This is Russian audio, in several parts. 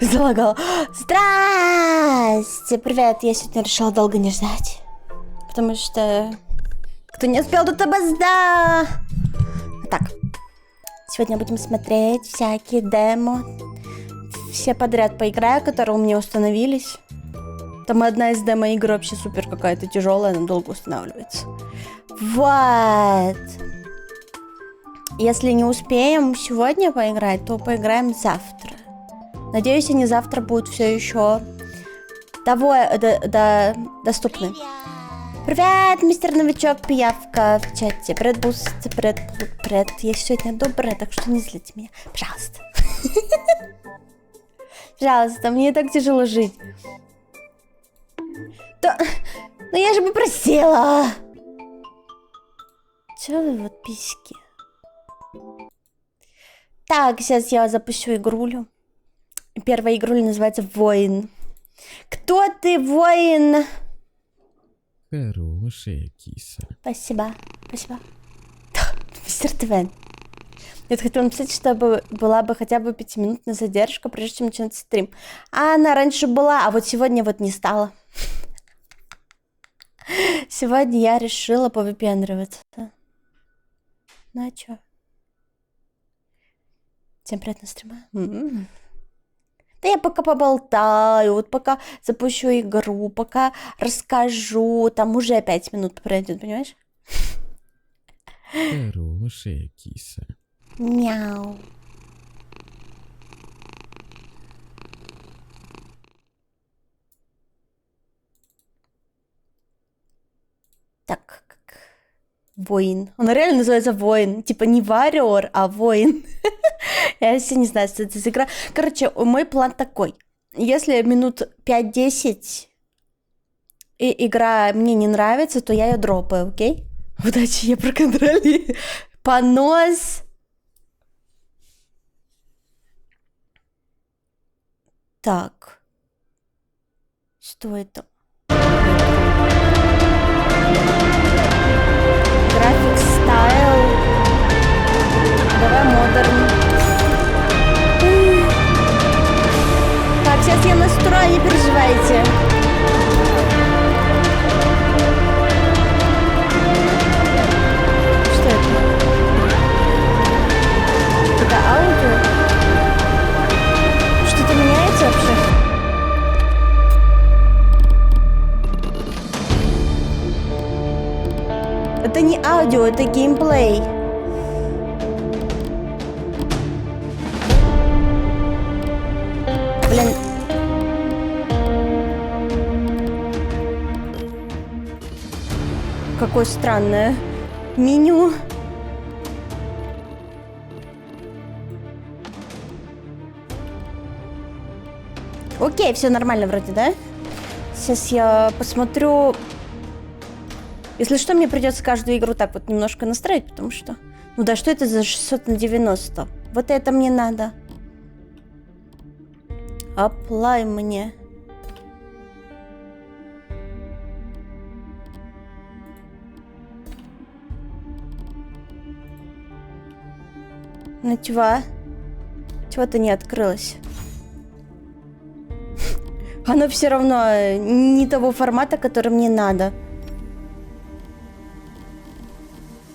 Залагала. Здрасте! Привет, я сегодня решила долго не ждать. Потому что... Кто не успел, тот обозда! Так. Сегодня будем смотреть всякие демо. Все подряд поиграю, которые у меня установились. Там одна из демо-игр вообще супер какая-то тяжелая, она долго устанавливается. Вот. Если не успеем сегодня поиграть, то поиграем завтра. Надеюсь, они завтра будут все еще доступны. Привет, мистер новичок, пиявка в чате. Привет, буст, привет. Я сегодня добрая, так что не злите меня. Пожалуйста. Пожалуйста, мне так тяжело жить. Да, ну я же попросила. Чё вы вот письки? Так, сейчас я запущу игрулю. Первая игруля называется «Воин». Кто ты, воин? Хорошая киса. Спасибо, спасибо. Мистер Твен. Я хотела написать, чтобы была бы хотя бы 5-минутная задержка, прежде чем начинать стрим. А она раньше была, а вот сегодня вот не стала. Сегодня я решила повыпендриваться. Ну а чё? Всем приятного стрима. Да я пока поболтаю, вот пока запущу игру, пока расскажу, там уже 5 минут пройдет, понимаешь? Хорошая киса. Мяу. Так, воин. Он реально называется воин. Типа не варьер, а воин. Я вообще не знаю, что это за игра. Короче, мой план такой. Если минут 5-10 и игра мне не нравится, то я ее дропаю, окей? Удачи, я проконтролирую. Понос. Так. Что это? График стайл. Давай модерн. Так, сейчас я настрою, не переживайте. Что это? Это аудио? Что-то меняется вообще? Это не аудио, это геймплей. Блин. Какое странное меню. Окей, все нормально вроде, да? Сейчас я посмотрю. Если что, мне придется каждую игру так вот немножко настроить, потому что... Ну да, что это за 600 на 90? Вот это мне надо. Apply мне. Ну чего? Чего-то не открылось. Оно все равно не того формата, который мне надо.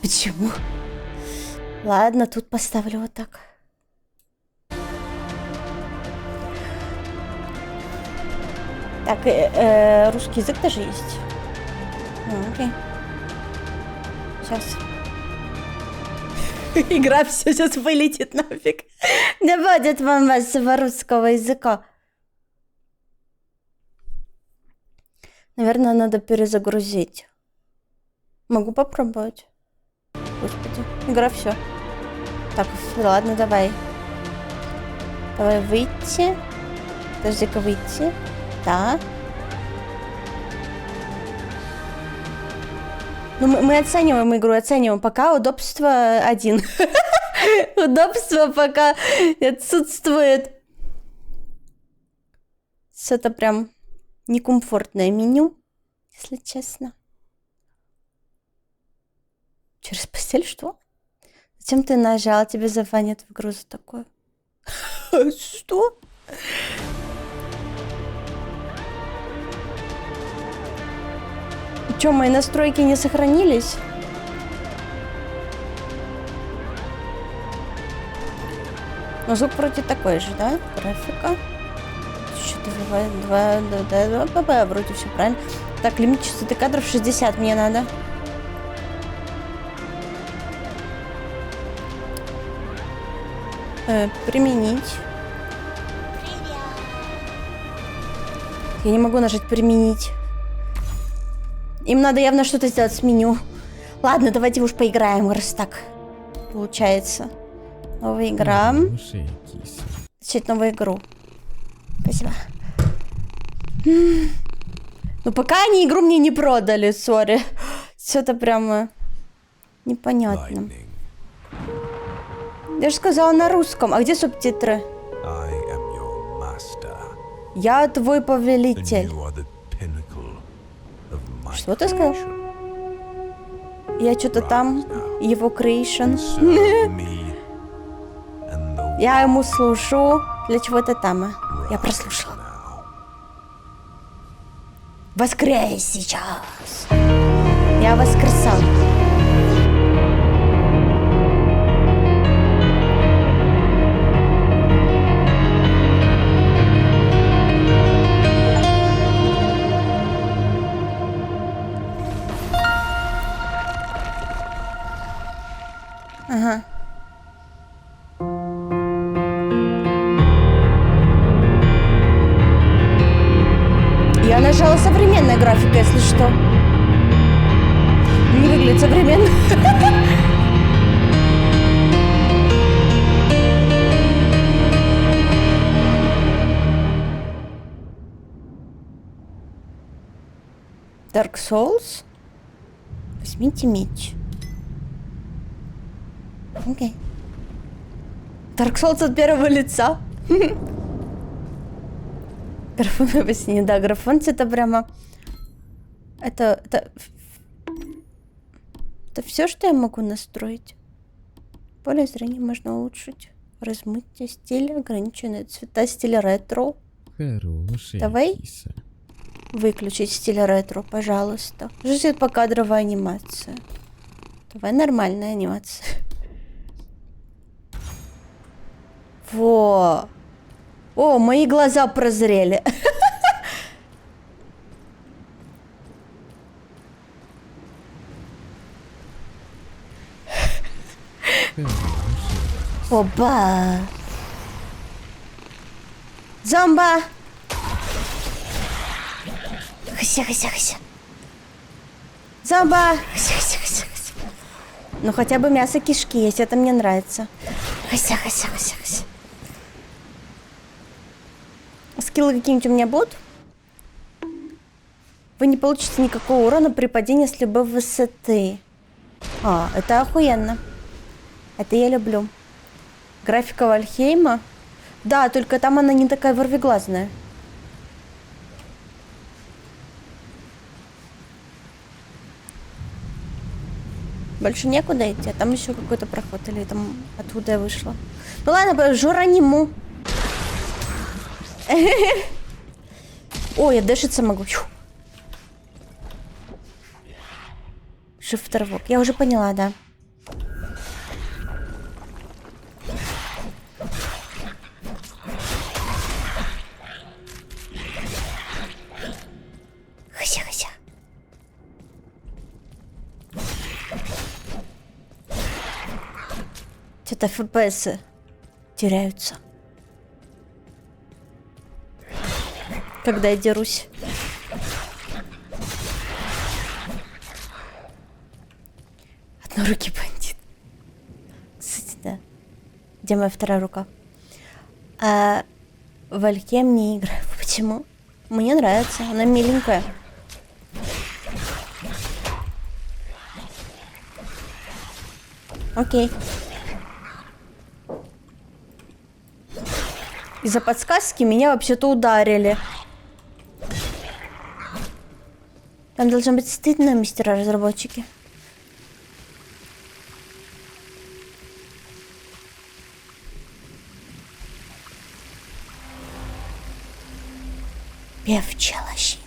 Почему? Ладно, тут поставлю вот так. Так, русский язык тоже есть. Окей. Сейчас. Игра все сейчас вылетит нафиг. Не будет вам вашего русского языка. Наверное, надо перезагрузить. Могу попробовать. Господи, игра все. Так, ладно, давай. Давай выйти. Подожди-ка, выйти. Да. Ну, мы оцениваем игру, оцениваем. Пока удобство 1. Удобство пока отсутствует. Это прям некомфортное меню, если честно. Через постель что? Зачем ты нажал? Тебе заванят в игру за такое. Что? Чё, мои настройки не сохранились? Но звук вроде такой же, да? Графика. Что-то вроде все правильно. Так, лимит частоты кадров 60 мне надо. Применить. Я не могу нажать применить. Им надо явно что-то сделать с меню. Ладно, давайте уж поиграем, раз так получается. Новая игра. Хорошая киса. Начать новую игру. Спасибо. Ну, пока они игру мне не продали, сори. Все-то прямо непонятно. Я же сказала на русском. А где субтитры? Я твой повелитель. Что ты сказал? Я что-то там, его creation. Я ему служу. Для чего-то там. Я прослушала. Воскрес сейчас. Я воскресал. Ага. Я нажала современная графика, если что. Не выглядит современно. Dark Souls. Возьмите меч. Окей. Dark Souls от первого лица. Графон во сне, да, графон это прямо... Это все, что я могу настроить. Поле зрения можно улучшить. Размытие стиля, ограниченные цвета, стиль ретро. Хорошая Давай. киса. Выключить стиль ретро, пожалуйста. Жизнь покадровая анимация. Давай нормальная анимация. Во! О, мои глаза прозрели. Опа! Зомба! Хася. Зомба! Хася. Ну хотя бы мясо кишки есть, это мне нравится. Хася. Скиллы какие-нибудь у меня будут? Вы не получите никакого урона при падении с любой высоты. А, это охуенно. Это я люблю. Графика Вальхейма. Да, только там она не такая ворвиглазная. Больше некуда идти, а там еще какой-то проход. Или там оттуда я вышла. Ну ладно, Жураниму. О, я дэшиться могу. Shift рывок. Я уже поняла, да. Хася. Что-то FPS теряются. Когда я дерусь. Однорукий бандит. Кстати, да. Где моя вторая рука? А в Альхейм не играю. Почему? Мне нравится. Она миленькая. Окей. Из-за подсказки меня вообще-то ударили. Там должно быть стыдно, мастера-разработчики. Певчая лощина.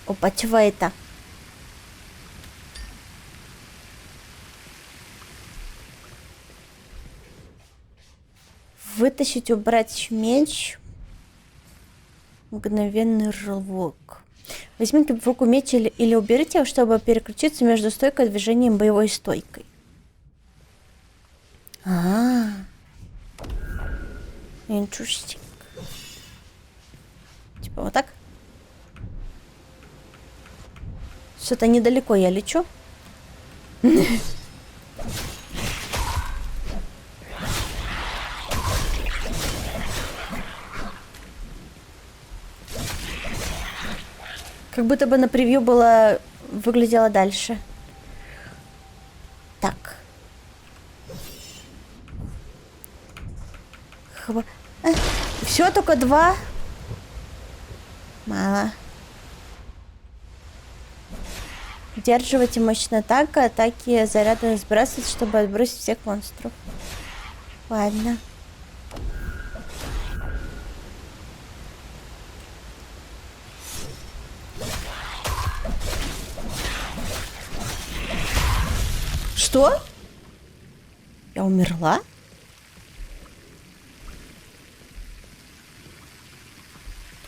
Опа, чего это? Вытащить, убрать меч. Мгновенный рывок. Возьмите в руку меч или уберите его, чтобы переключиться между стойкой движением и боевой стойкой. Интересting. Типа вот так? Что-то недалеко я лечу. Как будто бы на превью было выглядело дальше. Так. Все, только 2. Мало. Удерживайте мощная атака, атаки заряда сбрасывать, чтобы отбросить всех монстров. Ладно. Что? Я умерла?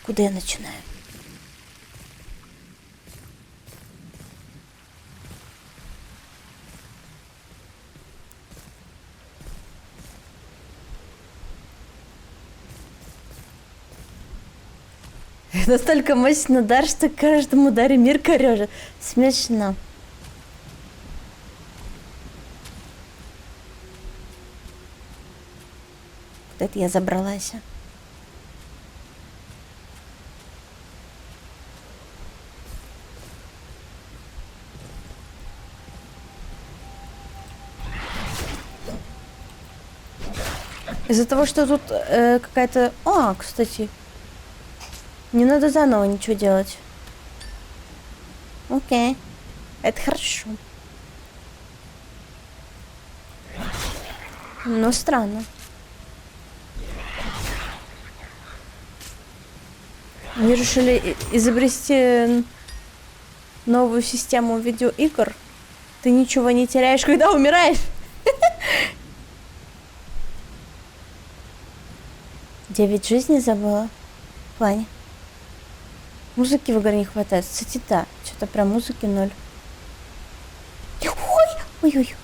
Куда я начинаю? Настолько мощный удар, что каждому ударе мир корёжит. Смешно. Куда это я забралась? Из-за того, что тут какая-то... кстати. Не надо заново ничего делать. Окей. Это хорошо. Но странно. Они решили изобрести новую систему видеоигр. Ты ничего не теряешь, когда умираешь. 9 жизней забыла. В плане. Музыки в игре не хватает. Кстати, да. Что-то прям музыки 0. Ой-ой-ой.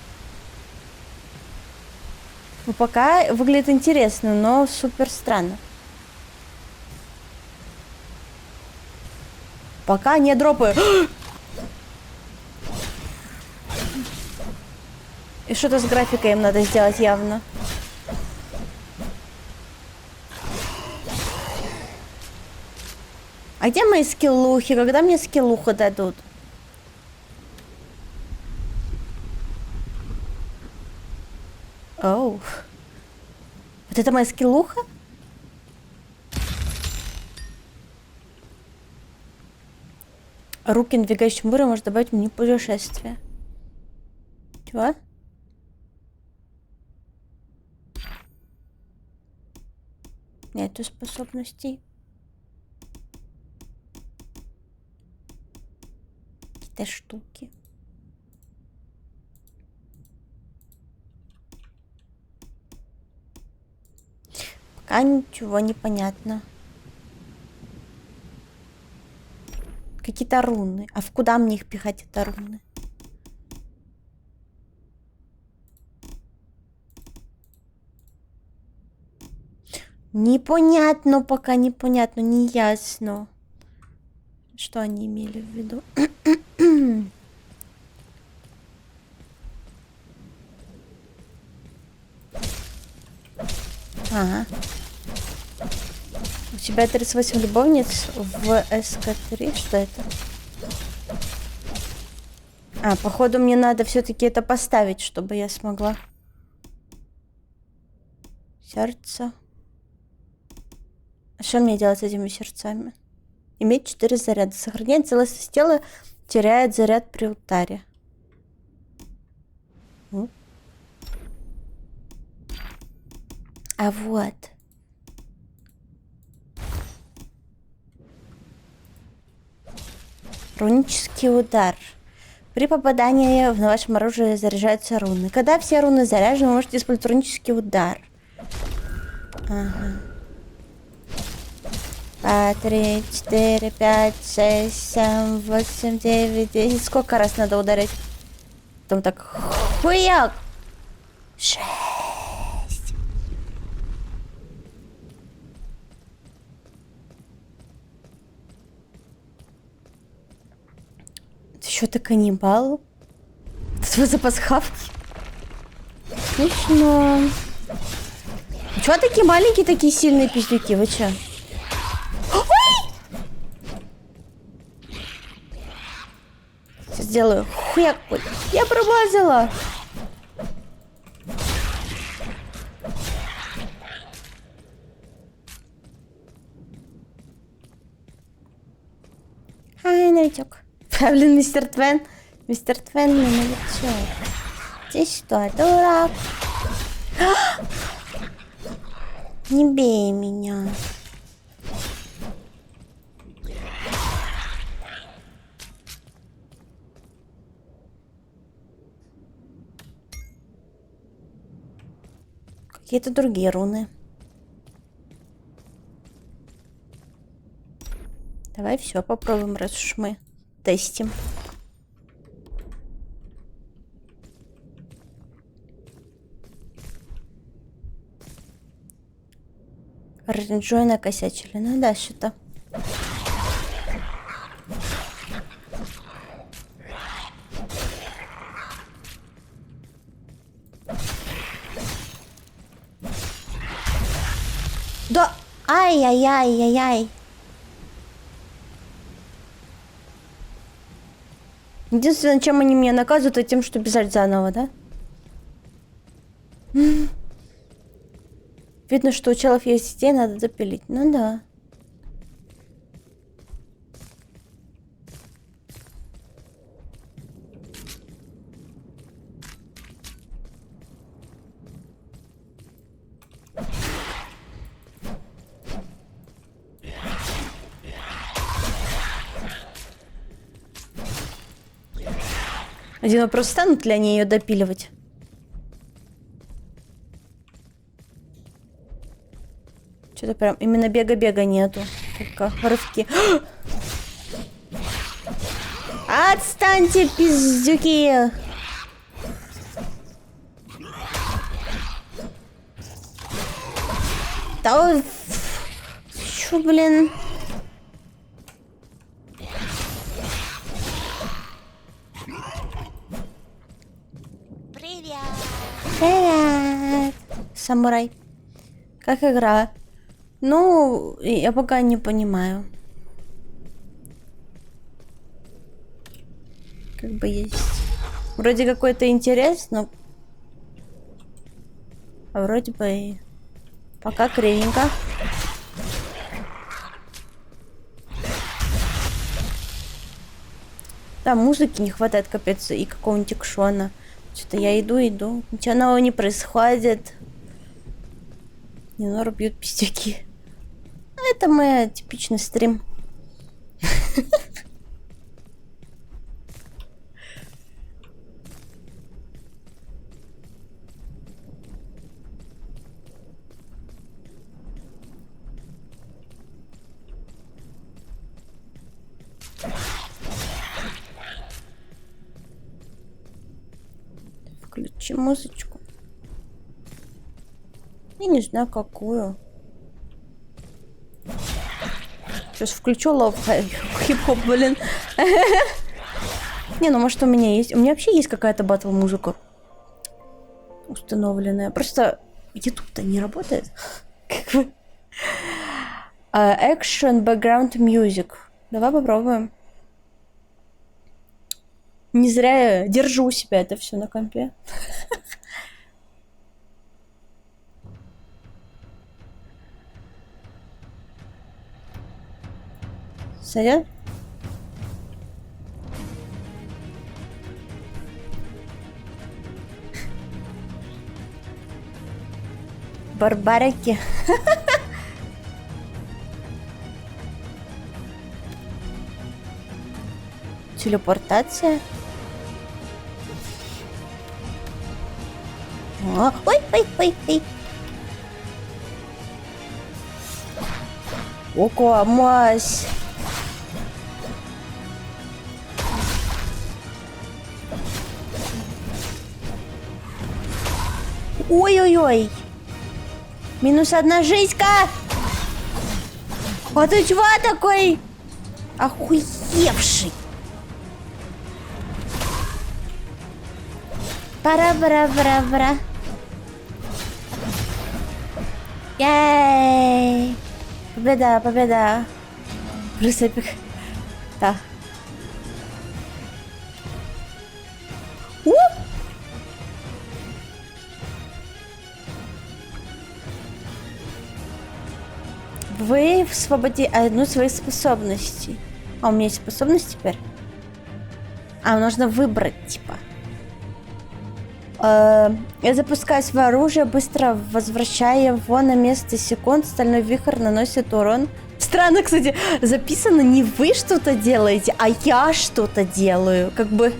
Ну, пока выглядит интересно, но супер странно. Пока не дропаю. И что-то с графикой им надо сделать явно. А где мои скиллухи? Когда мне скиллуху дадут? Оу. Вот это моя скиллуха? Руки, надвигающим буря, может добавить мне путешествие. Чего? Нету способностей. Какие-то штуки. Пока ничего не понятно. Какие-то руны. А в куда мне их пихать, это руны? Непонятно, пока непонятно, не ясно. Что они имели в виду? Ага. У тебя 38 любовниц в СК3. Что это? Походу мне надо все-таки это поставить, чтобы я смогла. Сердце. А что мне делать с этими сердцами? Иметь 4 заряда. Сохраняет целостность тела, теряет заряд при ударе. А вот. Рунический удар. При попадании в вашем оружие заряжаются руны. Когда все руны заряжены, вы можете использовать рунический удар. Ага. 2, 3, 4, 5, 6, 7, 8, 9, 10. Сколько раз надо ударить? Потом так хуяк. 6. Ты что, ты каннибал? Это твой запас хавки? Смешно. Чего такие маленькие, такие сильные пиздюки? Вы чё? Сейчас сделаю хуяк. Я промазала. Ай, новичок. Блин, мистер Твен. Мистер Твен, не новичок. Ты что, дурак? Не бей меня. Какие-то другие руны. Давай все попробуем, раз уж мы тестим. Ренджой накосячили. Ну да, что-то. Да! Ай-яй-яй-яй-яй. Единственное, чем они меня наказывают, это тем, что бежать заново, да? Видно, что у челов есть идея, надо запилить. Ну да. Один вопрос, станут ли они ее допиливать? Что-то прям именно бега-бега нету. Только рывки. Отстаньте, пиздюки! Да чё, блин? Привет! Самурай. Как игра? Ну, я пока не понимаю. Как бы есть. Вроде какой-то интерес, но... А вроде бы и... Пока кривенько. Да, музыки не хватает, капец, и какого-нибудь экшона. Что-то я иду, ничего нового не происходит. Ненора бьют пиздюки. Это мой типичный стрим. Включи музычку. Я не знаю, какую. Сейчас включу лов хип-хоп, блин. Не, ну может у меня есть. У меня вообще есть какая-то батл музыка установленная. Просто YouTube-то не работает. Action background music. Давай попробуем. Не зря я держу у себя это все на компе. Сойдет? барбарики. Телепортация. О, ой, ой, ой, ой. Око, мась. Ой-ой-ой. Минус 1 жизнька. А ты чего такой охуевший? Пара-бара-бара-бара. Яй! Победа, победа. Просто эпик. Да. Вы в свободе одну из своих способностей. А у меня есть способность теперь? А, нужно выбрать, типа. Я запускаю свое оружие, быстро возвращая его на место секунд. Стальной вихрь наносит урон. Странно, кстати, записано не вы что-то делаете, а я что-то делаю. Как бы...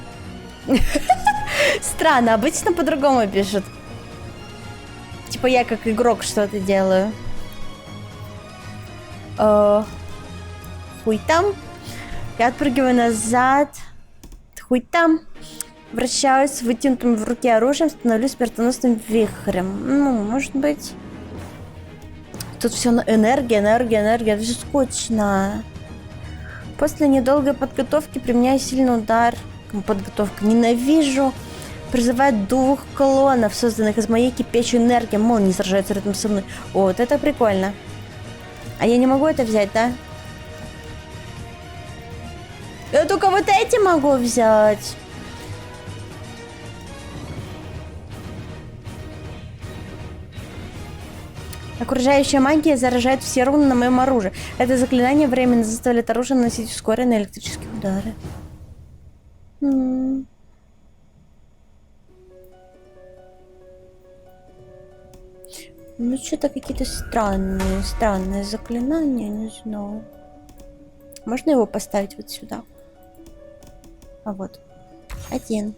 Странно, обычно по-другому пишут. Типа я как игрок что-то делаю. Хуй там. Я отпрыгиваю назад. Хуй там. Вращаюсь с вытянутым в руке оружием, становлюсь смертоносным вихрем. Ну, может быть... Тут все энергия, энергия, энергия. Это же скучно. После недолгой подготовки применяю сильный удар. Подготовка. Ненавижу. Призывает 2 клонов, созданных из моей кипящей энергии. Мол, не сражаются рядом со мной. О, вот это прикольно. А я не могу это взять, да? Я только вот эти могу взять. Окружающая магия заражает все руны на моем оружии. Это заклинание временно заставляет оружие наносить ускоренные электрические удары. Ну, что-то какие-то странные заклинания, не знаю. Можно его поставить вот сюда? А вот. 1.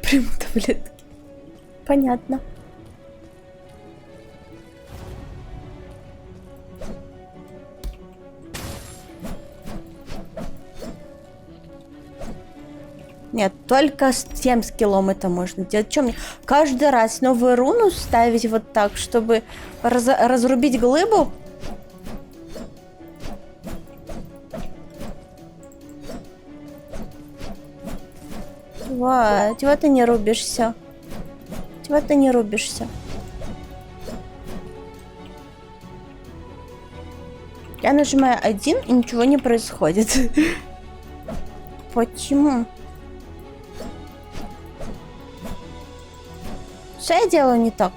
Приму таблетки. Понятно. Нет, только с тем скиллом это можно делать. Чем мне каждый раз новую руну ставить вот так, чтобы разрубить глыбу? Чего ты не рубишься? Чего ты не рубишься? Я нажимаю 1 и ничего не происходит. Почему? Что я делаю не так?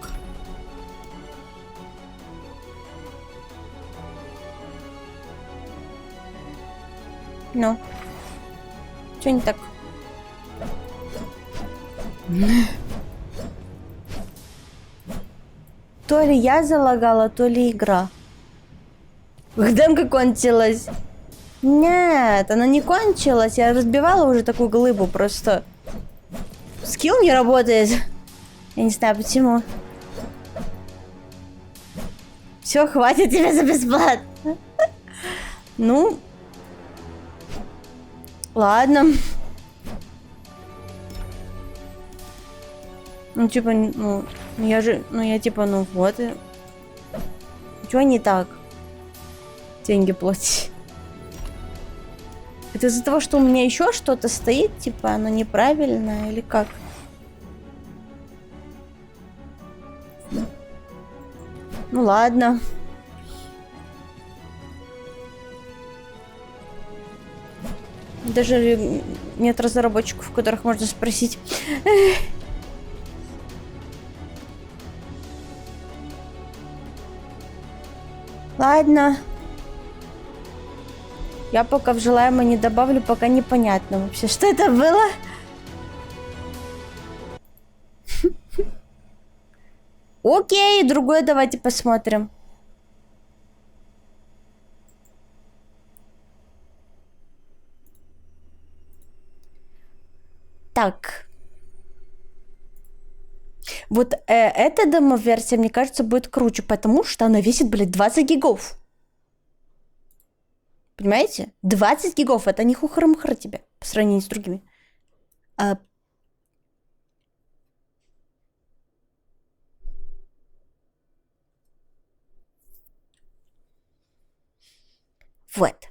Ну. Что не так? То ли я залагала, то ли игра. Демка кончилась. Нет, она не кончилась. Я разбивала уже такую глыбу, просто скилл не работает. Я не знаю почему. Все, хватит тебе за бесплатно. Ну, ладно. Ну, типа, ну, я же, ну, я типа, ну, вот. Чего не так? Деньги платить. Это из-за того, что у меня еще что-то стоит, типа, оно неправильное или как? Ну, ладно. Даже нет разработчиков, у которых можно спросить. Ладно. Я пока в желаемое не добавлю, пока непонятно вообще, что это было. Окей, другое давайте посмотрим. Так. Вот эта демо-версия, мне кажется, будет круче, потому что она весит, блядь, 20 гигов. Понимаете? 20 гигов, это не хухры-мухры тебе по сравнению с другими. Вот.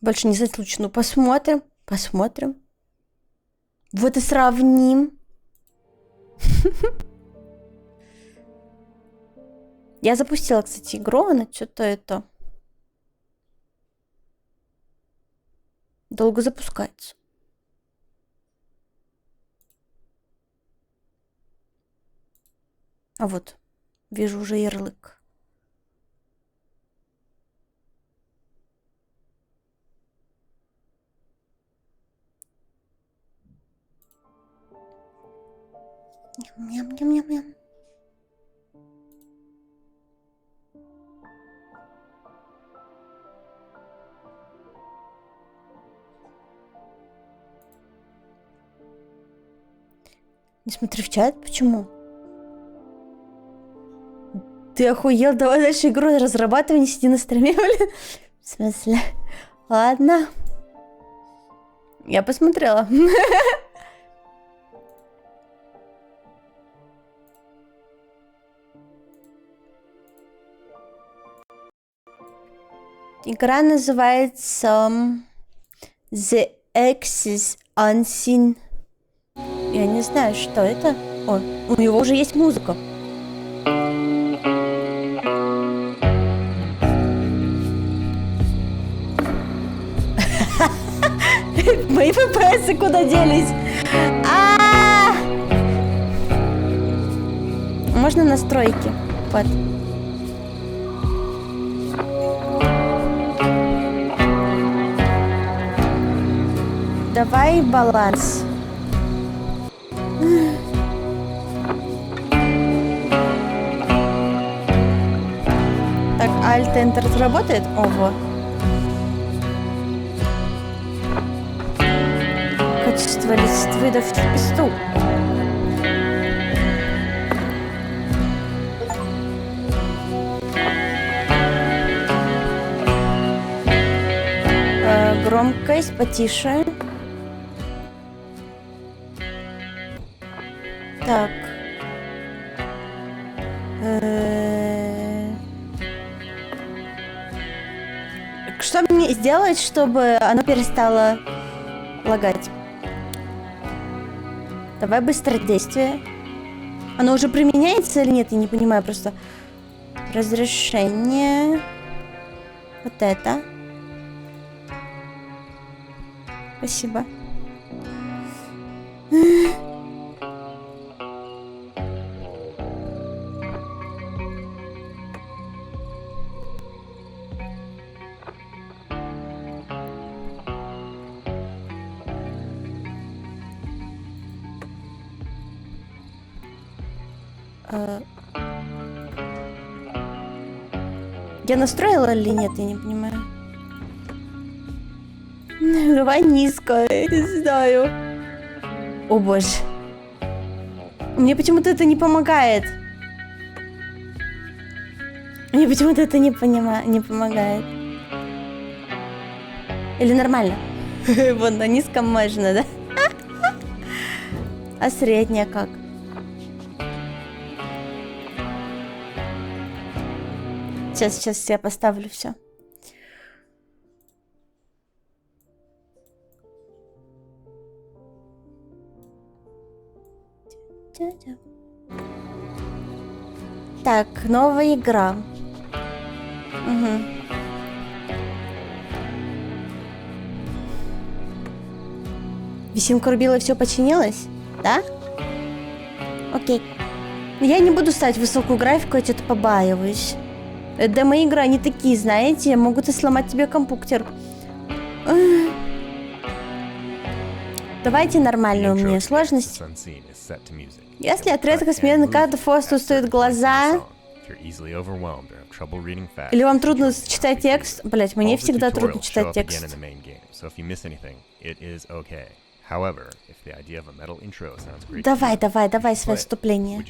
Больше не заслучу. Ну, посмотрим. Посмотрим. Вот и сравним. Я запустила, кстати, игру, она что-то это... долго запускается. А вот, вижу уже ярлык. Ням-ням-ням-ням. Не смотри в чат, почему? Ты охуел? Давай дальше игру разрабатывай, не сиди на стриме, блин. В смысле? Ладно. Я посмотрела. Игра называется The Axis Unseen. Я не знаю, что это. О, у него уже есть музыка. Мои ФПС куда делись? Можно настройки. Вот. Давай баланс. Так, Alt-Enter работает? Ого. Качество листвы да в песту. Громкость потише. Так. Что мне сделать, чтобы оно перестало лагать? Давай быстродействие. Оно уже применяется или нет? Я не понимаю просто. Разрешение. Вот это. Спасибо. Я настроила или нет, я не понимаю. Давай низко, я не знаю. О боже. Мне почему-то это не помогает. Мне почему-то это не помогает. Или нормально? Вон на низком можно, да? А средняя как? Сейчас я поставлю все. Так, новая игра. Угу. Висимка рубила, все починилось? Да? Окей. Я не буду ставить высокую графику, я что-то побаиваюсь. Демо-игры, они такие, знаете, могут и сломать тебе компьютер. Давайте нормальную мне сложность. Если от редкой смены карты Фосту устают глаза, или вам трудно читать текст, блять, мне всегда трудно читать текст. Давай свое вступление.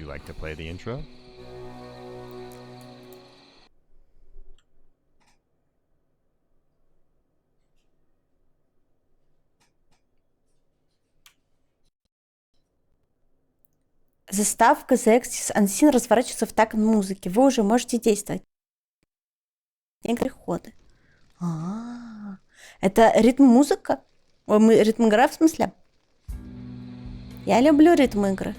Заставка The Axis Unseen разворачивается в такт музыки. Вы уже можете действовать. Переходы. Это ритм-музыка? Ритм-игра в смысле? Я люблю ритм-игры.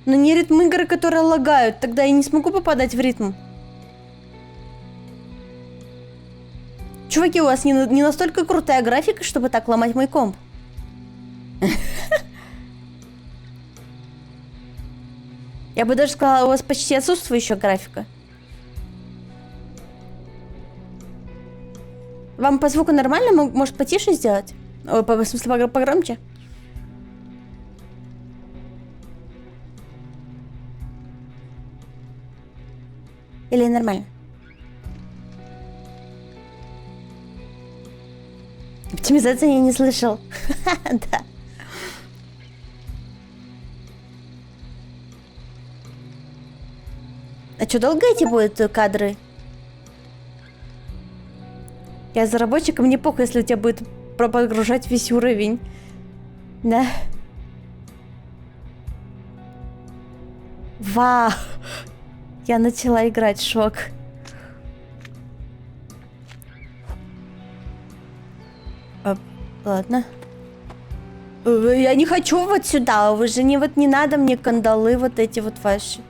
Но не ритм-игры, которые лагают. Тогда я не смогу попадать в ритм. Чуваки, у вас не настолько крутая графика, чтобы так ломать мой комп. Я бы даже сказала, у вас почти отсутствующая графика. Вам по звуку нормально? Может, потише сделать? В смысле, погромче? Или нормально? Оптимизация я не слышал. Да. А что, долго эти будут кадры? Я разработчик, мне похуй, если у тебя будет прогружать весь уровень. Да. Вау. Я начала играть, шок. Ладно. Я не хочу вот сюда. Вы же не надо мне кандалы вот эти вот ваши.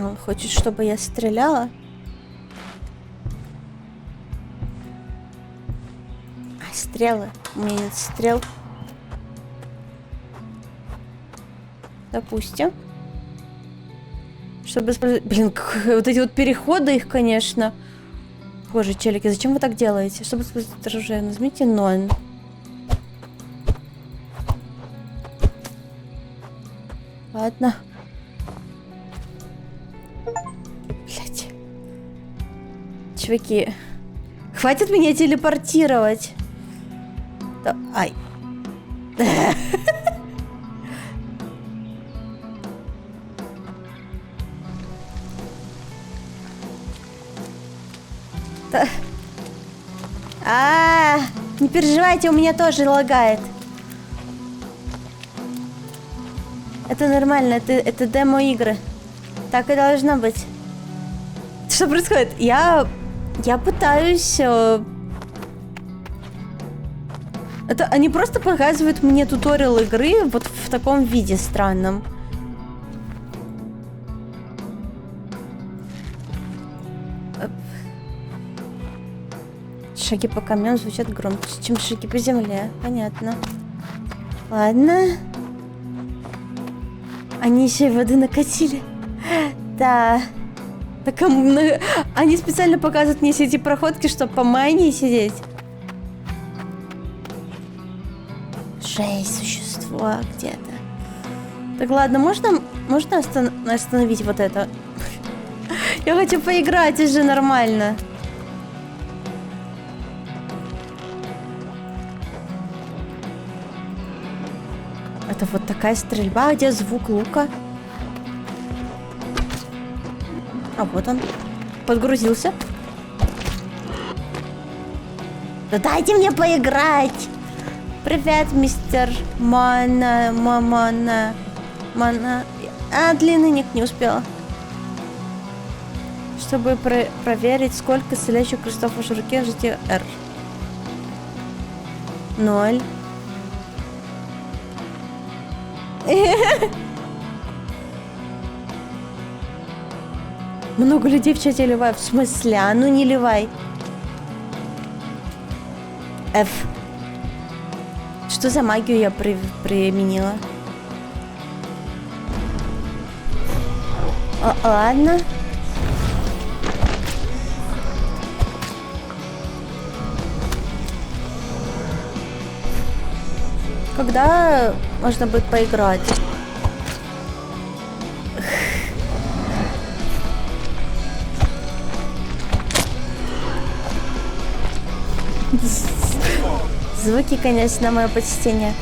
Он хочет, чтобы я стреляла? Стрелы. У меня нет стрел. Допустим. Чтобы использовать... Блин, вот эти вот переходы их, конечно. Боже, челики, зачем вы так делаете? Чтобы использовать оружие, нажмите 0. Ладно. Блять. Чуваки. Хватит меня телепортировать. Да, ай. Не переживайте, у меня тоже лагает. Это нормально, это демо-игры. Так и должно быть. Что происходит? Я пытаюсь... Это они просто показывают мне туториал игры вот в таком виде странном. Шаги по камням звучат громче, чем шаги по земле. Понятно. Ладно. Они еще и воды накатили. Да. Так, они специально показывают мне все эти проходки, чтобы по майне сидеть. Жесть, существо где-то. Так, ладно, можно остановить вот это? Я хочу поиграть уже нормально. Это вот такая стрельба, где звук лука. А вот он. Подгрузился. Да дайте мне поиграть! Привет, мистер Мана. Длинный ник не успела. Чтобы проверить, сколько исцеляющих крестов в вашей руке, ждите R. 0. Много людей в чате ливай. В смысле? А ну не ливай. F. Что за магию я применила? Ладно. Когда можно будет поиграть? Звуки, конечно, мое почтение.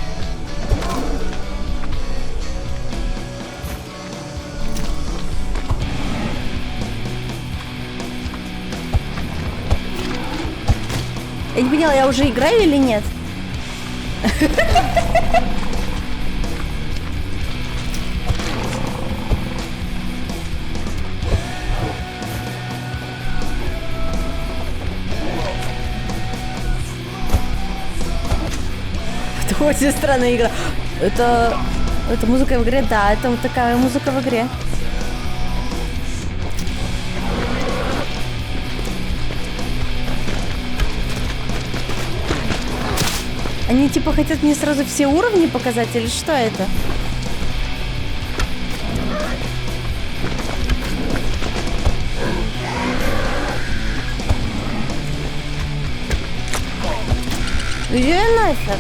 Я не поняла, я уже играю или нет? Это очень странная игра. Это музыка в игре? Да, это вот такая музыка в игре. Они типа хотят мне сразу все уровни показать или что это? Иди нафиг.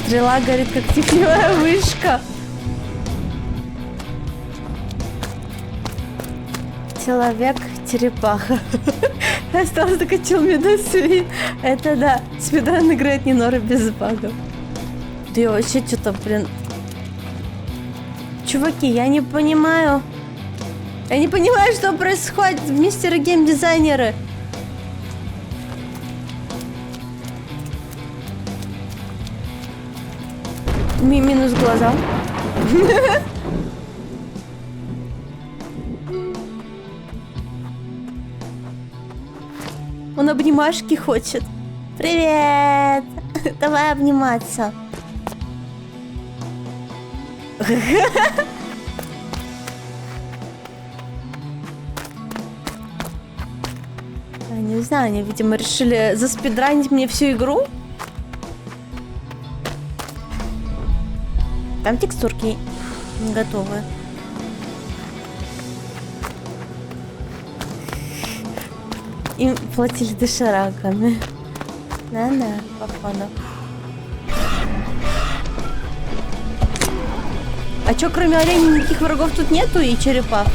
Стрела горит, как тифлевая вышка. Человек-черепаха. Осталось только челмедосвин. Это да. Спидран играет не норы без багов. Да я вообще что-то, блин... Чуваки, я не понимаю. Я не понимаю, что происходит в мистере геймдизайнеры. Минус глаза. Он обнимашки хочет. Привет! Давай обниматься. Я не знаю, они, видимо, решили заспидранить мне всю игру. Там текстурки не готовы. Им платили дошираками. Да-да, походу. А чё, кроме оленей, никаких врагов тут нету и черепах?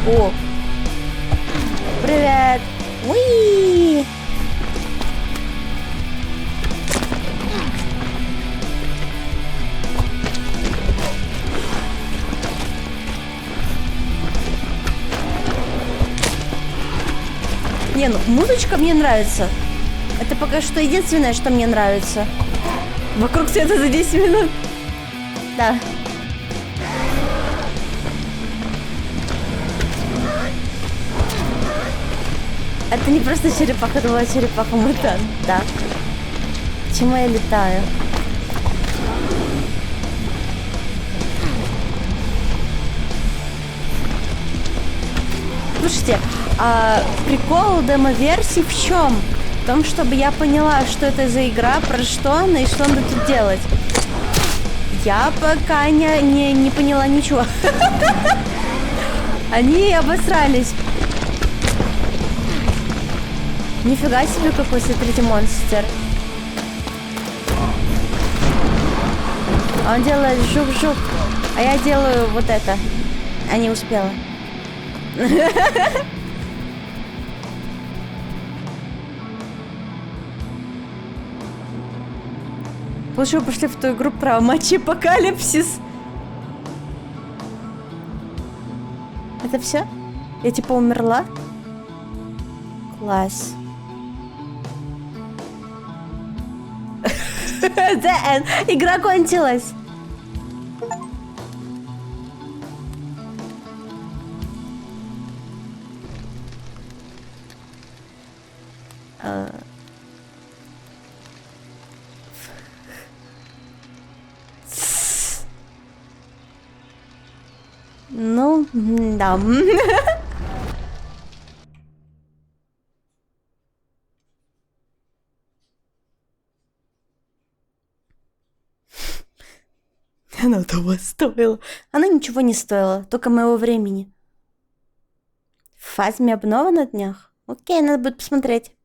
О! Привет! Уи! Не, ну музычка мне нравится. Это пока что единственное, что мне нравится. Вокруг света за 10 минут. Да. Это не просто черепаха, это была черепаха-мутант, да. Почему я летаю? Слушайте, а прикол демо-версии в чем? В том, чтобы я поняла, что это за игра, про что она и что надо тут делать. Я пока не поняла ничего. Они обосрались. Нифига себе, какой, смотрите, монстр. Он делает жук-жук, а я делаю вот это. А не успела. Лучше бы пошли в ту игру про матч-апокалипсис. Это все? Я типа умерла? Класс. Да, игра кончилась. Ну, да. Она того стоила. Она ничего не стоила, только моего времени. В фазме обнова на днях? Окей, надо будет посмотреть.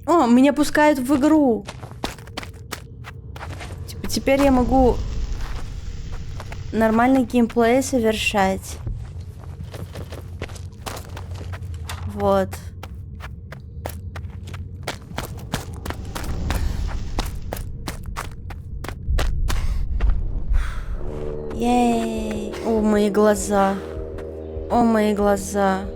О, меня пускают в игру. Типа, теперь я могу нормальный геймплей совершать. Вот. Ей. О, мои глаза. О, мои глаза.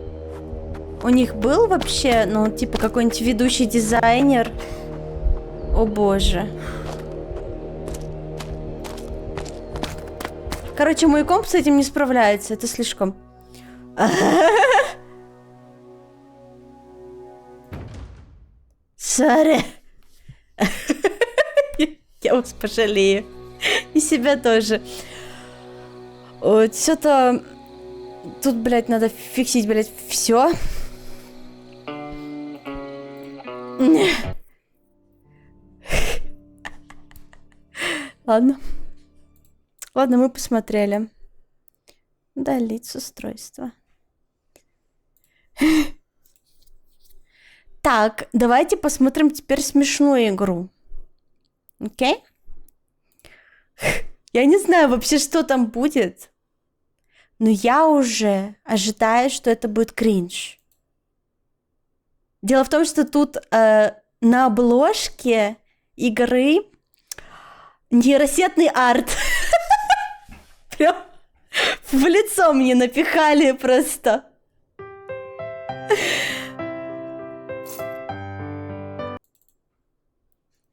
У них был вообще, ну, типа, какой-нибудь ведущий дизайнер? О, боже. Короче, мой комп с этим не справляется. Это слишком. Сори. Я вас пожалею. И себя тоже. Вот, что-то... Тут, блядь, надо фиксить, блядь, все. Ладно. Ладно, мы посмотрели. Удалить с устройства. Так, давайте посмотрим теперь смешную игру. Окей? Я не знаю вообще, что там будет. Но я уже ожидаю, что это будет кринж. Дело в том, что тут на обложке игры нейросетный арт. Прям в лицо мне напихали просто.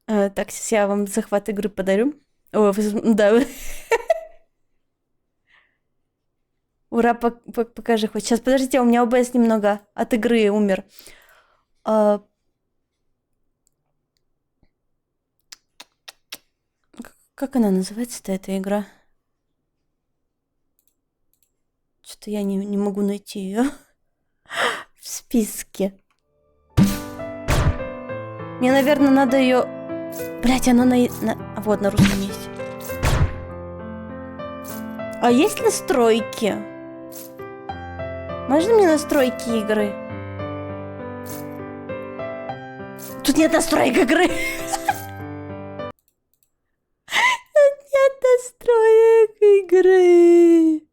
Так, сейчас я вам захват игры подарю. О, да. Ура, покажи хоть. Сейчас, подождите, у меня ОБС немного от игры умер. Как она называется-то, эта игра? Что-то я не могу найти ее в списке. Мне, наверное, надо ее... Блять, она Вот, на русском есть. А есть настройки? Можно мне настройки игры? Тут нет настроек игры. Тут нет настроек игры.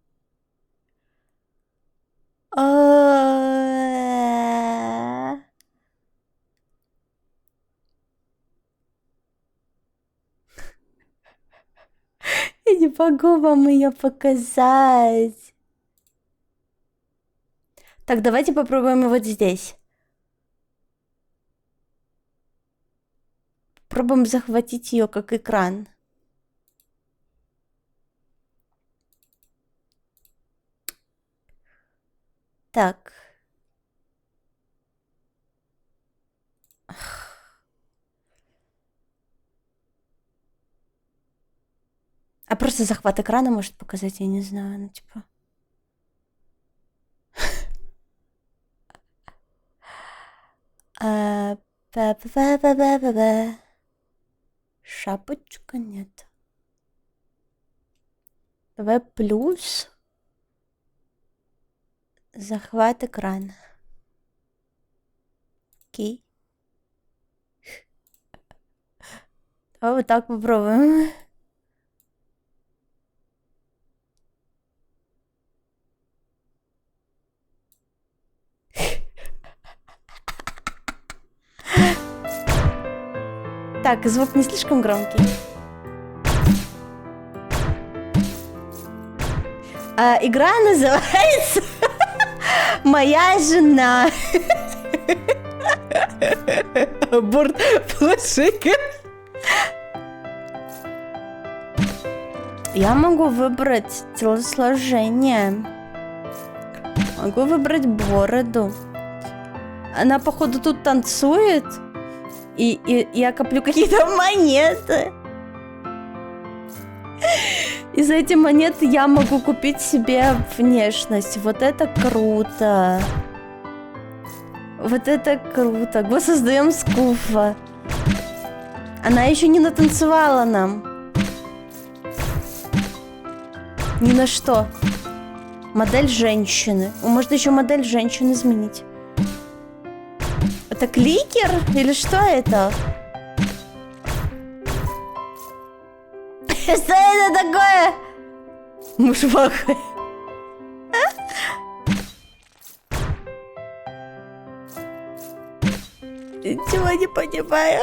Я не могу вам ее показать. Так, давайте попробуем вот здесь. Пробуем захватить ее как экран. Так. А просто захват экрана может показать, я не знаю, ну типа. Шапочка нет. Давай плюс. Захват экрана. Окей. Давай вот так попробуем. Так, звук не слишком громкий. Игра называется «Моя жена». Аборт флешика. Я могу выбрать телосложение. Могу выбрать бороду. Она, походу, тут танцует. И я коплю какие-то монеты. И за эти монеты я могу купить себе внешность. Вот это круто. Вот это круто. Воссоздаем Скуфа. Она еще не натанцевала нам. Ни на что. Модель женщины. Можно еще модель женщины изменить. Это кликер? Или что это? Что это такое? Мушваха. Ничего не понимаю.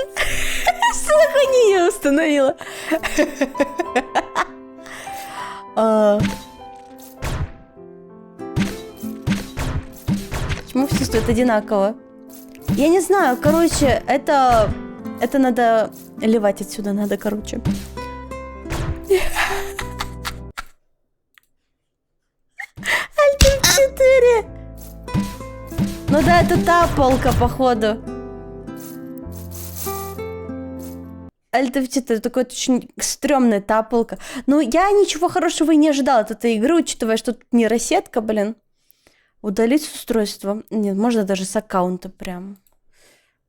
Что такое не я установила? Почему все стоит одинаково? Я не знаю, короче, это надо ливать отсюда, надо, короче. Альтер 4. Ну да, это та полка, походу. Альт F4, такой очень стрёмная та полка. Ну, я ничего хорошего и не ожидала от этой игры, учитывая, что тут нейросетка, блин. Удалить устройство. Нет, можно даже с аккаунта прям.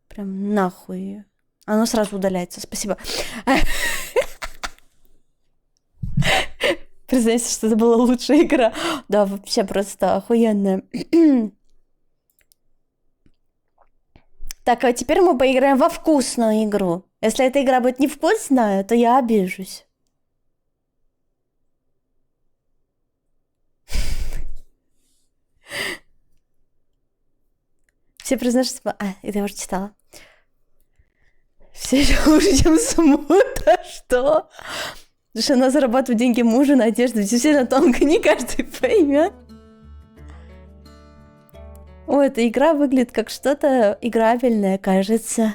Прям нахуй. Оно сразу удаляется, спасибо. Признайся, что это была лучшая игра. Да, вообще просто охуенная. Так, а теперь мы поиграем во вкусную игру. Если эта игра будет невкусная, то я обижусь. Все признают, что... А, это я уже читала. Все еще лучше, чем смута. Что? Потому что она зарабатывает деньги мужу на одежду. Действительно тонко, не каждый поймет. О, эта игра выглядит как что-то играбельное, кажется.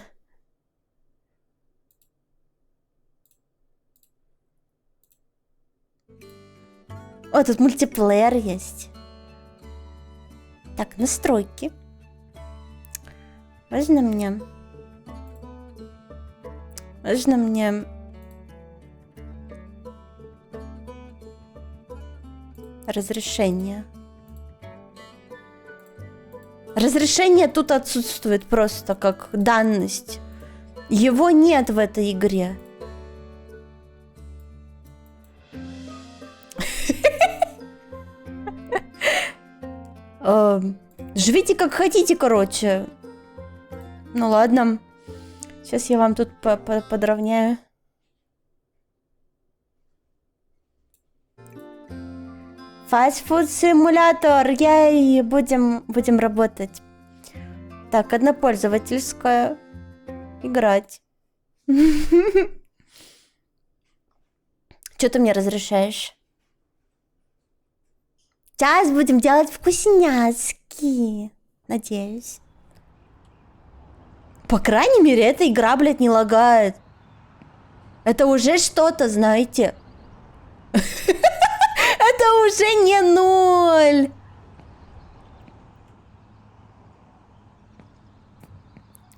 О, тут мультиплеер есть. Так, настройки. Можно мне... Можно мне... Разрешение. Разрешение тут отсутствует просто как данность. Его нет в этой игре. Живите как хотите, короче. Ну ладно. Сейчас я вам тут подровняю. Фастфуд симулятор. Яй, будем работать. Так, однопользовательская. Играть. Что ты мне разрешаешь? Сейчас будем делать вкусняцки. Надеюсь. По крайней мере, эта игра, блядь, не лагает. Это уже что-то, знаете. Это уже не 0.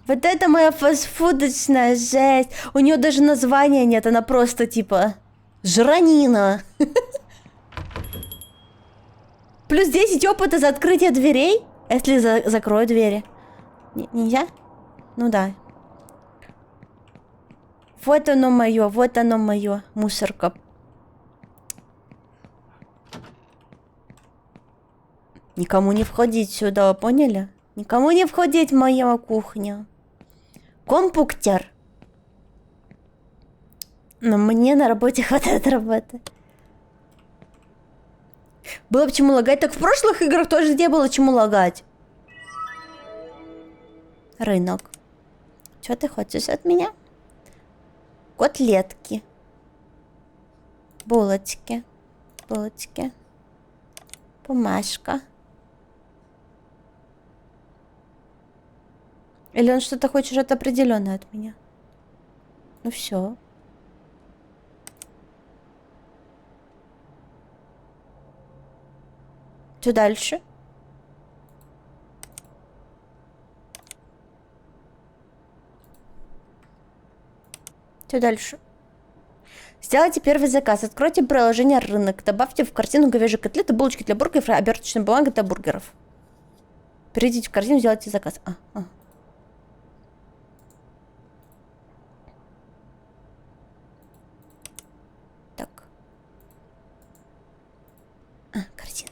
Вот это моя фастфудочная жесть. У нее даже названия нет, она просто типа жранина. Плюс 10 опыта за открытие дверей. Если закрою двери. Нельзя? Ну да. Вот оно мое, мусорка. Никому не входить сюда, поняли? Никому не входить в мою кухню. Компуктер. Но мне на работе хватает работы. Было почему лагать. Так в прошлых играх тоже не было чему лагать. Рынок. Что ты хочешь от меня? Котлетки. Булочки. Булочки. Бумажка. Или он что-то хочет что-то определенное от меня? Ну все. Что дальше? Что дальше? Сделайте первый заказ. Откройте приложение «Рынок». Добавьте в корзину говяжьи котлеты, булочки для бургеров и оберточная бумага для бургеров. Перейдите в корзину, сделайте заказ. Так. Корзина.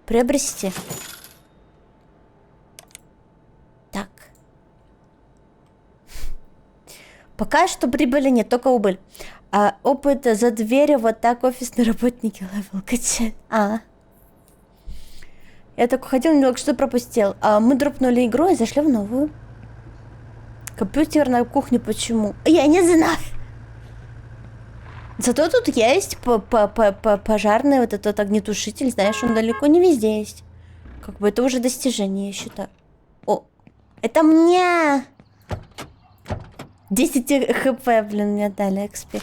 Приобрести. Так. Пока что прибыли нет, только убыль. Опыт за дверью, вот так офисные работники левел качают. Я так уходил, немного что пропустил. Мы дропнули игру и зашли в новую. Компьютер на кухне почему? Я не знаю. Зато тут есть пожарный вот этот огнетушитель. Знаешь, он далеко не везде есть. Как бы это уже достижение, я считаю. О, это мне 10 хп, блин, мне дали XP.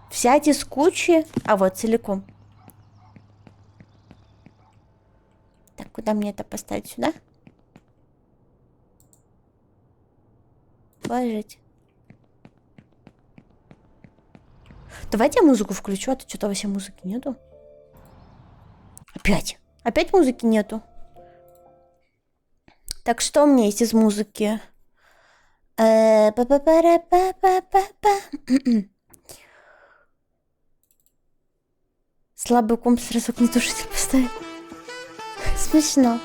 Взять из кучи, вот целиком. Так, куда мне это поставить? Сюда? Положить. Давайте я музыку включу, а то что-то вообще музыки нету. Опять? Опять музыки нету? Так, что у меня есть из музыки? Слабый комп сразу огнетушитель поставил. Смешно.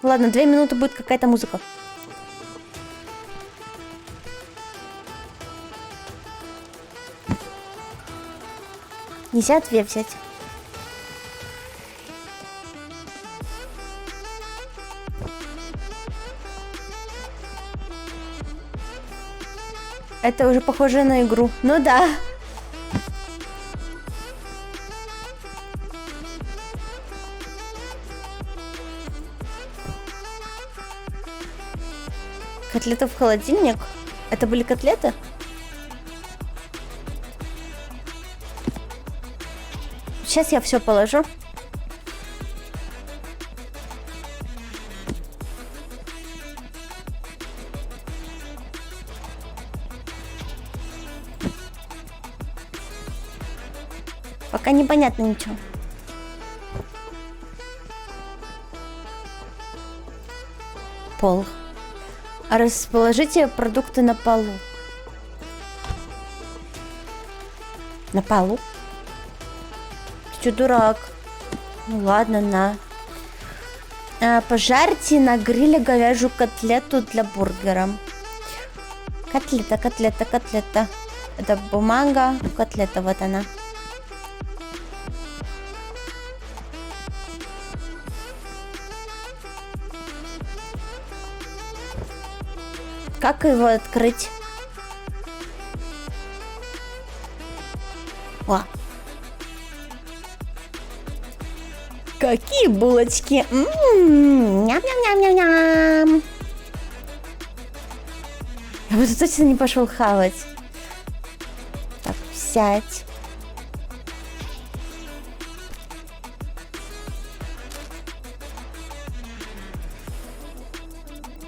Ладно, 2 минуты будет какая-то музыка. Нельзя 2 взять. Это уже похоже на игру. Ну да. Котлеты в холодильник? Это были котлеты? Сейчас я все положу. Пока непонятно ничего. Пол. Расположите продукты на полу. На полу? Ты чё, дурак? Ну ладно, на. Пожарьте на гриле говяжью котлету для бургера. Котлета, котлета, котлета. Это бумага, котлета, вот она. Как его открыть? О. Какие булочки! Ням-ням-ням-ням-ням! Я бы точно не пошел хавать. Так, взять.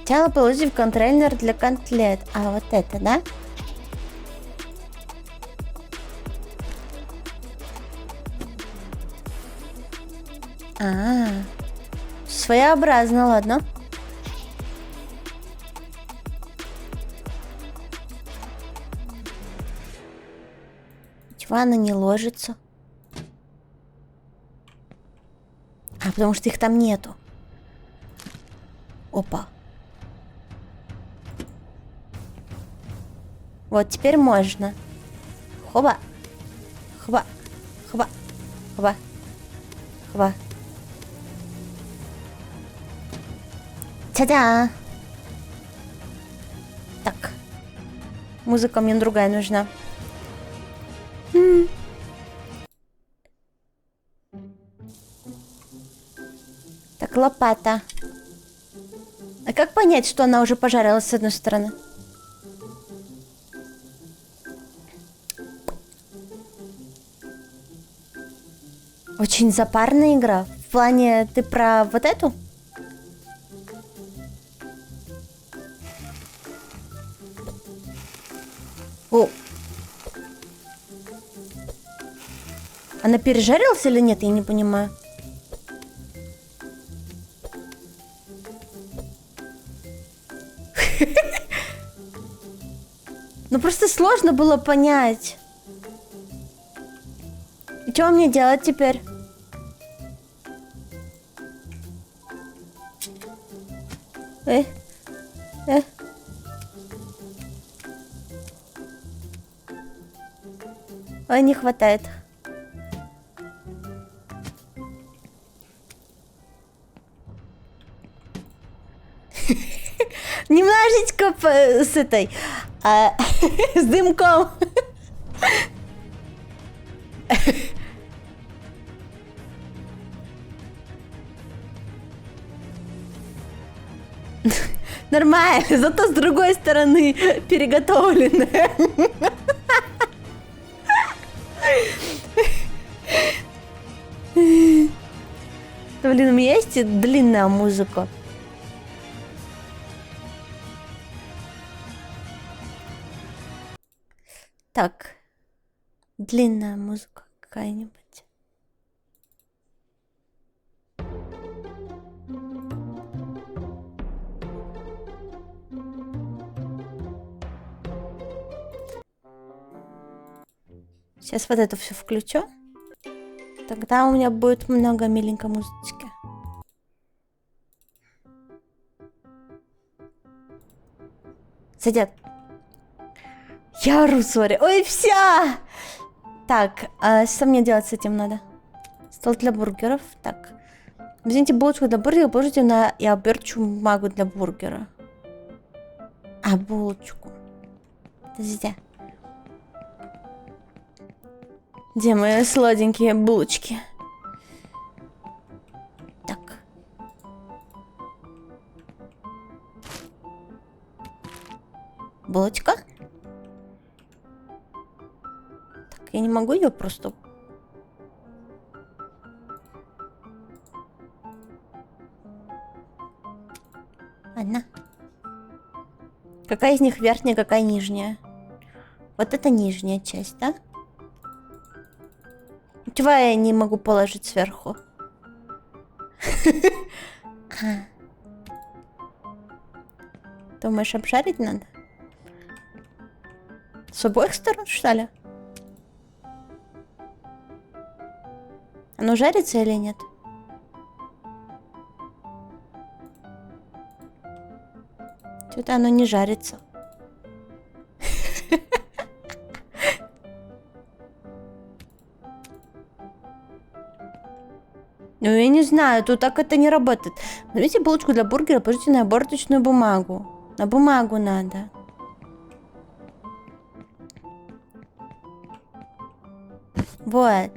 Сначала положить в контейнер для котлет. Вот это, да? Своеобразно, ладно. Чего она не ложится? Потому что их там нету. Опа. Вот, теперь можно. Хоба. Хоба. Хоба. Хоба. Хоба. Та-да! Так. Музыка мне другая нужна. Так, лопата. А как понять, что она уже пожарилась с одной стороны? Очень запарная игра. В плане, ты про вот эту? О! Она пережарилась или нет, я не понимаю. Ну просто сложно было понять. И что мне делать теперь? Эй. Ой, не хватает. Немножечко с этой... с дымком. Нормально, зато с другой стороны переготовленная. Блин, у меня есть длинная музыка. Так, длинная музыка какая-нибудь. Сейчас вот это все включу. Тогда у меня будет много миленькой музычки. Садят. Я ору, сори. Ой, вся! Так, что мне делать с этим надо? Стол для бургеров. Так. Возьмите булочку для бургера, положите на и обертчу бумагу для бургера. А, булочку. Подожди. Где мои сладенькие булочки? Так. Булочка? Так, я не могу ее просто... Одна. Какая из них верхняя, какая нижняя? Вот это нижняя часть, да? Чего я не могу положить сверху? Думаешь, обжарить надо? С обоих сторон, что ли? Оно жарится или нет? Что-то оно не жарится. Ну, я не знаю, тут так это не работает. Возьмите булочку для бургера, положите на оберточную бумагу. На бумагу надо. Вот.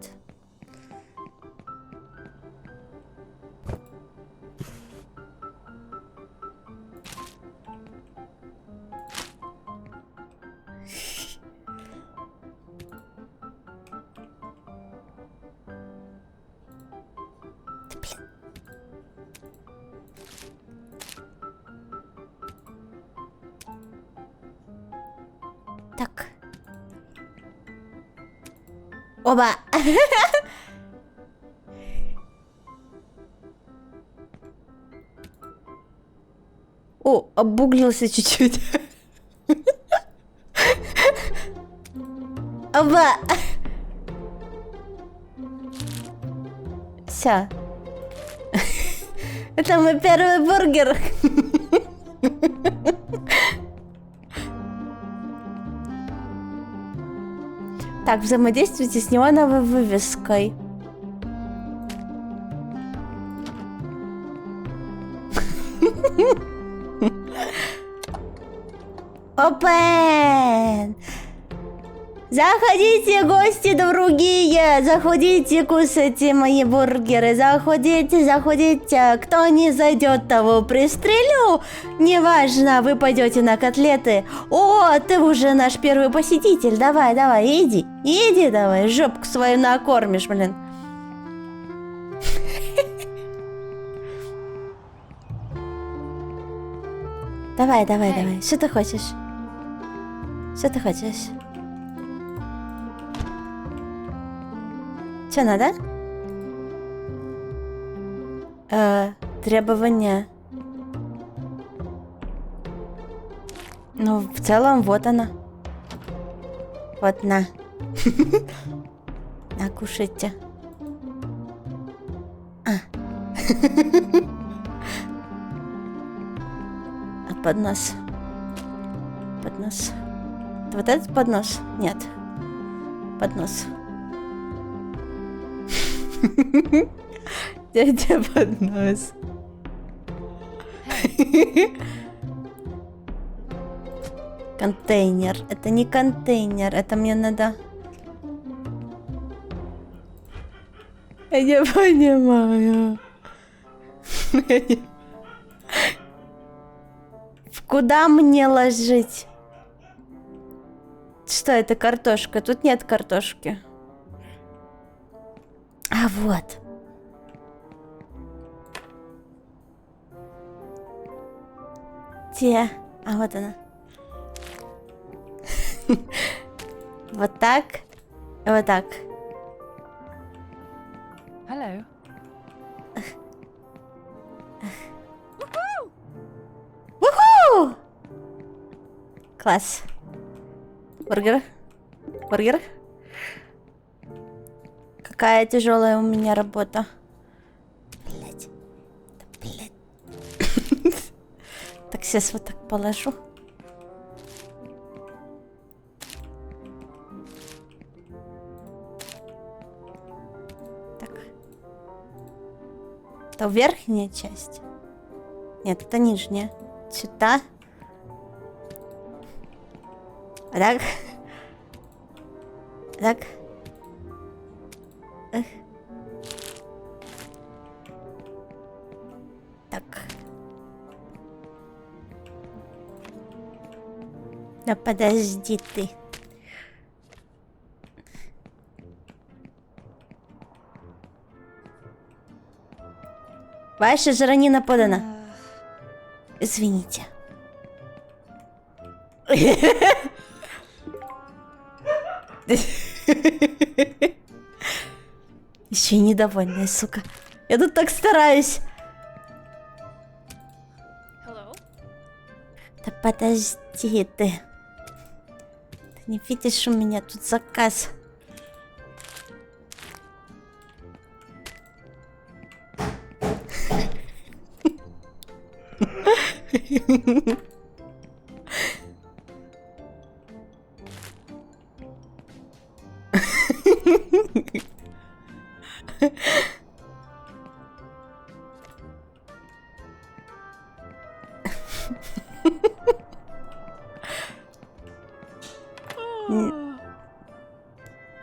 Так. Оба. О, обуглился чуть-чуть. Оба. Все. Это мой первый бургер. Так, взаимодействуйте с неоновой вывеской. Опен! Заходите, гости другие! Заходите, кусайте мои бургеры! Заходите, заходите! Кто не зайдет, того пристрелю! Неважно, вы пойдете на котлеты. О, ты уже наш первый посетитель! Давай, давай, иди! Иди давай, жопку свою накормишь, блин! Давай, давай, давай. Что ты хочешь? Что ты хочешь? Что надо? Требования. Ну, в целом, вот она. Вот, на. На, кушайте. А поднос? Поднос. Это вот этот поднос? Нет. Поднос. Где поднос? Контейнер. Это не контейнер. Это мне надо... Я не понимаю. Куда мне ложить? Что это, картошка? Тут нет картошки. А вот. Где? А вот она. Вот так. И вот так. Hello. Уху! Класс. Бургер. Бургер. Какая тяжелая у меня работа. Блять. Да, блять. Так, сейчас вот так положу. Так. Это верхняя часть. Нет, это нижняя. Сюда. Так. Так. Так. Да подожди ты. Ваша жаранина подана. Извините. Еще и недовольная, сука. Я тут так стараюсь. Hello. Да подожди ты. Ты не видишь, у меня тут заказ.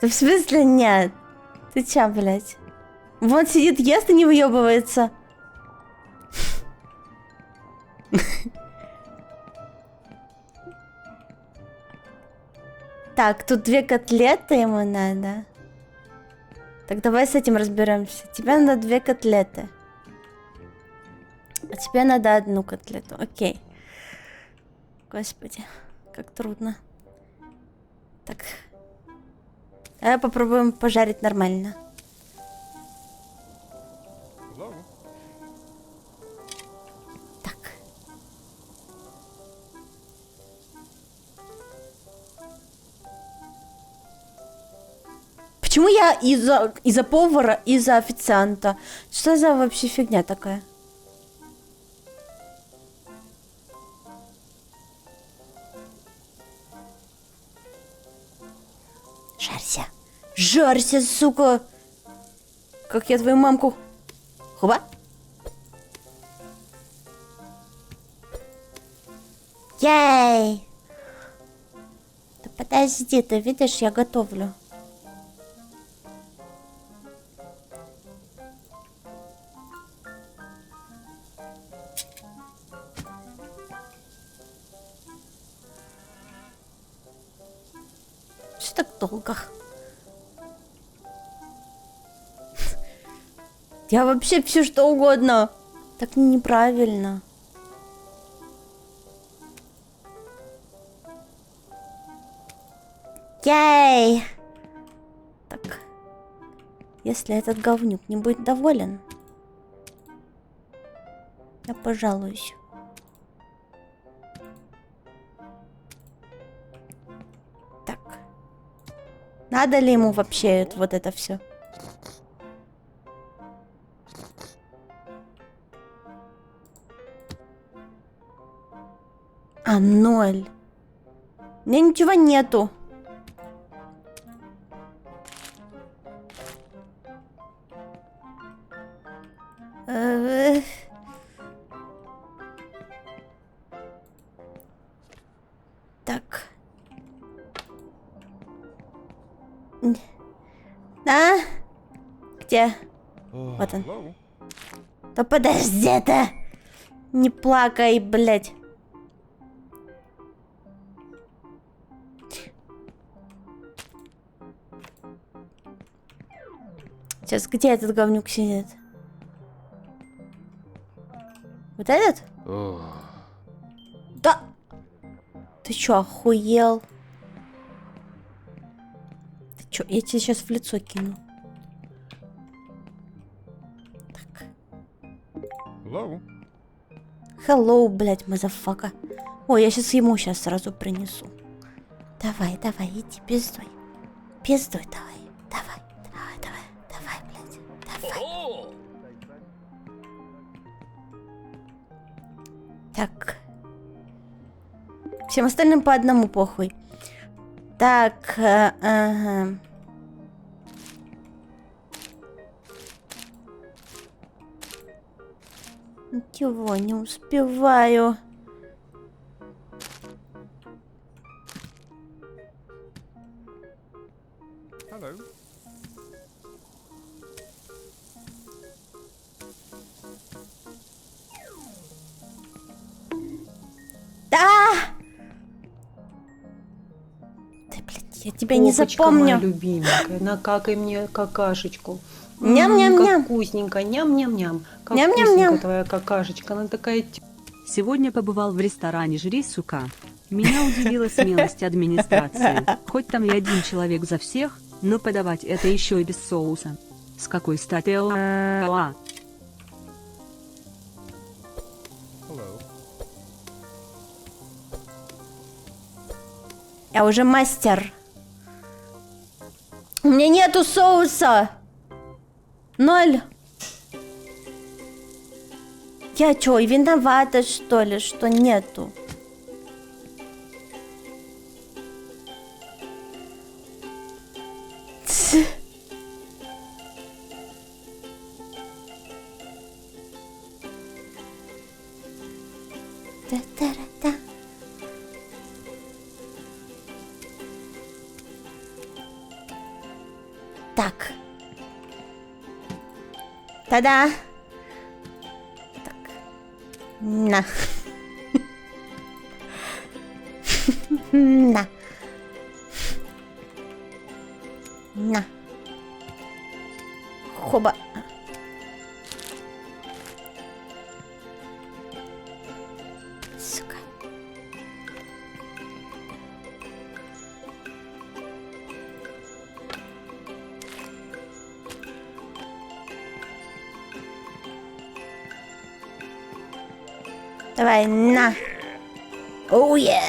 Да в смысле нет? Ты чё, блядь? Вот сидит, ест и не выебывается. Так, тут 2 котлеты ему надо. Так, давай с этим разберемся. Тебе надо 2 котлеты. А тебе надо 1 котлету. Окей. Господи, как трудно. Так. Давай попробуем пожарить нормально. Так. Почему я из-за повара, из-за официанта? Что за вообще фигня такая? Жарься. Жарься, сука. Как я твою мамку. Хуба. Яй. Да подожди, ты видишь, я готовлю. Что так долго? Я вообще все что угодно. Так неправильно. Яй. Так. Если этот говнюк не будет доволен, я пожалуюсь. Так. Надо ли ему вообще вот это все? А, 0. У меня ничего нету. Так. А? Где? Вот он. Да подожди ты! Не плакай, блядь. Сейчас, где этот говнюк сидит? Вот этот? Да! Ты чё, охуел? Ты чё, я тебе сейчас в лицо кину. Так. Hello, блядь, мазафака. Ой, я сейчас ему сразу принесу. Давай, давай, иди, пиздуй. Пиздуй, давай. Давай, давай, давай, давай, блядь. Давай. Так. Всем остальным по одному похуй. Так, ага. Ничего, не успеваю. Hello. Да! Ты, блядь, я тебя не запомню. Моя любименькая, накакай мне какашечку. Ням-ням-ням. Как вкусненько, ням-ням-ням. Как Ням-ням-ням. вкусненько твоя какашечка, она такая Сегодня побывал в ресторане «Жри, сука». Меня удивила смелость администрации. Хоть там и один человек за всех, но подавать это еще и без соуса. С какой стати? Hello. Я уже мастер. У меня нету соуса. 0. Я чё, и виновата, что ли, что нету? Та-та-ра-та. Так. Та-да. Так. На. На. На. Хоба. Сука. Давай, на. Оу, yeah.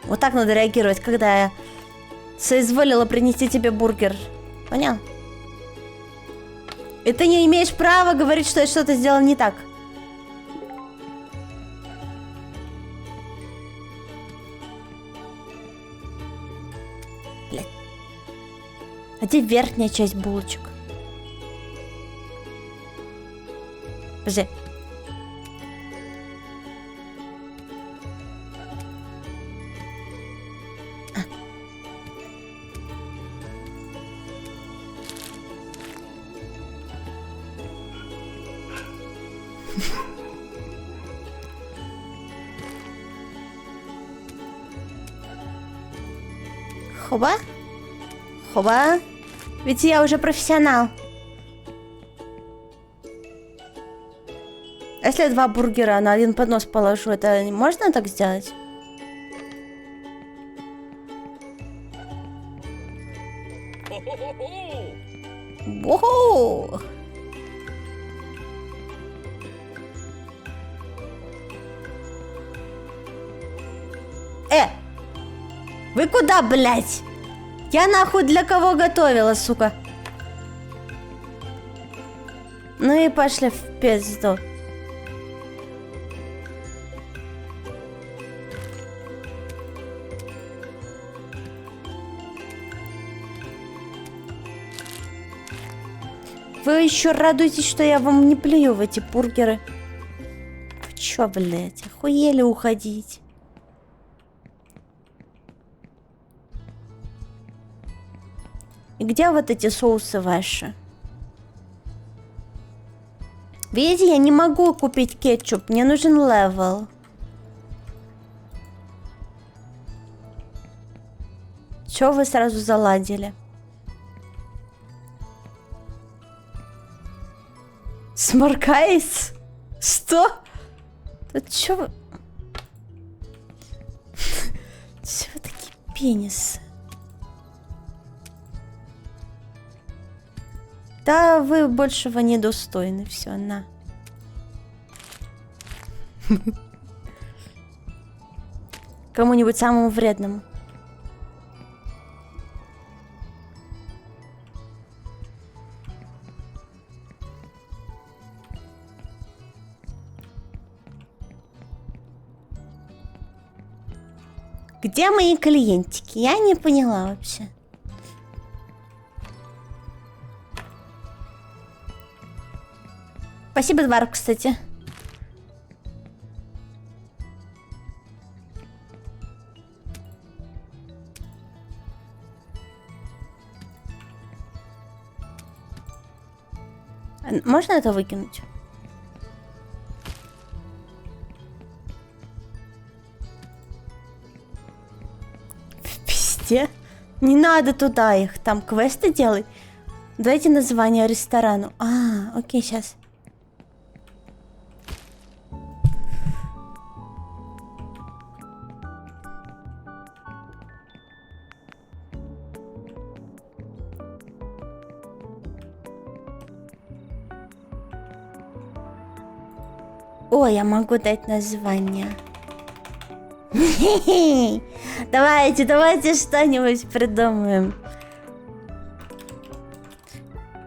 Вот так надо реагировать, когда я соизволила принести тебе бургер. Понял? И ты не имеешь права говорить, что я что-то сделал не так. Блядь. А где верхняя часть булочек? Подожди. Хоба? Хоба? Ведь я уже профессионал. А если я 2 бургера на один поднос положу, это можно так сделать? Ого! Вы куда, блядь? Я нахуй для кого готовила, сука? Ну и пошли в пизду. Вы еще радуетесь, что я вам не плюю в эти бургеры? Вы чё, блядь, охуели уходить? И где вот эти соусы ваши? Видите, я не могу купить кетчуп, мне нужен левел. Чё вы сразу заладили? Сморкаясь? Что? Тут чё вы... Чё вы такие пенисы? Да вы большего недостойны, все, на. Кому-нибудь самому вредному. Где мои клиентики? Я не поняла вообще. Спасибо, Дварф, кстати. Можно это выкинуть? В пизде. Не надо туда их, там квесты делай. Дайте название ресторану. А, окей, сейчас. О, я могу дать название. Давайте что-нибудь придумаем.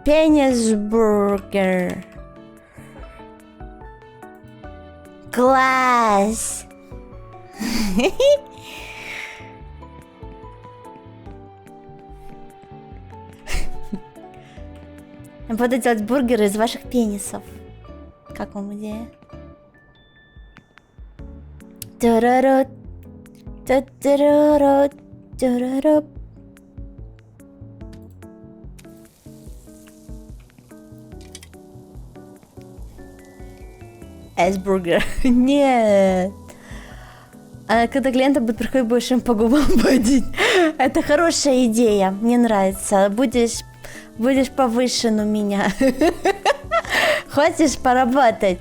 Пенисбургер. Класс. Я буду делать бургеры из ваших пенисов. Как вам идея? Тарарат, татарарат, тарарап. Эсбургер. Нет. А когда клиенты будут приходить, будешь им по губам водить. Это хорошая идея. Мне нравится. Будешь повышен у меня. Хочешь поработать?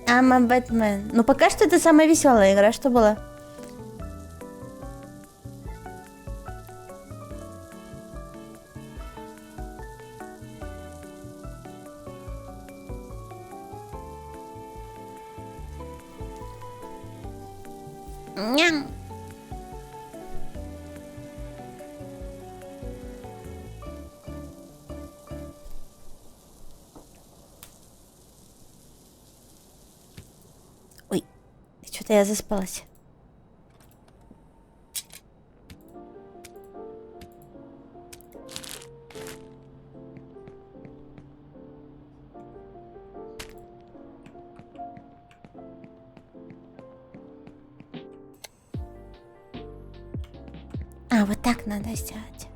I'm a Batman. Ну пока что это самая веселая игра, что была. Ням. Ой, что-то я заспалась. А, вот так надо сделать.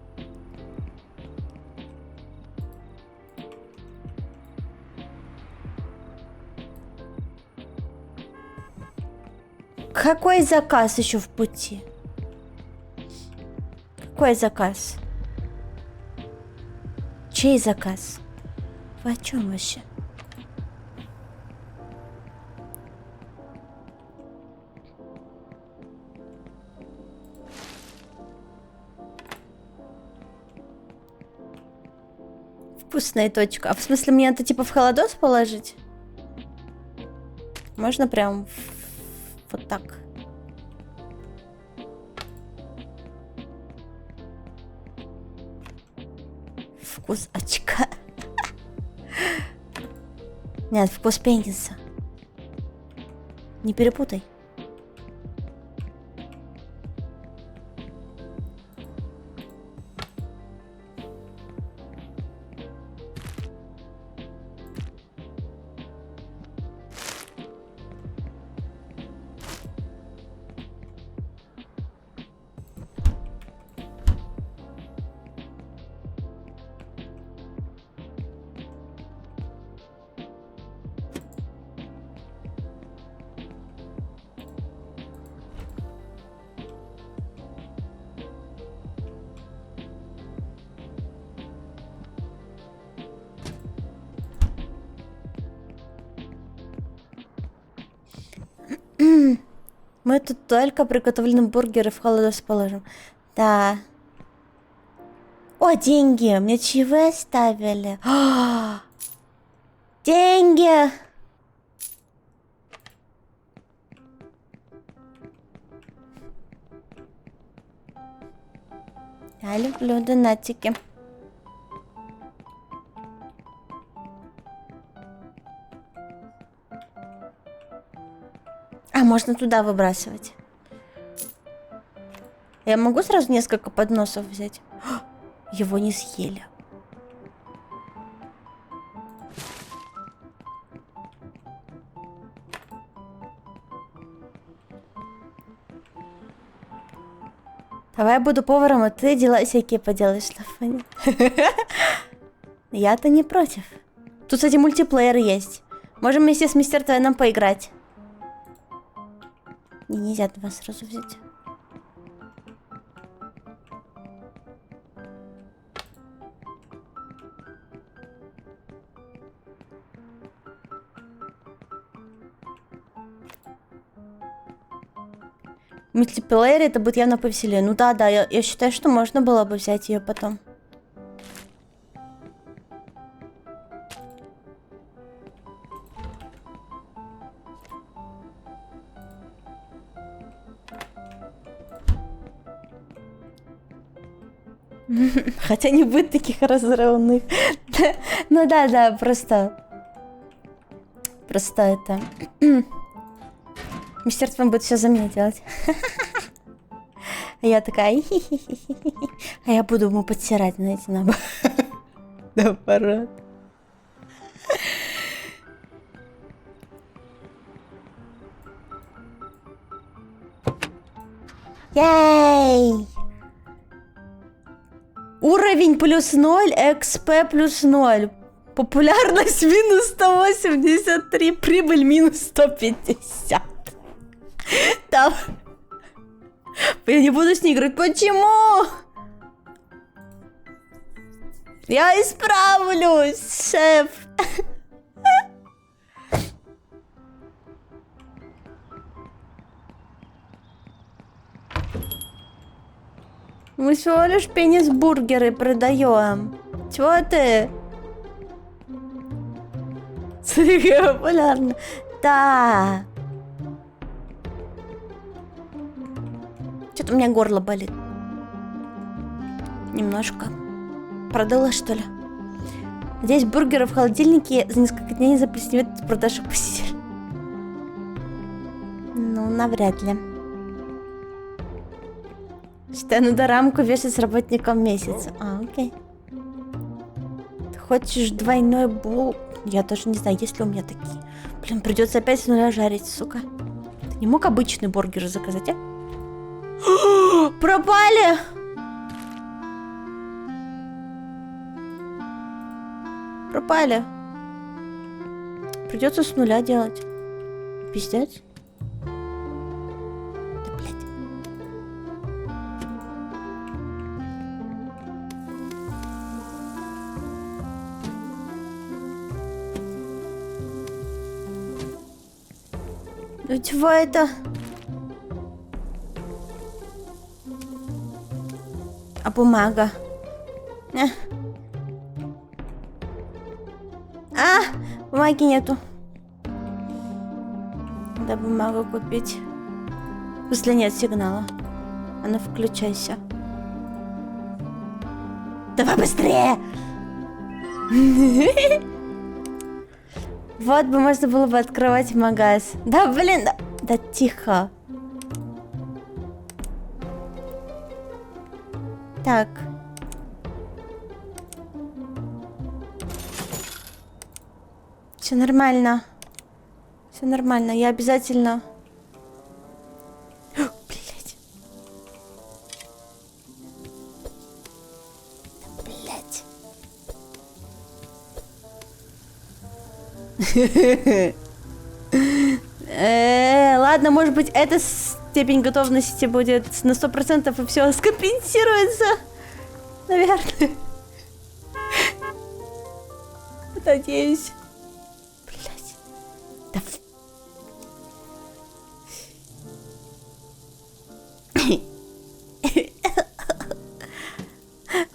Какой заказ еще в пути? Какой заказ? Чей заказ? Вы о чем вообще? Вкусная точка. А в смысле, мне это типа в холодос положить? Можно прям вот так. Вкус очка. Нет, вкус пениса. Не перепутай. Мы тут только приготовленные бургеры в холодос положим. Да. О, деньги! Мне чаевые оставили. Деньги! Я люблю донатики. А, можно туда выбрасывать. Я могу сразу несколько подносов взять? Его не съели. Давай я буду поваром, а ты дела всякие поделаешь на фоне. Я-то не против. Тут, кстати, мультиплеер есть. Можем вместе с Мистер Твеном поиграть. И нельзя два сразу взять. Мультиплеер это будет явно повеселее. Ну да, я считаю, что можно было бы взять ее потом. Хотя не будет таких разрывных. Ну да, просто это... Мистер Твен будет все за меня делать. А я такая... А я буду ему подтирать, знаете, наоборот. Ей! Уровень плюс 0, XP плюс 0. Популярность минус 183, прибыль минус 150. Там... Я не буду с ней играть. Почему? Я исправлюсь, шеф. Мы всего лишь пенис-бургеры продаем. Чего ты? Смотри, популярно. Да. Что-то у меня горло болит. Немножко. Продала, что ли? Надеюсь, бургеры в холодильнике за несколько дней не заплесневеют с продажи посетителей. Ну, навряд ли. Считай, надо рамку вешать с работником месяца. А, окей. Ты хочешь двойной бул? Я даже не знаю, есть ли у меня такие. Блин, придется опять с нуля жарить, сука. Ты не мог обычный бургер заказать, а? Пропали! Пропали. Придется с нуля делать. Пиздец. Ну чего это? А бумага? Бумаги нету. Надо бумагу купить. В смысле нет сигнала. А ну включайся. Давай быстрее! Вот бы можно было бы открывать магаз. Да, блин, да тихо. Так. Все нормально. Все нормально. Я обязательно... Блять. Да, блять. Ладно, может быть, эта степень готовности будет на 100% и все скомпенсируется. Наверное. Надеюсь. Блять. Да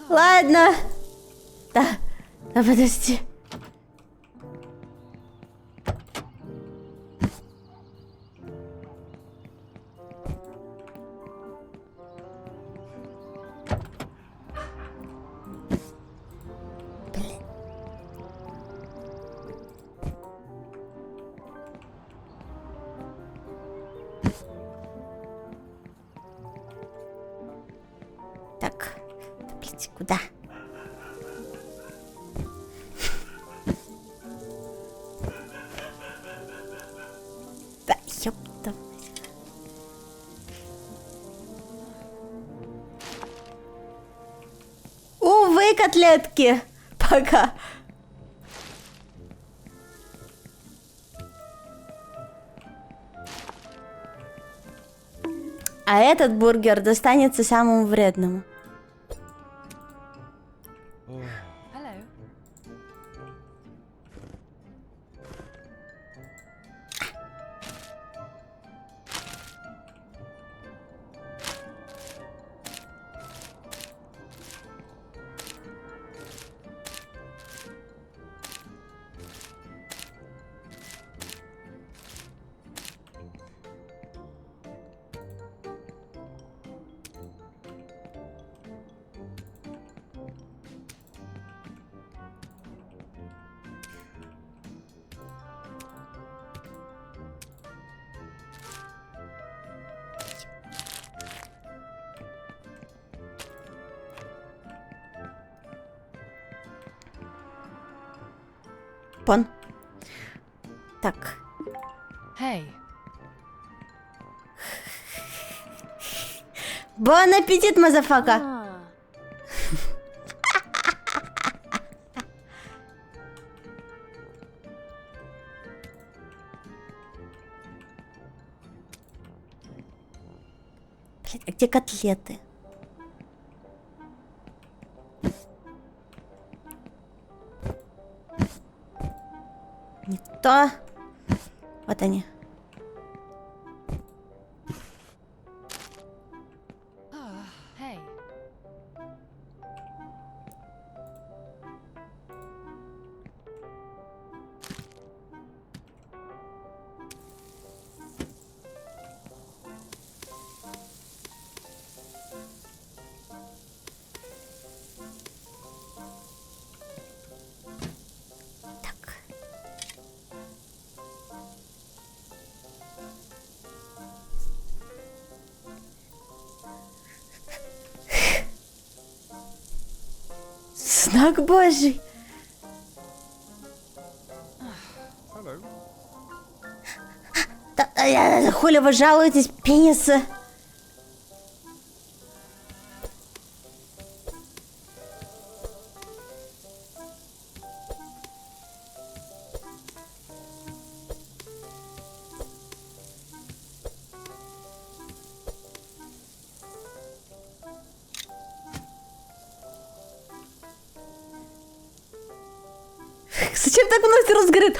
Ладно. Да, подожди. Так, блядь, куда? Да, ёпта. Увы, котлетки. Пока. А этот бургер достанется самому вредному. Пон. Так. Hey. Бон аппетит, мазафака. Блин, а где котлеты? Не то. Вот они. Hey. Так. Знак Божий. Hello. Хули вы жалуетесь, пенисы? Зачем так много раз говорит?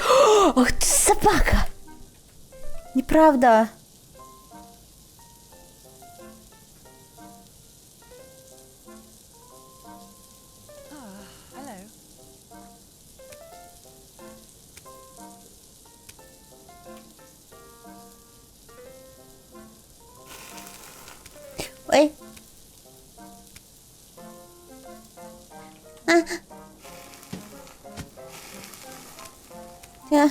Ах ты собака! Неправда. Hello. Ой. А. Я.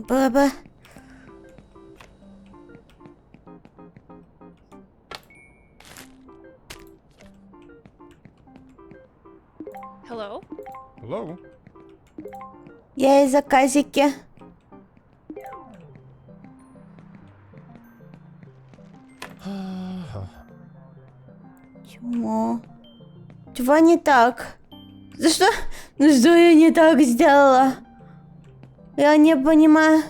Баба. Hello. Hello? Я из заказики. Чему? Чего не так? За что? Ну что я не так сделала? Я не понимаю.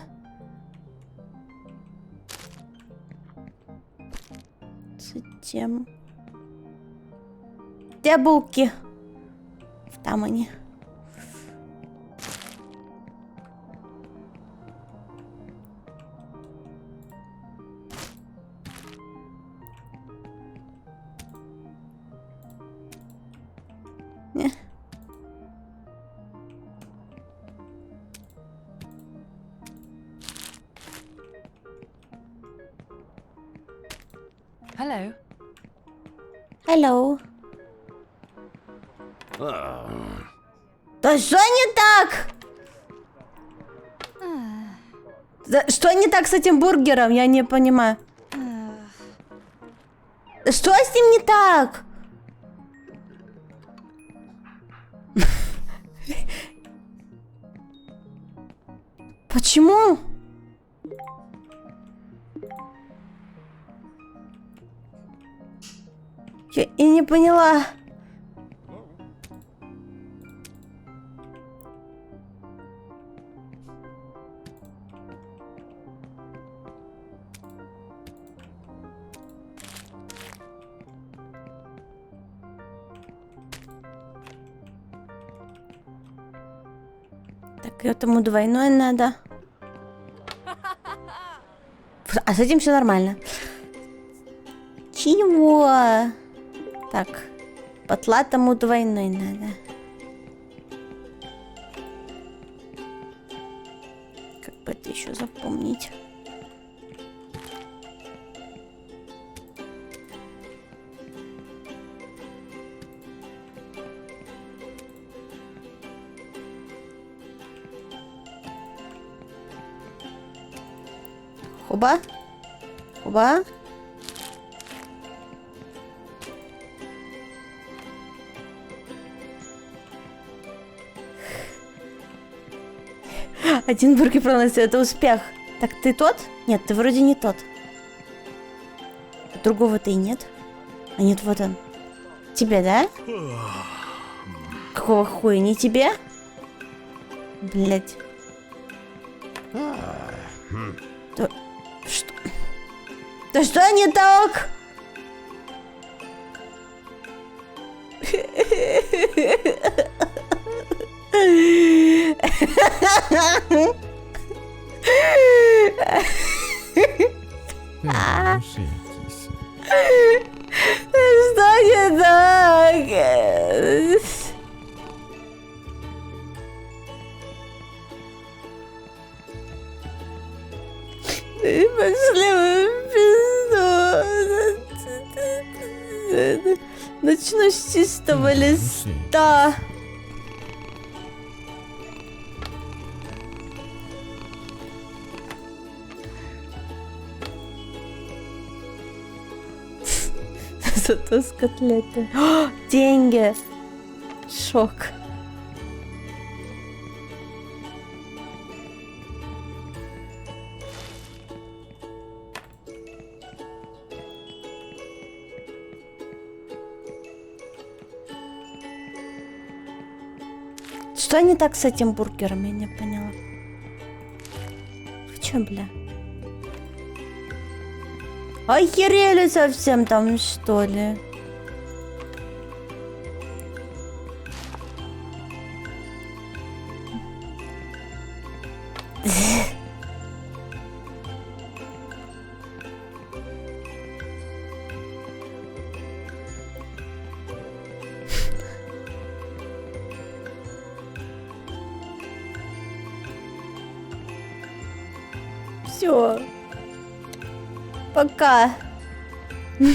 Зачем? Где булки? Там они. Не. Hello. Hello. Да что не так? Да что не так с этим бургером? Я не понимаю. Да что с ним не так? Почему? Я и не поняла. Так, этому двойное надо. А с этим все нормально. Чего? Так, потлатому двойной надо. Как бы это еще запомнить? Хуба? Хуба? Один бургер проносит, это успех. Так, ты тот? Нет, ты вроде не тот. Другого-то и нет. А нет, вот он. Тебе, да? Какого хуя, не тебе? Блять. Да что? Да что не так? Хороший киса. Что не так? Пошли вы в пизду. Начну с чистого листа. Зато с котлеты. О, деньги. Шок. Что не так с этим бургером, я не поняла. В чем, бля? Охерели совсем там, что ли? Все. Пока. Да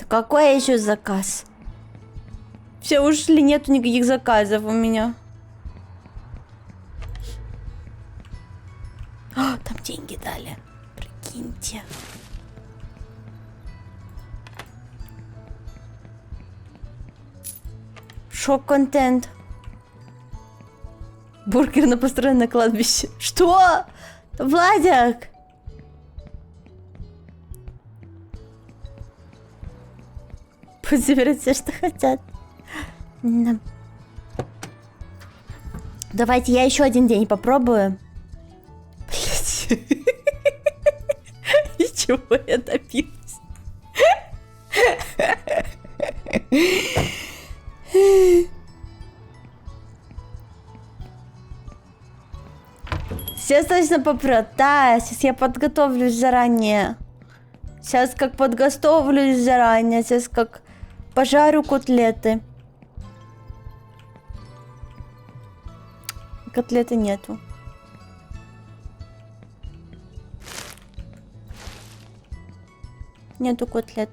какой еще заказ? Все ушли, нету никаких заказов у меня. А, там деньги дали. Прикиньте. Шок-контент. Бургер на построен на кладбище. Что? Владик! Пусть заберут все, что хотят. Да. Давайте я еще один день попробую. Блять. И чего я добилась? Сейчас точно попрет. Да, сейчас я подготовлюсь заранее. Сейчас как подготовлюсь заранее. Сейчас как пожарю котлеты. Котлеты нету. Нету котлет.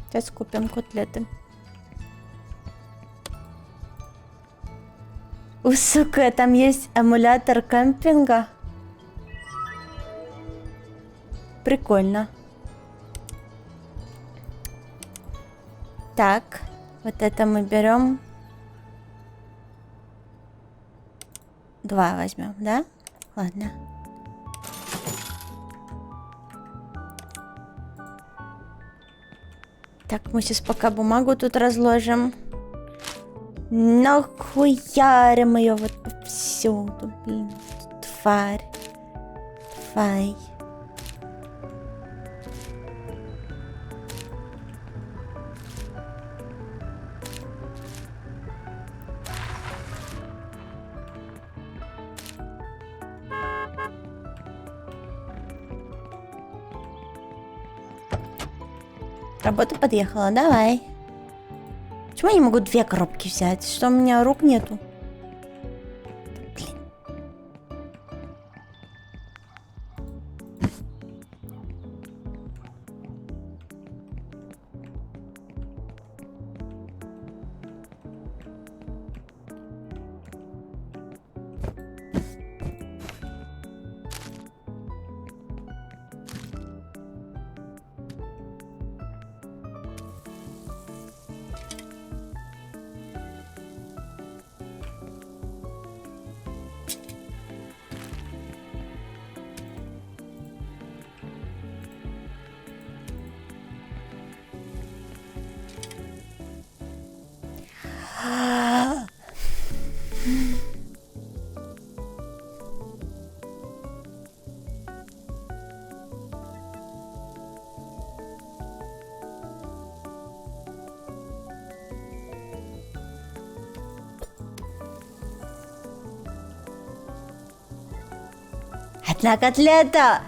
Сейчас купим котлеты. О, сука, там есть эмулятор кемпинга. Прикольно. Так, вот это мы берем. 2 возьмем, да? Ладно. Так, мы сейчас пока бумагу тут разложим. Нахуярим ее вот повсюду, блин. Тварь. Тварь. Работа подъехала, давай. Почему я не могу 2 коробки взять? Что у меня рук нету? Блин. Одна котлета.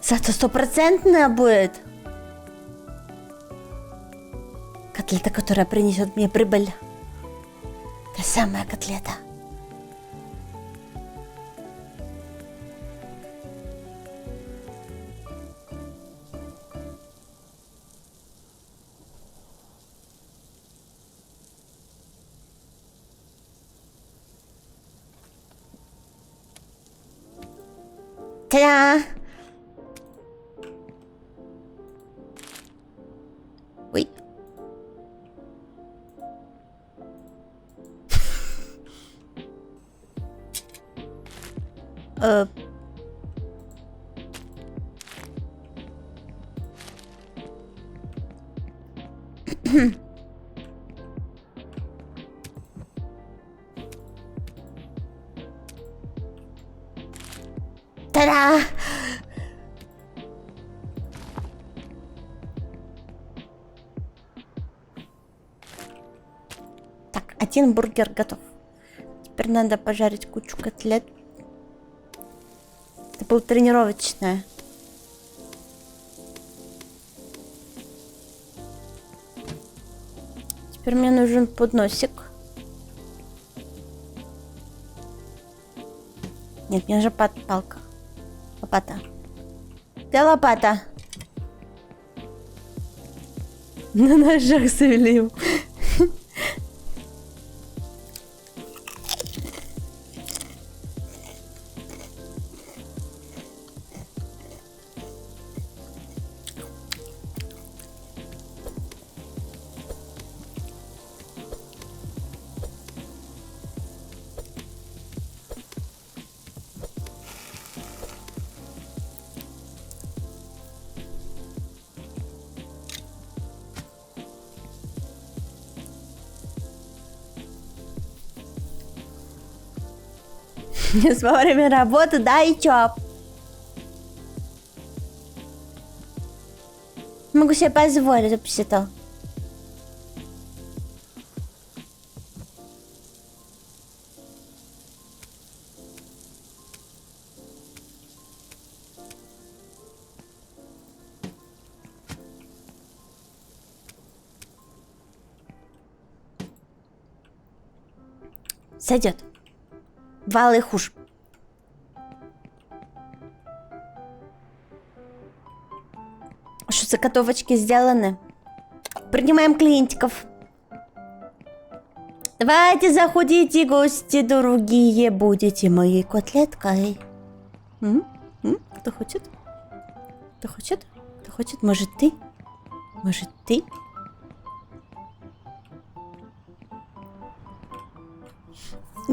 Зато 100% будет. Котлета, которая принесет мне прибыль. Та самая котлета. Та-да! Ой. 1 бургер готов. Теперь надо пожарить кучу котлет. Это было тренировочное. Теперь мне нужен подносик. Нет, мне нужна палка. Лопата. Где лопата? На ножах завели. С во время работы, да, и чё? Могу себе позволить вообще-то. Сойдет. Валы хуже. Что, заготовочки сделаны? Принимаем клиентиков. Давайте заходите, гости дорогие, будете моей котлеткой. Кто хочет? Кто хочет? Кто хочет? Может, ты? Может, ты?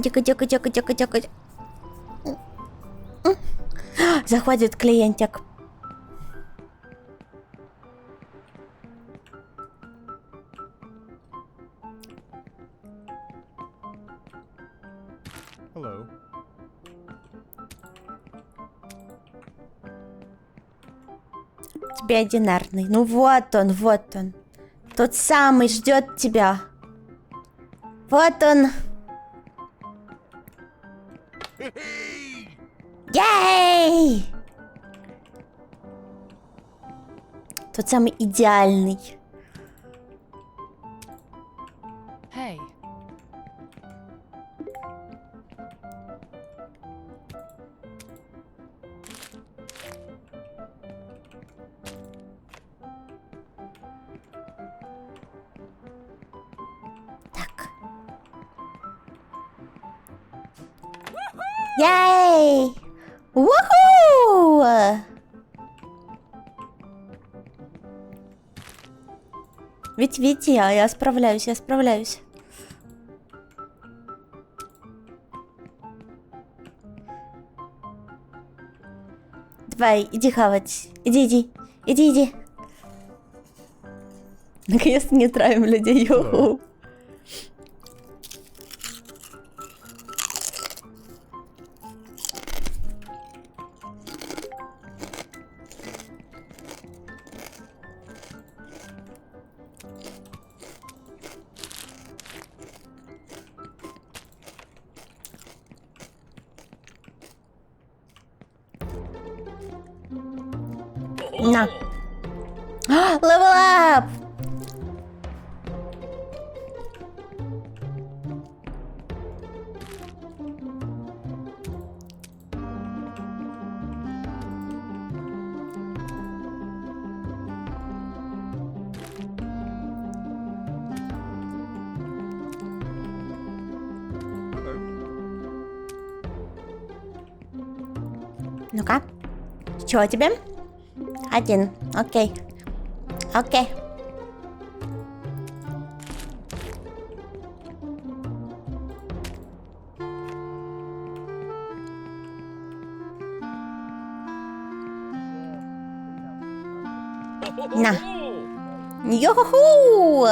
Тихо. Заходит клиентик. Hello. Тебе одинарный. Ну вот он, вот он. Тот самый ждет тебя. Вот он. Ей! Тот самый идеальный. Hey. Так. Ей! Уху! Ведь видите, я справляюсь, я справляюсь. Давай, иди хавать. Иди. Наконец-то не травим людей. Йоу. На. Level up! Hello. Ну-ка. Чего тебе? 1. Окей. На. Йо-ху-ху!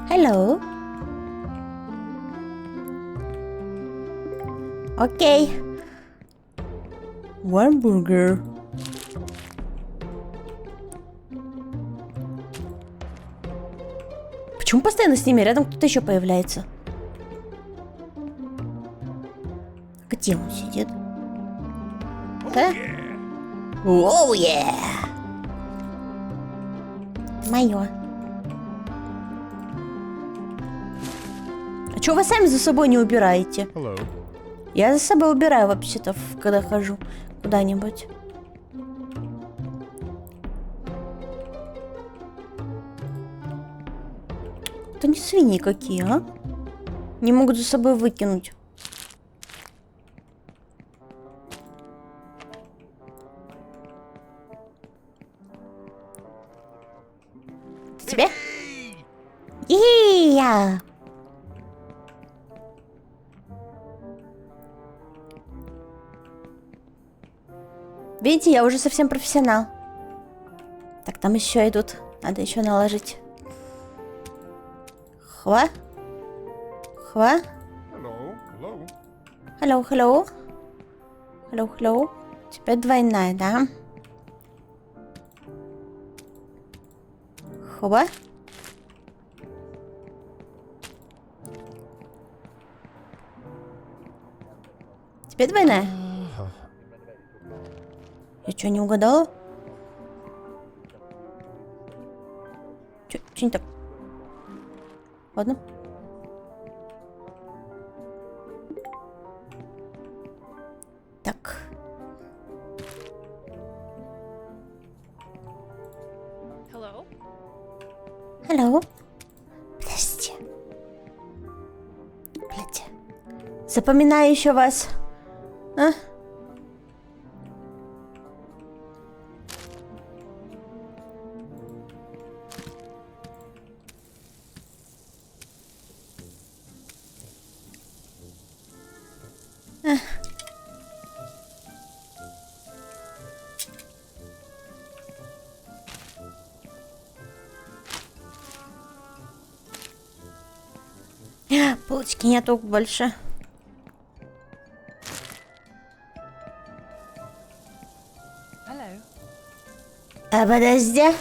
Hello. Окей. One burger. Почему постоянно с ними рядом кто-то еще появляется? Где он сидит? Да? Оу, Мое. А чё вы сами за собой не убираете? Hello. Я за собой убираю вообще-то, когда хожу куда-нибудь. Это не свиньи какие, а? Не могут за собой выкинуть. Это тебе? И-я! Видите, я уже совсем профессионал. Так, там еще идут. Надо еще наложить. Хва? Хва? Hello. Hello. Hello, hello. Hello, hello. Теперь двойная, да? Хва? Теперь двойная? Я что, не угадала? Че не так? Ладно. Так. Hello? Hello. Подождите. Блядь. Запоминаю еще вас. А? Полочки нету больше. Hello? А подожди.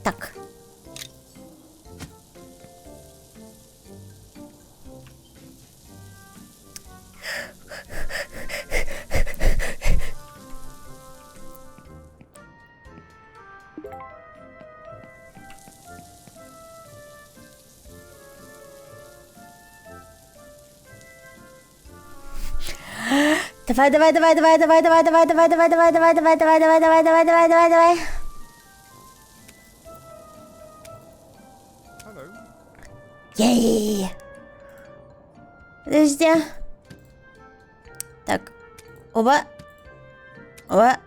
Так. Давай, давай, давай, давай, давай, давай, давай, давай, давай, давай, давай, давай, давай, давай, давай, давай, давай, давай, давай. Hello. Ей. Подожди. Так. Оба. Оба.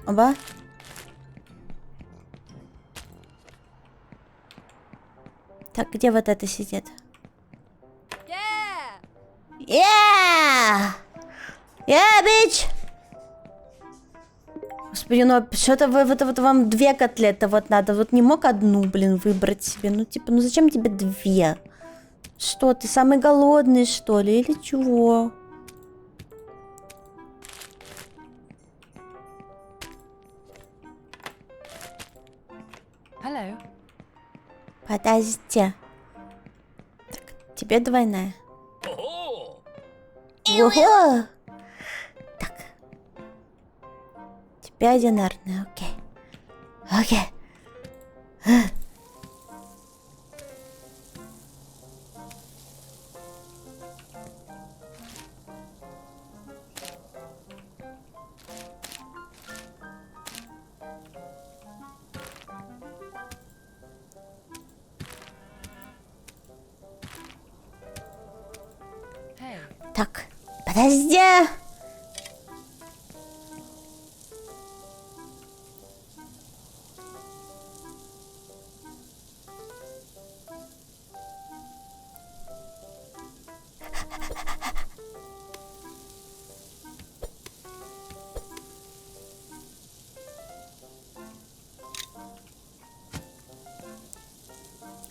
Оба. Так, где вот это сидит? Yeah! Yeah, bitch! Господи, ну что-то вот вам две котлеты вот надо. Вот не мог одну, блин, выбрать себе. Ну, типа, ну зачем тебе две? Что, ты самый голодный, что ли? Или чего? Hello? Подожди. Так, тебе двойная. Ого! Так. Тебе одинарная, окей. Окей. Hey. Так, подожди.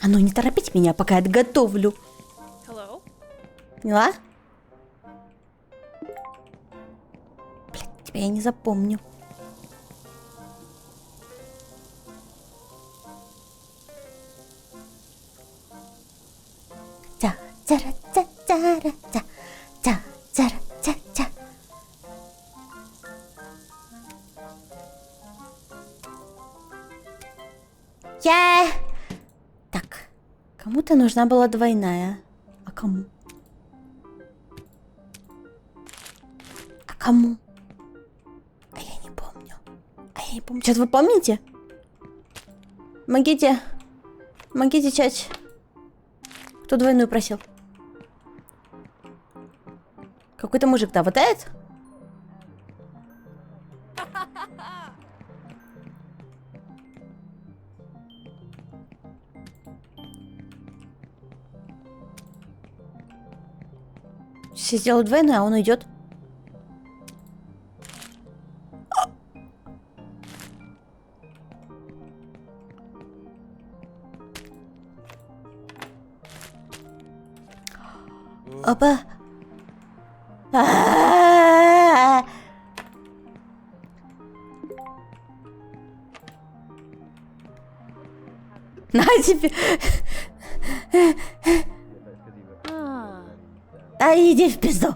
А ну не торопите меня, пока я готовлю. Hello? Поняла? Блядь, тебя я не запомню. Ця-ця-ра-ця-ця-ра-ця. Я... Так, кому-то нужна была двойная. А кому? А кому? А я не помню. Что-то вы помните? Помогите. Помогите, чать. Кто двойную просил? Какой-то мужик, да, вот этот? Все сделают двойную, а он уйдет. Опа. А-а-а-а. На тебе. А иди в пизду.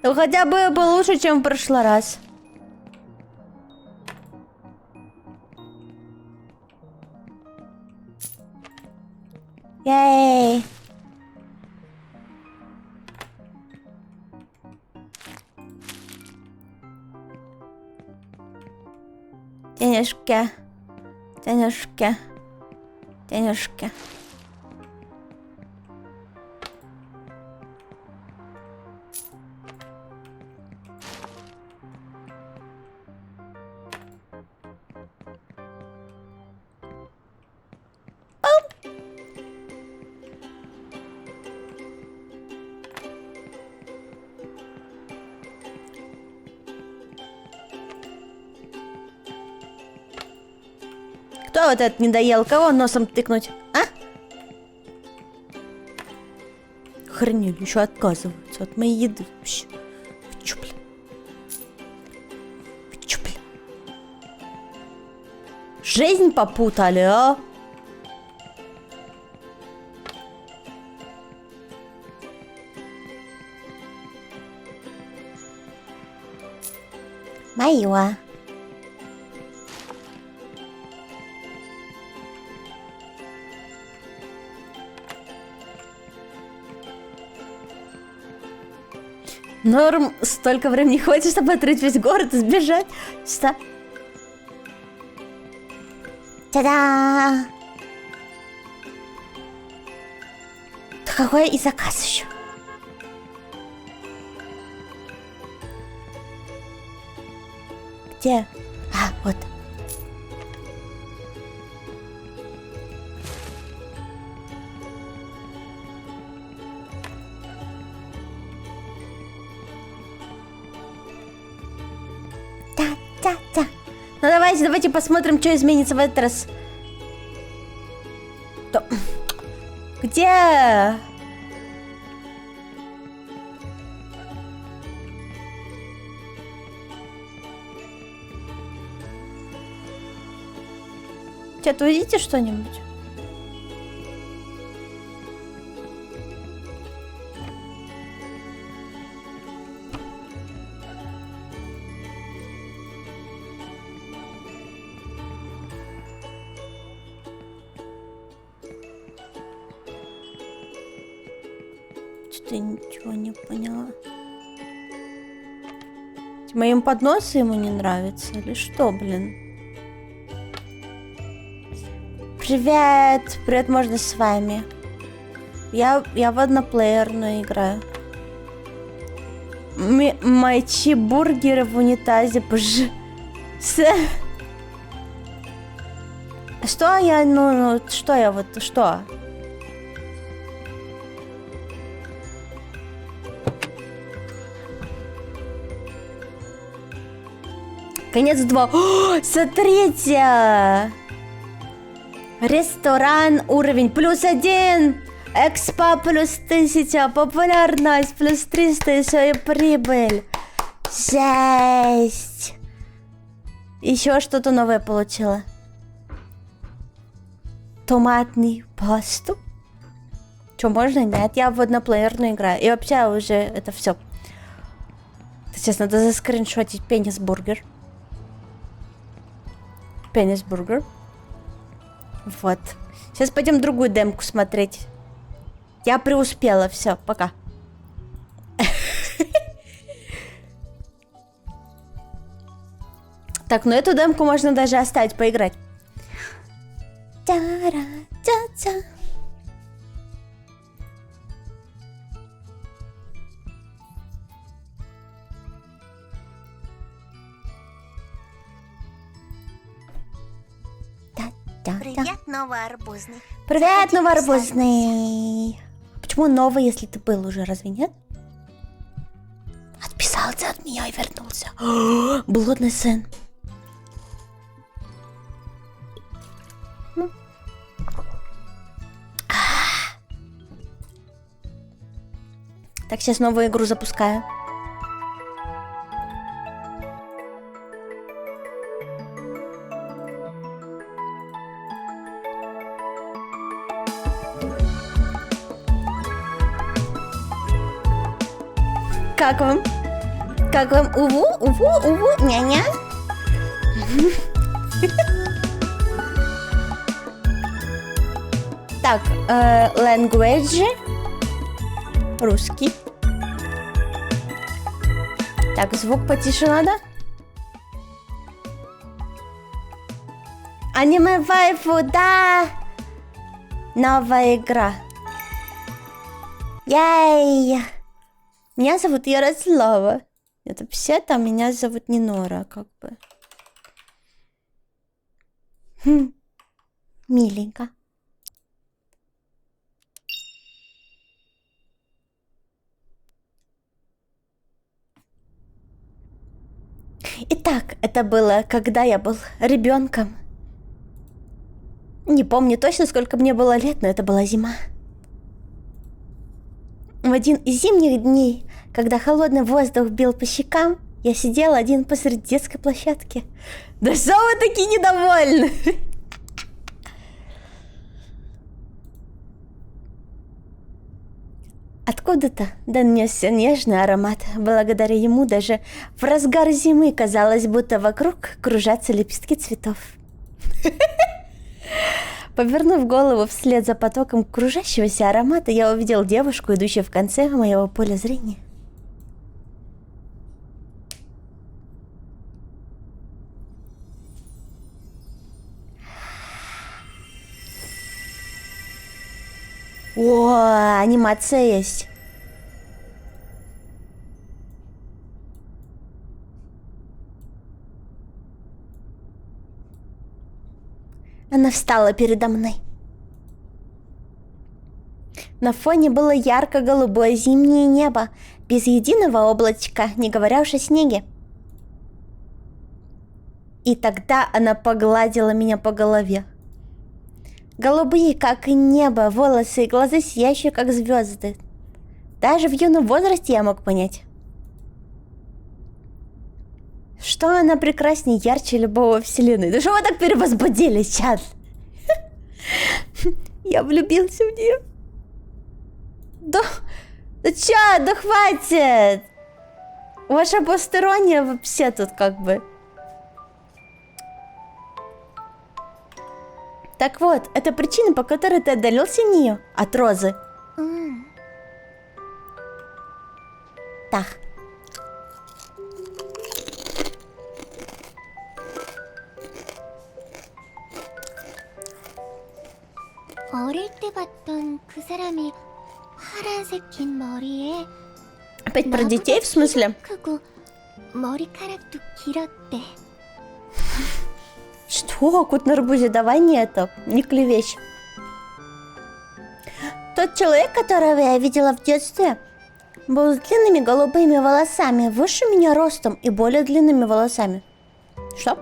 Ну хотя бы получше, чем в прошлый раз. Ей! Денежки. Денежки. Денежки. Кто вот этот не доел? Кого носом тыкнуть? А? Хренели, еще отказываются от моей еды вообще. Вы чё, блин? Вы чё, блин? Жизнь попутали, а? Моё. Норм, столько времени хватит, чтобы открыть весь город и сбежать. Что? Та-да! Да какой и заказ еще? Где? А, вот. Да. Ну давайте посмотрим, что изменится в этот раз. Где? Чат, вы видите что-нибудь? Что-то ничего не поняла. Моим подносы ему не нравятся или что, блин? Привет! Привет, можно с вами? Я в одноплеерную играю. Мочи бургеры в унитазе, Что я, что я вот, что? Конец 2. О, смотрите! Ресторан, уровень +1. Экспо +1000. Популярность +300. Еще и прибыль. Жесть. Еще что-то новое получила. Томатный пасту. Что, можно? Нет, я в одноплеерную играю. И вообще уже это все. Сейчас надо заскриншотить пенис-бургер. Пенис-бургер. Вот. Сейчас пойдем другую демку смотреть. Я преуспела. Все, пока. Так, ну эту демку можно даже оставить, поиграть. Привет, новый арбузный. Привет, новый арбузный. Почему новый, если ты был уже, разве нет? Отписался от меня и вернулся. Блудный сын. Так, сейчас новую игру запускаю. Как вам? Как вам? Уву, уву, уву, ня-ня. Так, language. Русский. Так, звук потише надо. Аниме вайфу, да! Новая игра. Яй! Меня зовут Ярослава. Это вообще-то меня зовут не Нора, как бы. Миленько. Итак, это было, когда я был ребенком. Не помню точно, сколько мне было лет, но это была зима. В один из зимних дней, когда холодный воздух бил по щекам, я сидел один посреди детской площадки. Да что вы такие недовольны? Откуда-то донесся нежный аромат. Благодаря ему даже в разгар зимы казалось, будто вокруг кружатся лепестки цветов. Повернув голову вслед за потоком кружащегося аромата, я увидел девушку, идущую в конце моего поля зрения. О, анимация есть. Она встала передо мной. На фоне было ярко-голубое зимнее небо, без единого облачка, не говоря уж о снеге. И тогда она погладила меня по голове. Голубые, как и небо, волосы и глаза сияющие, как звезды. Даже в юном возрасте я мог понять, что она прекраснее, ярче любого вселенной. Да что вы так перевозбудились, чат? Я влюбился в нее. Да чат, да хватит! Ваша постерония вообще тут как бы. Так вот, это причина, по которой ты отдалился нее от Розы. Так. 어릴 때 봤던 그 사람이 파란색 긴 머리에 Опять про детей, в смысле? 森からと嫌って Что? Кот на арбузе, давай не это, не клевещь. Тот человек, которого я видела в детстве, был с длинными голубыми волосами, выше меня ростом и более длинными волосами. Что?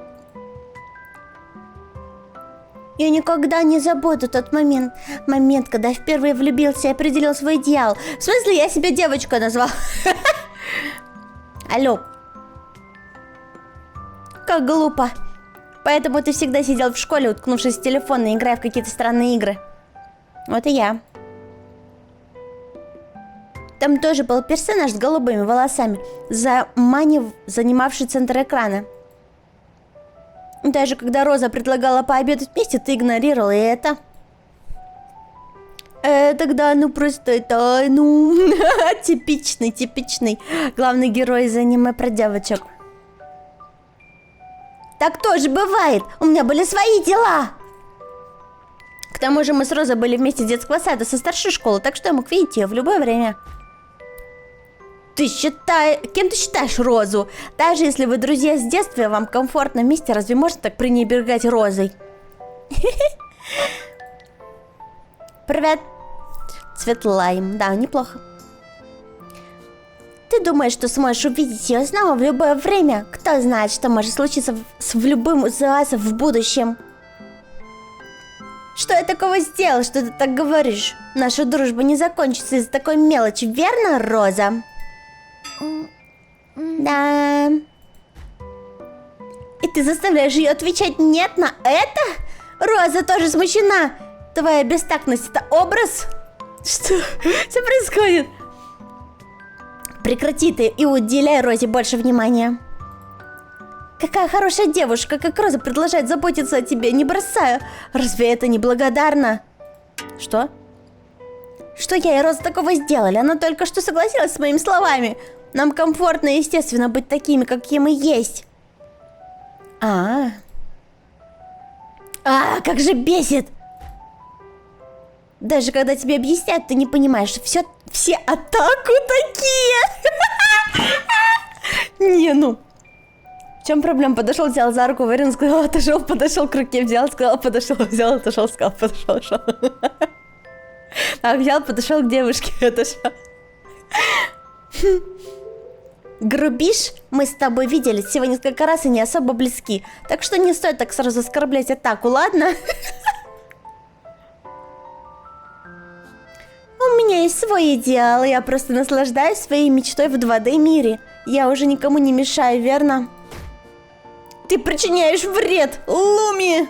Я никогда не забуду тот момент, когда я впервые влюбился и определил свой идеал. В смысле, я себя девочкой назвал. Алло. Как глупо. Поэтому ты всегда сидел в школе, уткнувшись в телефон и играя в какие-то странные игры. Вот и я. Там тоже был персонаж с голубыми волосами, занимавший центр экрана. Даже когда Роза предлагала пообедать вместе, ты игнорировал и это. Тогда, ну просто это, ну, типичный главный герой из аниме про девочек. Так тоже бывает, у меня были свои дела. К тому же мы с Розой были вместе с детского сада со старшей школы, так что я мог видеть ее в любое время. Кем ты считаешь Розу? Даже если вы друзья с детства, вам комфортно вместе, разве можно так пренебрегать Розой? Привет, Цветлайм. Да, неплохо. Ты думаешь, что сможешь увидеть ее снова в любое время? Кто знает, что может случиться с любым из вас в будущем? Что я такого сделал, что ты так говоришь? Наша дружба не закончится из-за такой мелочи, верно, Роза? Да. И ты заставляешь ее отвечать нет на это? Роза тоже смущена. Твоя бестактность — это образ? Что происходит? Прекрати ты и уделяй Розе больше внимания. Какая хорошая девушка, как Роза продолжает заботиться о тебе, не бросаю. Разве это не благодарно? Что? Что я и Роза такого сделали? Она только что согласилась с моими словами. Нам комфортно и естественно быть такими, какие мы есть. Как же бесит! Даже когда тебе объясняют, ты не понимаешь, что все атаку такие. Не, ну. В чем проблема? Подошел, взял за руку, Варин сказал, отошел, подошел к руке, взял, сказал, подошел, взял, отошел, сказал, подошел. А взял, подошел к девушке, отошел. Грубишь? Мы с тобой виделись всего несколько раз и не особо близки. Так что не стоит так сразу оскорблять атаку, ладно? У меня есть свой идеал, я просто наслаждаюсь своей мечтой в 2D мире. Я уже никому не мешаю, верно? Ты причиняешь вред, Луми!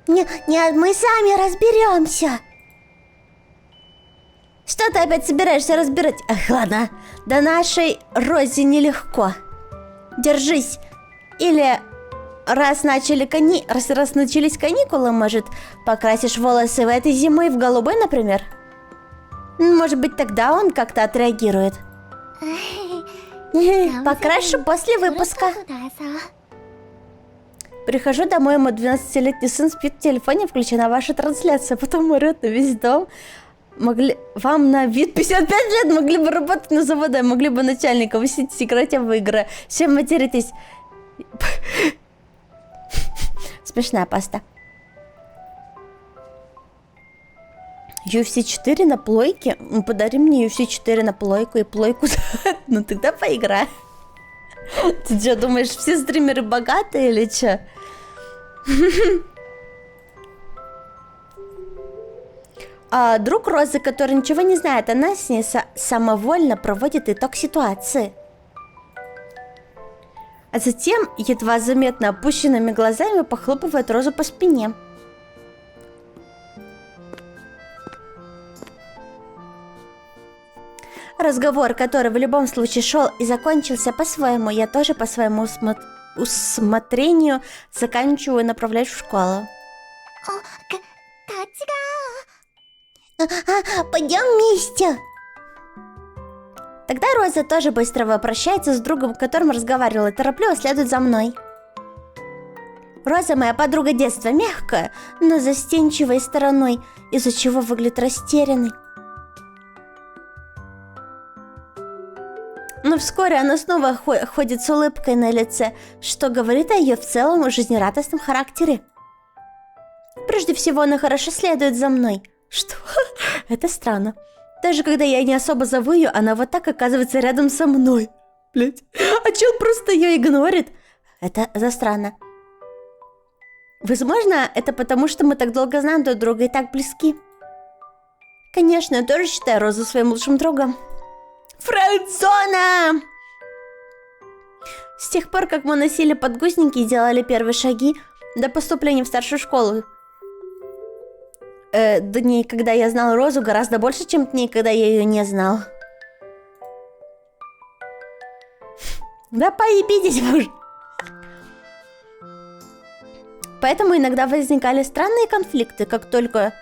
Нет, мы сами разберемся. Что ты опять собираешься разбирать? Ах, ладно. Да нашей Розе нелегко. Держись. Или раз начались каникулы, может, покрасишь волосы в этой зимой в голубой, например? Может быть, тогда он как-то отреагирует. Покрашу после выпуска. Прихожу домой, мой 12-летний сын спит в телефоне, включена ваша трансляция, потом орёт на весь дом. Вам на вид 55 лет, могли бы работать на заводе, могли бы начальником, вы сидите, играете в игры, все материтесь. Смешная паста. UFC 4 на плойке? Ну, подари мне UFC 4 на плойку и плойку. Ну, тогда поиграй. Ты что, думаешь, все стримеры богатые или что? Друг Розы, который ничего не знает, она с ней самовольно проводит итог ситуации. А затем, едва заметно опущенными глазами, похлопывает Розу по спине. Разговор, который в любом случае шел и закончился по-своему, я тоже по своему усмотрению заканчиваю и направляюсь в школу. Пойдем вместе. Тогда Роза тоже быстро прощается с другом, с которым разговаривала, и торопливо следует за мной. Роза моя подруга детства, мягкая, но застенчивой стороной, из-за чего выглядит растерянной. Но вскоре она снова ходит с улыбкой на лице, что говорит о ее в целом жизнерадостном характере. Прежде всего, она хорошо следует за мной. Что? Это странно. Даже когда я не особо зову ее, она вот так оказывается рядом со мной. Блять. А чел просто ее игнорит. Это странно. Возможно, это потому, что мы так долго знаем друг друга и так близки. Конечно, я тоже считаю Розу своим лучшим другом. Френдзона! С тех пор, как мы носили подгузники и делали первые шаги до поступления в старшую школу. Дней, когда я знал Розу, гораздо больше, чем дней, когда я ее не знал. Да поебитесь вы уже. Поэтому иногда возникали странные конфликты, только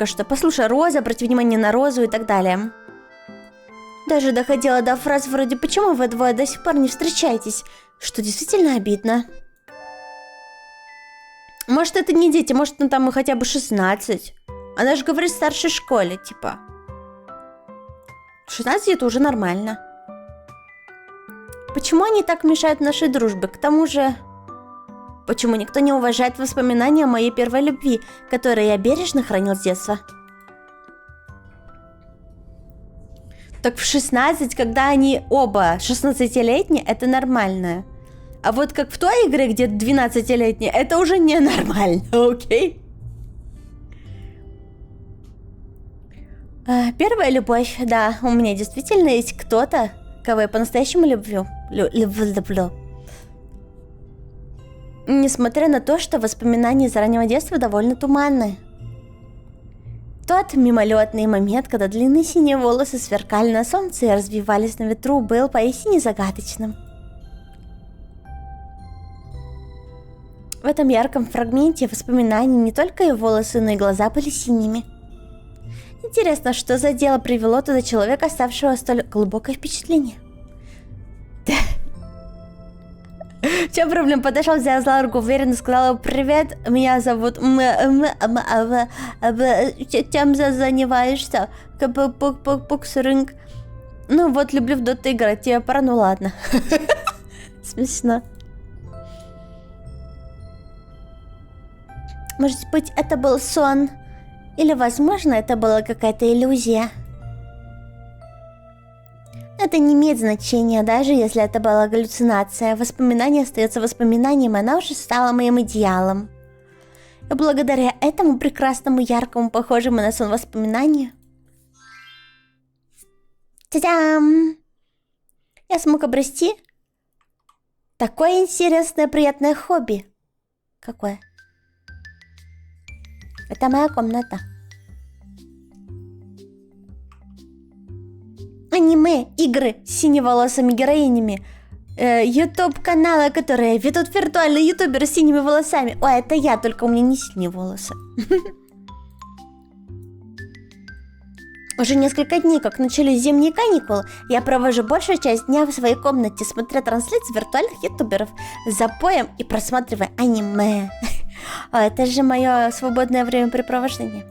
что. Послушай, Роза, обрати внимание на Розу и так далее. Даже доходило до фраз вроде «Почему вы двое до сих пор не встречаетесь?» Что действительно обидно. Может, это не дети, может, ну там и хотя бы 16. Она же говорит в старшей школе, типа. 16 это уже нормально. Почему они так мешают нашей дружбе? К тому же... Почему никто не уважает воспоминания о моей первой любви, которые я бережно хранил с детства? Так в 16, когда они оба 16-летние, это нормально. А вот как в той игре, где 12-летние, это уже ненормально, окей? Первая любовь, да, у меня действительно есть кто-то, кого я по-настоящему люблю. Люблю. Несмотря на то, что воспоминания из раннего детства довольно туманны. Тот мимолетный момент, когда длинные синие волосы сверкали на солнце и развивались на ветру, был поистине загадочным. В этом ярком фрагменте воспоминаний не только и волосы, но и глаза были синими. Интересно, что за дело привело туда человека, оставшего столь глубокое впечатление? В чем проблема? Подошел, взял за руку, уверенно сказала: «Привет, меня зовут чем занимаешься? Боксеринг. Ну вот, люблю в доту играть, тебе пора, ну ладно». Смешно. Может быть, это был сон? Или, возможно, это была какая-то иллюзия? Это не имеет значения, даже если это была галлюцинация. Воспоминание остается воспоминанием, и она уже стала моим идеалом. И благодаря этому прекрасному, яркому, похожему на сон воспоминанию... Та-дам! Я смог обрести такое интересное, приятное хобби. Какое? Это моя комната. Аниме, игры с синеволосыми героинями, ютуб-каналы, которые ведут виртуальные ютуберы с синими волосами. О, это я, только у меня не синие волосы. Уже несколько дней, как начались зимние каникулы, я провожу большую часть дня в своей комнате, смотря трансляции виртуальных ютуберов, запоем и просматривая аниме. О, это же мое свободное времяпрепровождение.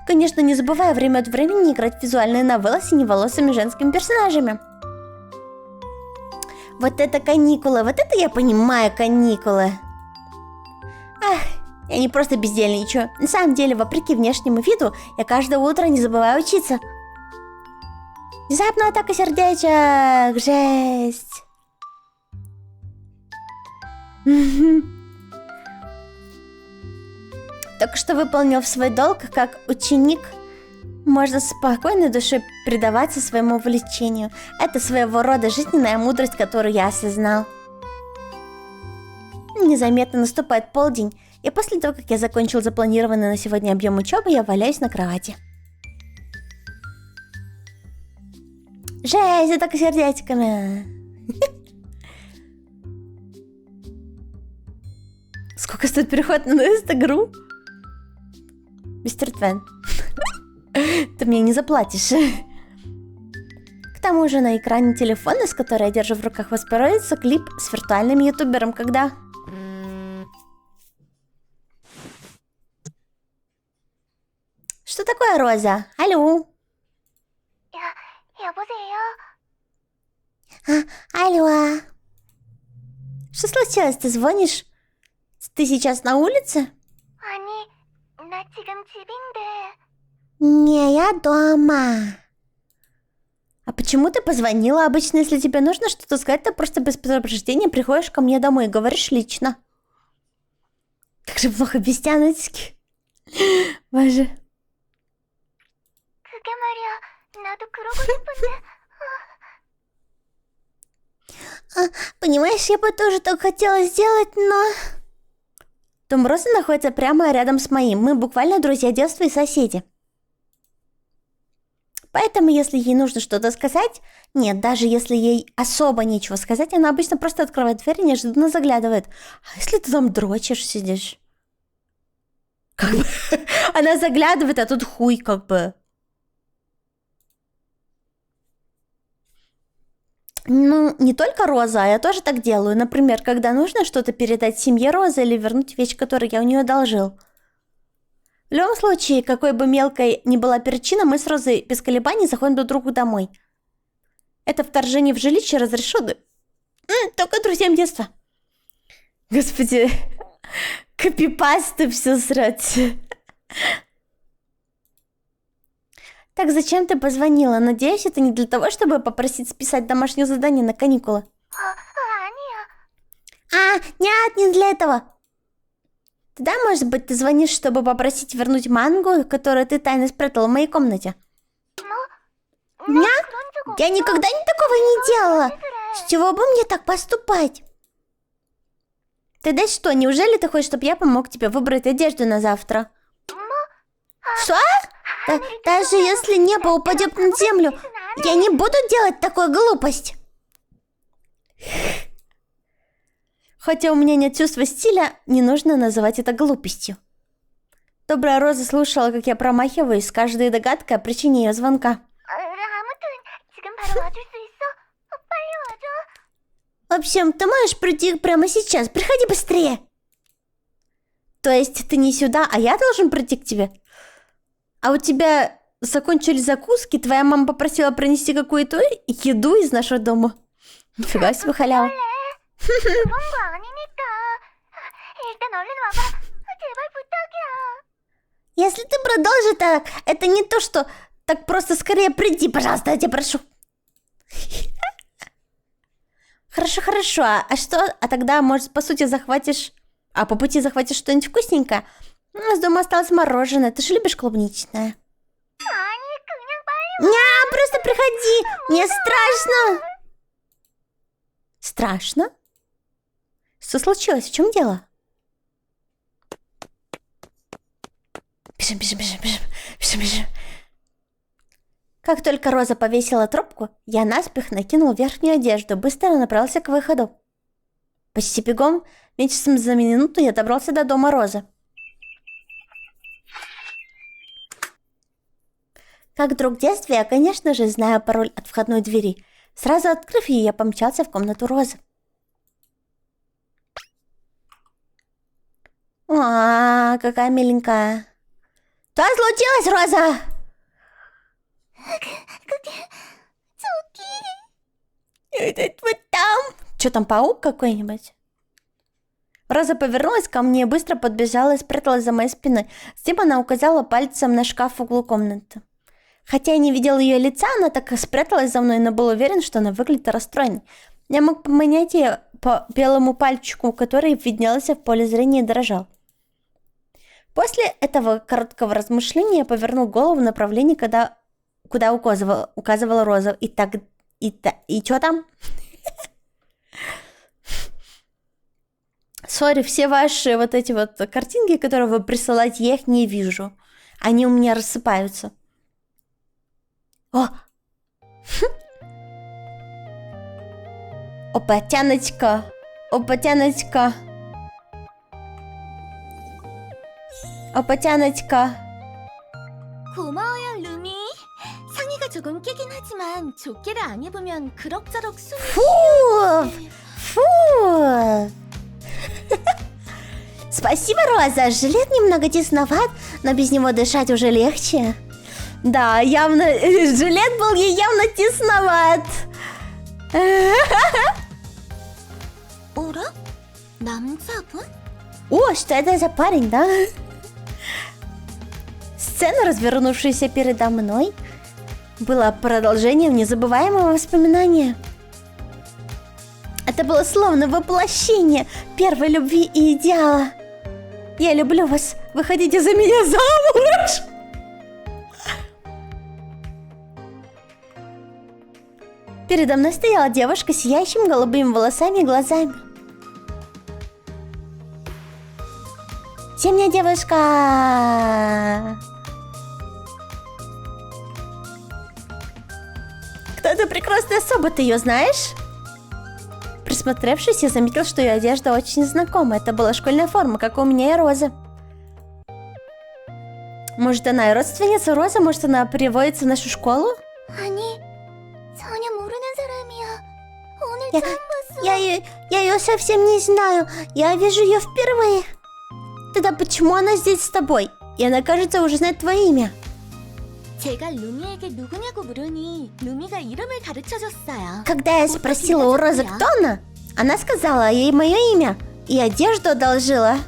Конечно, не забывая время от времени играть в визуальные новеллы с синеволосыми женскими персонажами. Вот это каникулы, вот это я понимаю каникулы. Ах, я не просто бездельничаю. На самом деле, вопреки внешнему виду, я каждое утро не забываю учиться. Внезапная атака сердечек, жесть. Только что выполнив свой долг, как ученик, можно спокойной душой предаваться своему увлечению. Это своего рода жизненная мудрость, которую я осознал. Незаметно наступает полдень, и после того, как я закончил запланированный на сегодня объем учебы, я валяюсь на кровати. Жесть, атака сердечками. Сколько стоит переход на игру? Мистер Твен, ты мне не заплатишь. К тому же на экране телефона, с которой я держу в руках, воспроизводится клип с виртуальным ютубером, когда... Что такое, Роза? Алло. 여보세요? Алло. Что случилось? Ты звонишь? Ты сейчас на улице? 아니, 나 지금 집인데. Не, я дома. А почему ты позвонила? Обычно, если тебе нужно что-то сказать, ты просто без предупреждения приходишь ко мне домой и говоришь лично. Как же плохо без тяночки. Боже. 그게 말이야. 나도 그러고 싶은데. Понимаешь, я бы тоже так хотела сделать, но... Дом Розы находится прямо рядом с моим. Мы буквально друзья детства и соседи. Поэтому, если ей нужно что-то сказать... Нет, даже если ей особо нечего сказать, она обычно просто открывает дверь и неожиданно заглядывает. А если ты там дрочишь, сидишь? Как бы... Она заглядывает, а тут хуй как бы... Ну, не только Роза, а я тоже так делаю. Например, когда нужно что-то передать семье Розы или вернуть вещь, которую я у нее одолжил. В любом случае, какой бы мелкой ни была причина, мы с Розой без колебаний заходим друг к другу домой. Это вторжение в жилище разрешено только друзьям детства. Господи, копипасты все срать. Так, зачем ты позвонила? Надеюсь, это не для того, чтобы попросить списать домашнее задание на каникулы. 아니야. Нет, не для этого. Тогда, может быть, ты звонишь, чтобы попросить вернуть мангу, которую ты тайно спрятала в моей комнате? Нет, я никогда такого не делала. С чего бы мне так поступать? Тогда что, неужели ты хочешь, чтобы я помог тебе выбрать одежду на завтра? Что? Даже если небо упадет на землю, я не буду делать такую глупость. Хотя у меня нет чувства стиля, не нужно называть это глупостью. Добрая Роза слушала, как я промахиваюсь с каждой догадкой о причине ее звонка. 아무튼 지금 바로 와줄 수 있어? 빨리 와줘. В общем, ты можешь прийти прямо сейчас. Приходи быстрее. То есть ты не сюда, а я должен прийти к тебе? А у тебя закончились закуски? Твоя мама попросила принести какую-то еду из нашего дома? Нифига себе халява. 그런 거 아니니까. 일단 얼른 와봐. 제발 부탁이야. Если ты продолжишь так, это не то, что... Так просто скорее приди, пожалуйста, я тебя прошу. Хорошо. А что? А тогда, может, по сути, захватишь... А по пути захватишь что-нибудь вкусненькое? У нас дома осталось мороженое. Ты же любишь клубничное? 아니, 그냥 빨리 Не, просто приходи. Мне страшно. Страшно? Что случилось? В чем дело? Бежим. Как только Роза повесила трубку, я наспех накинул верхнюю одежду, быстро направился к выходу. Почти бегом, меньше за минуту я добрался до дома Розы. Как друг детства, я, конечно же, знаю пароль от входной двери. Сразу открыв ее, я помчался в комнату Розы. Какая миленькая. Что случилось, Роза? Вот там. Что там, паук какой-нибудь? Роза повернулась ко мне и быстро подбежала и спряталась за моей спиной. Затем она указала пальцем на шкаф в углу комнаты. Хотя я не видел ее лица, она так и спряталась за мной, но был уверен, что она выглядит расстроенной. Я мог поманять ее по белому пальчику, который виднелся в поле зрения и дрожал. После этого короткого размышления я повернул голову в направлении, куда указывала Роза. И что там? Сори, все ваши вот эти вот картинки, которые вы присылаете, я их не вижу. Они у меня рассыпаются. О! Опа, тяночка. Опа, 고마워요, 루미. 상의가 조금 끼긴 하지만 조끼를 안 입으면 그럭저럭 숨이 Фу! Фу! Спасибо, Роза. Жилет немного тесноват, но без него дышать уже легче. Да, явно, жилет был ей явно тесноват. 어라? 남자분? О, что это за парень, да? Сцена, развернувшаяся передо мной, была продолжением незабываемого воспоминания. Это было словно воплощение первой любви и идеала. Я люблю вас. Выходите за меня замуж. Передо мной стояла девушка с сияющими голубыми волосами и глазами. Зимняя девушка. Кто эта прекрасная особа, ты ее знаешь? Присмотревшись, я заметил, что ее одежда очень знакома. Это была школьная форма, как у меня и Розы. Может, она и родственница Розы? Может, она переводится в нашу школу? 아니, 전혀 모르는 사람이야. 오늘 처음 봤어. Я ее совсем не знаю. Я вижу ее впервые. Тогда почему она здесь с тобой? И она, кажется, уже знает твое имя. 제가 루미에게 누구냐고 물으니 루미가 이름을 가르쳐줬어요. Когда я спросила у Розы, кто она сказала ей мое имя и одежду одолжила.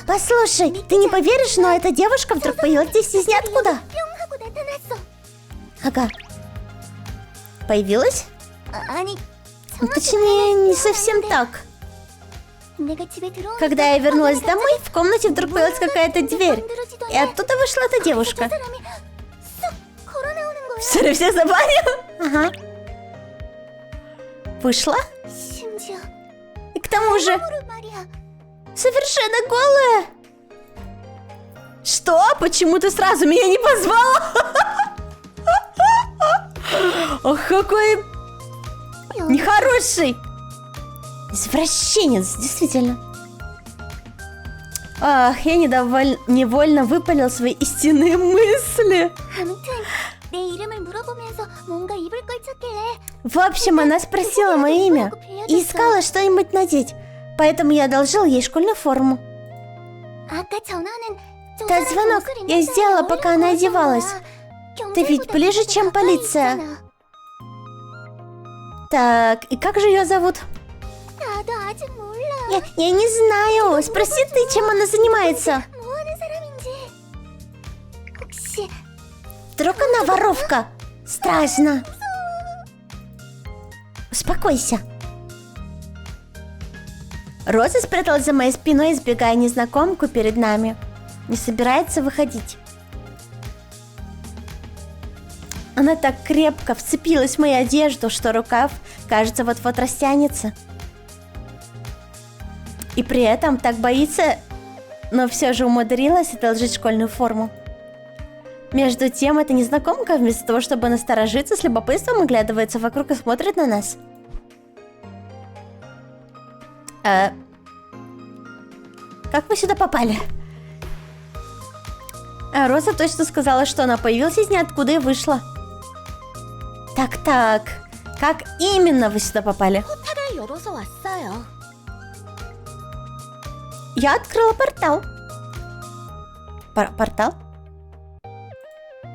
Послушай, ты не поверишь, но эта девушка вдруг появилась здесь из ниоткуда. 뿅 하고 나타났어. Ага. Появилась? 아니, Точнее, не совсем так. 내가 집에 들어오니까 Когда я вернулась домой, в комнате вдруг появилась какая-то дверь. И оттуда вышла эта девушка. 저 사람이 쑥 걸어 나오는 거야. Что, всех забанил? Ага. Вышла? 심지어 И к тому же 으로 말이야. совершенно голая. Что? Почему ты сразу меня не позвала? Ох, какой нехороший. Извращенец, действительно. Ах, я невольно выпалил свои истинные мысли. 아무튼 내 이름을 물어보면서 뭔가 입을 걸 찾길래 В общем, она спросила мое имя и искала что-нибудь надеть, поэтому я одолжил ей школьную форму. 아까 전화는 저 Тот 사람이 звонок 옷을 я 입는 сделала, 사이에 пока 얼른 она 걸었던 одевалась. 거야. Ты ведь 경찰보다 ближе, 더 чем 가까이 полиция. 있잖아. Так, и как же ее зовут? 나도 아직 몰라. Я не знаю. Спроси ты, чем она занимается. 뭐 하는 사람인지. 혹시 Вдруг она воровка? Страшно. Успокойся. Роза спряталась за моей спиной, избегая незнакомку перед нами. Не собирается выходить. Она так крепко вцепилась в мою одежду, что рукав, кажется, вот-вот растянется. И при этом так боится, но все же умудрилась одолжить школьную форму. Между тем, эта незнакомка, вместо того, чтобы насторожиться, с любопытством оглядывается вокруг и смотрит на нас. Как вы сюда попали? Роза точно сказала, что она появилась из ниоткуда и вышла. Так, как именно вы сюда попали? 포탈을 열어서 왔어요. Я открыла портал. Портал?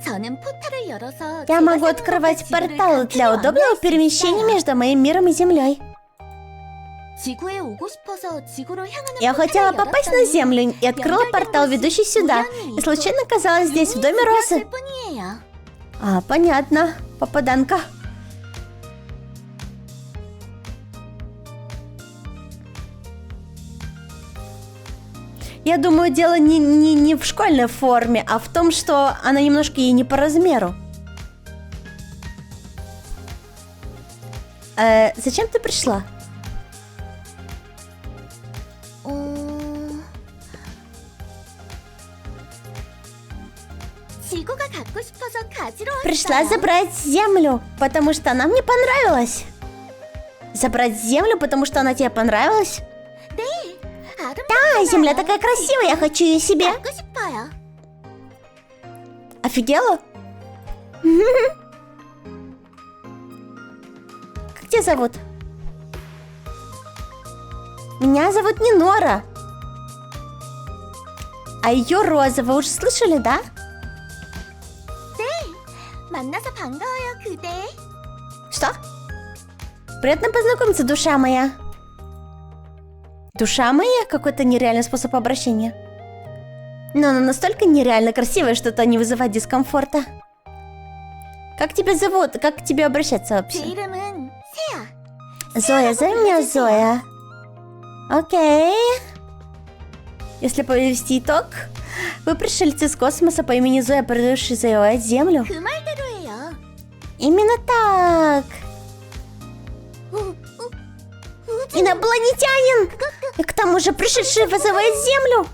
저는 포탈을 열어서 Я могу открывать порталы для удобного перемещения между моим миром и Землей. 지구에 오고 싶어서 지구로 향하는 Я хотела попасть на Землю и открыла портал, ведущий сюда, и случайно оказалась здесь, в доме Розы. 뿐이에요. Понятно. Попаданка. Я думаю, дело не в школьной форме, а в том, что она немножко ей не по размеру. Зачем ты пришла? 지구가 갖고 싶어서 가지러 왔어요. Пришла забрать Землю, потому что она мне понравилась. Забрать Землю, потому что она тебе понравилась? Да, Земля такая красивая, я хочу ее себе. 갖고 싶어요. Офигела? Как тебя зовут? Меня зовут не Нора. А ее Роза, вы уже слышали, да? 만나서 반가워요, 그대. Что? Приятно познакомиться, душа моя. Душа моя? Какой-то нереальный способ обращения. Но она настолько нереально красивая, что это не вызывает дискомфорта. Как тебя зовут? Как к тебе обращаться 제 вообще? 이름은 세야. Зоя, зови меня Зоя. Окей. Если подвести итог, вы пришельцы из космоса по имени Зоя, пришедшие завоевать Землю. 그 말대로예요. Именно так. Инопланетянин! И к тому же пришедший вызывает Землю.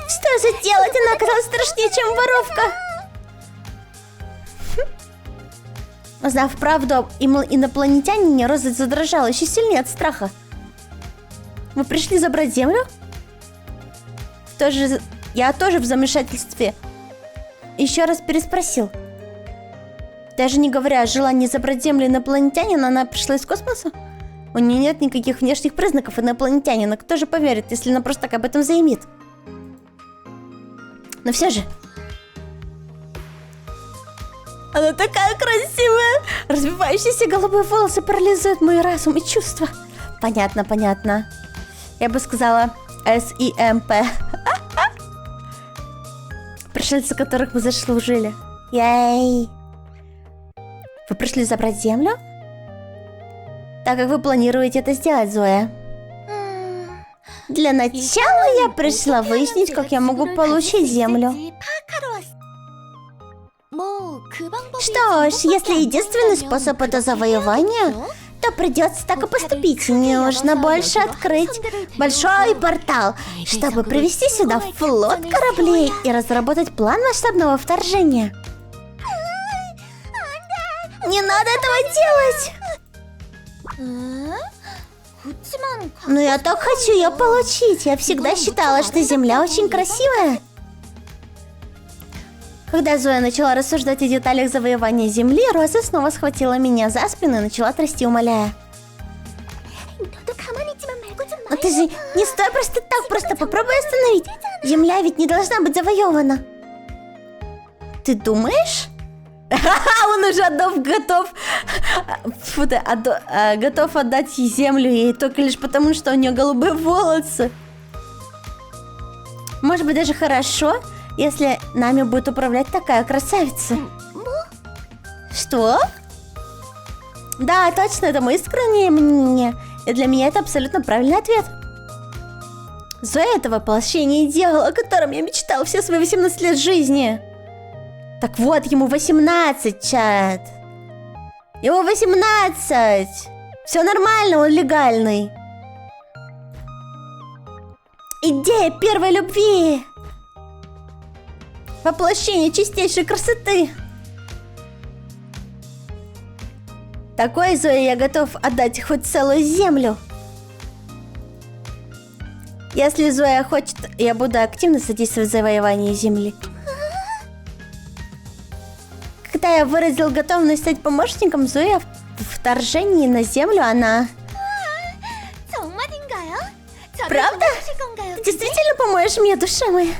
Что же делать? Она оказалась страшнее, чем воровка. Узнав правду об инопланетянине, Роза задрожала еще сильнее от страха. Вы пришли забрать Землю? Я тоже в замешательстве. Еще раз переспросил. Даже не говоря о желании забрать Землю инопланетянина, она пришла из космоса? У нее нет никаких внешних признаков инопланетянина. Кто же поверит, если она просто так об этом заявит? Но все же... Она такая красивая! Развивающиеся голубые волосы парализуют мой разум и чувства. Понятно, понятно. Я бы сказала СИМП. Пришельцы, которых мы заслужили. Яй! Вы пришли забрать Землю? Так как вы планируете это сделать, Зоя? Для начала я пришла выяснить, как я могу получить Землю. Что ж, если единственный способ это завоевание, то придется так и поступить. Нужно больше открыть большой портал, чтобы привести сюда флот кораблей и разработать план масштабного вторжения. Не надо этого делать! Но я так хочу ее получить. Я всегда считала, что Земля очень красивая. Когда Зоя начала рассуждать о деталях завоевания Земли, Роза снова схватила меня за спину и начала трясти, умоляя. Но ты же не стой просто так, просто попробуй остановить. Земля ведь не должна быть завоевана. Ты думаешь? Он уже готов отдать ей землю ей только лишь потому, что у нее голубые волосы. Может быть, даже хорошо, если нами будет управлять такая красавица. Что? Да, точно, это мое искреннее мнение. И для меня это абсолютно правильный ответ. Зоя — это воплощение идеала, о котором я мечтал все свои 18 лет жизни. Так вот, ему 18, чат. Ему 18. Все нормально, он легальный. Идея первой любви. Воплощение чистейшей красоты. Такой Зое я готов отдать хоть целую землю. Если Зоя хочет, я буду активно содействовать завоеванию земли. Когда я выразил готовность стать помощником Зои в вторжении на землю, она... Правда? Ты действительно поможешь мне, душа моя?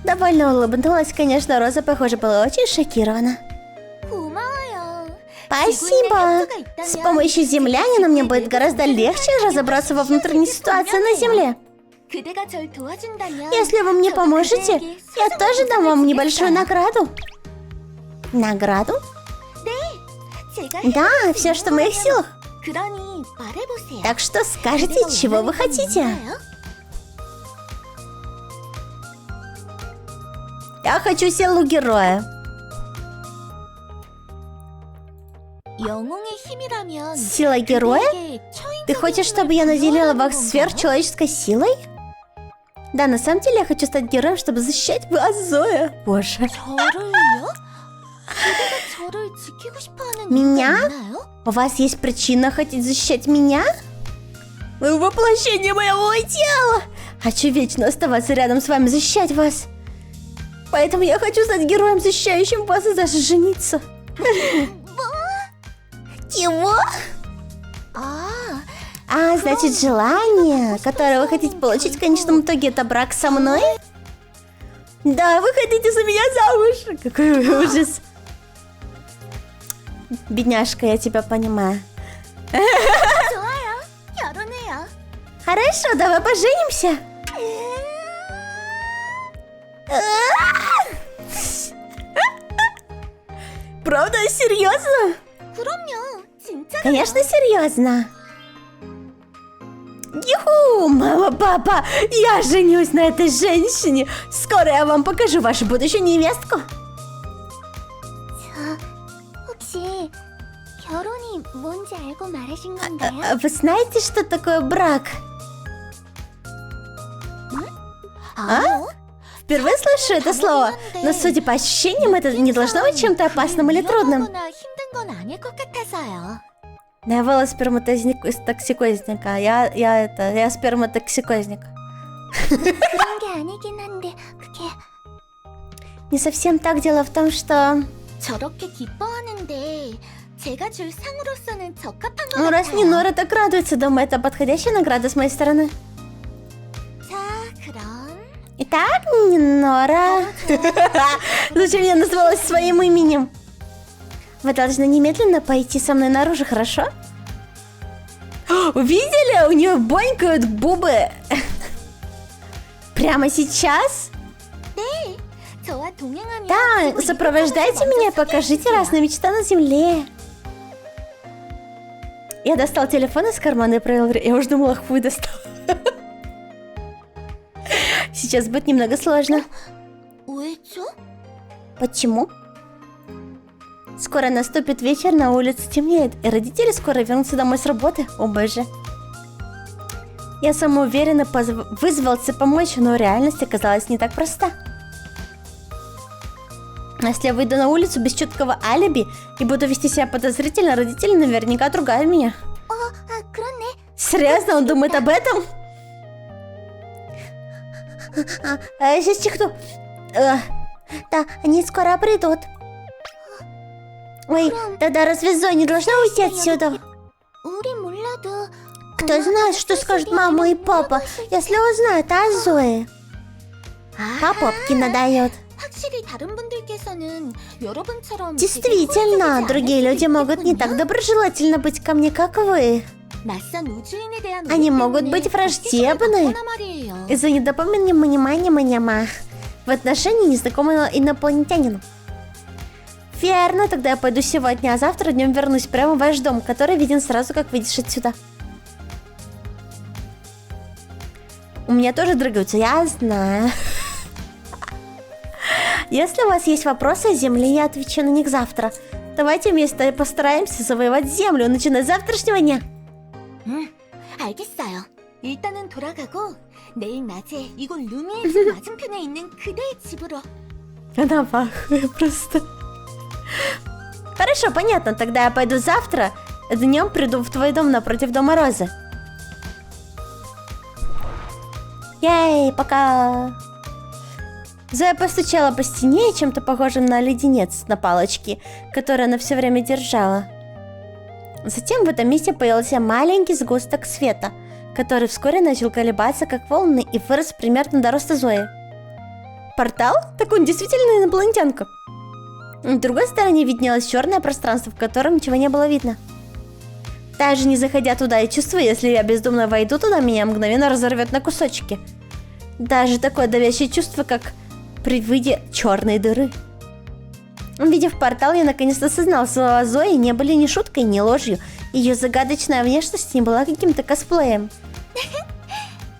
Довольно улыбнулась, конечно, Роза, похоже, была очень шокирована. Спасибо. С помощью землянина мне будет гораздо легче разобраться во внутренней ситуации на земле. Если вы мне поможете, я тоже дам вам небольшую награду. Награду? Да, все, что в моих силах. Так что скажите, чего вы хотите? Я хочу силу героя. Сила героя? Ты хочешь, чтобы я наделила вас сверхчеловеческой силой? Да, на самом деле я хочу стать героем, чтобы защищать вас, Зоя. Боже. Меня? У вас есть причина хотеть защищать меня? Вы воплощение моего тела. Хочу вечно оставаться рядом с вами, защищать вас. Поэтому я хочу стать героем, защищающим вас и даже жениться. Чего? Значит, желание, которое вы хотите получить в конечном итоге, это брак со мной? Да, вы хотите за меня замуж. Какой ужас. Бедняжка, я тебя понимаю. 결혼해요. Хорошо, давай поженимся. Правда? Серьезно? 그럼요. 진짜. Конечно, серьезно. Юху, мама, папа, я женюсь на этой женщине. Скоро я вам покажу вашу будущую невестку. 혹시 결혼이 뭔지 알고 말하신 건가요? Вы знаете, что такое брак? Впервые слышу это слово, но судя по ощущениям, это не должно быть чем-то опасным или трудным. 힘든 건 아닐 것 같아서요. Я была сперматоксикозника, я сперматоксикозник. 그런 게 아니긴 한데 그게 Не совсем так, дело в том, что... 저렇게 기뻐하는데 제가 줄 상으로서는 적합한 것 Ну, раз не 같아요. Нора так радуется, думаю, это подходящая награда с моей стороны. 자, 그럼 Итак, не Нора. Зачем я назвалась своим именем? Вы должны немедленно пойти со мной наружу, хорошо? Увидели? У нее бонькают губы. Прямо сейчас? 저와 동행하면 Да, 그리고 сопровождайте 이곳에서 меня, 먼저 покажите 소개해주세요. разные мечта на земле. Я достал телефон из кармана и провел... Я уже думала, хуй достал. Сейчас будет немного сложно. 왜죠? Почему? Скоро наступит вечер, на улице темнеет, и родители скоро вернутся домой с работы. О боже. Я самоуверенно вызвался помочь, но реальность оказалась не так проста. Если я выйду на улицу без четкого алиби и буду вести себя подозрительно, родители наверняка отругают меня. 그렇네. Серьезно, он думает об этом? Сейчас чихну. Да, они скоро придут. Ой, тогда разве Зоя не должна уйти отсюда? 우리 몰라도 Кто знает, что скажут мама и папа, если узнают о Зое? По попке надает. 확실히 다른 분들께서는 여러분처럼 Действительно, другие люди могут не так доброжелательно быть ко мне, как вы. 낯선 우주인에 대한 Они 오해 могут 때문에 быть враждебны 걱정이 말이에요. из-за недопонимания в отношении незнакомого инопланетянина. Верно, тогда я пойду сегодня, а завтра днем вернусь прямо в ваш дом, который виден сразу, как выйдешь отсюда. У меня тоже дрыгаются, я знаю. Если у вас есть вопросы о Земле, я отвечу на них завтра. Давайте вместе постараемся завоевать Землю, начиная с завтрашнего дня. 알겠어요. 일단은 돌아가고 내일 낮에 이곳 루미의 집 맞은편에 있는 그대의 집으로. Она пахуя просто. Хорошо, понятно, тогда я пойду завтра. Днем приду в твой дом напротив дома Розы. Ей, пока. Зоя постучала по стене, чем-то похожим на леденец на палочке, который она все время держала. Затем в этом месте появился маленький сгусток света, который вскоре начал колебаться, как волны, и вырос примерно до роста Зои. Портал? Так он действительно инопланетянка. На другой стороне виднелось черное пространство, в котором ничего не было видно. Даже не заходя туда, я чувствую, если я бездумно войду туда, меня мгновенно разорвет на кусочки. Даже такое давящее чувство, как при виде черной дыры. Увидев портал, я наконец-то осознал, слова Зои не были ни шуткой, ни ложью. Ее загадочная внешность не была каким-то косплеем.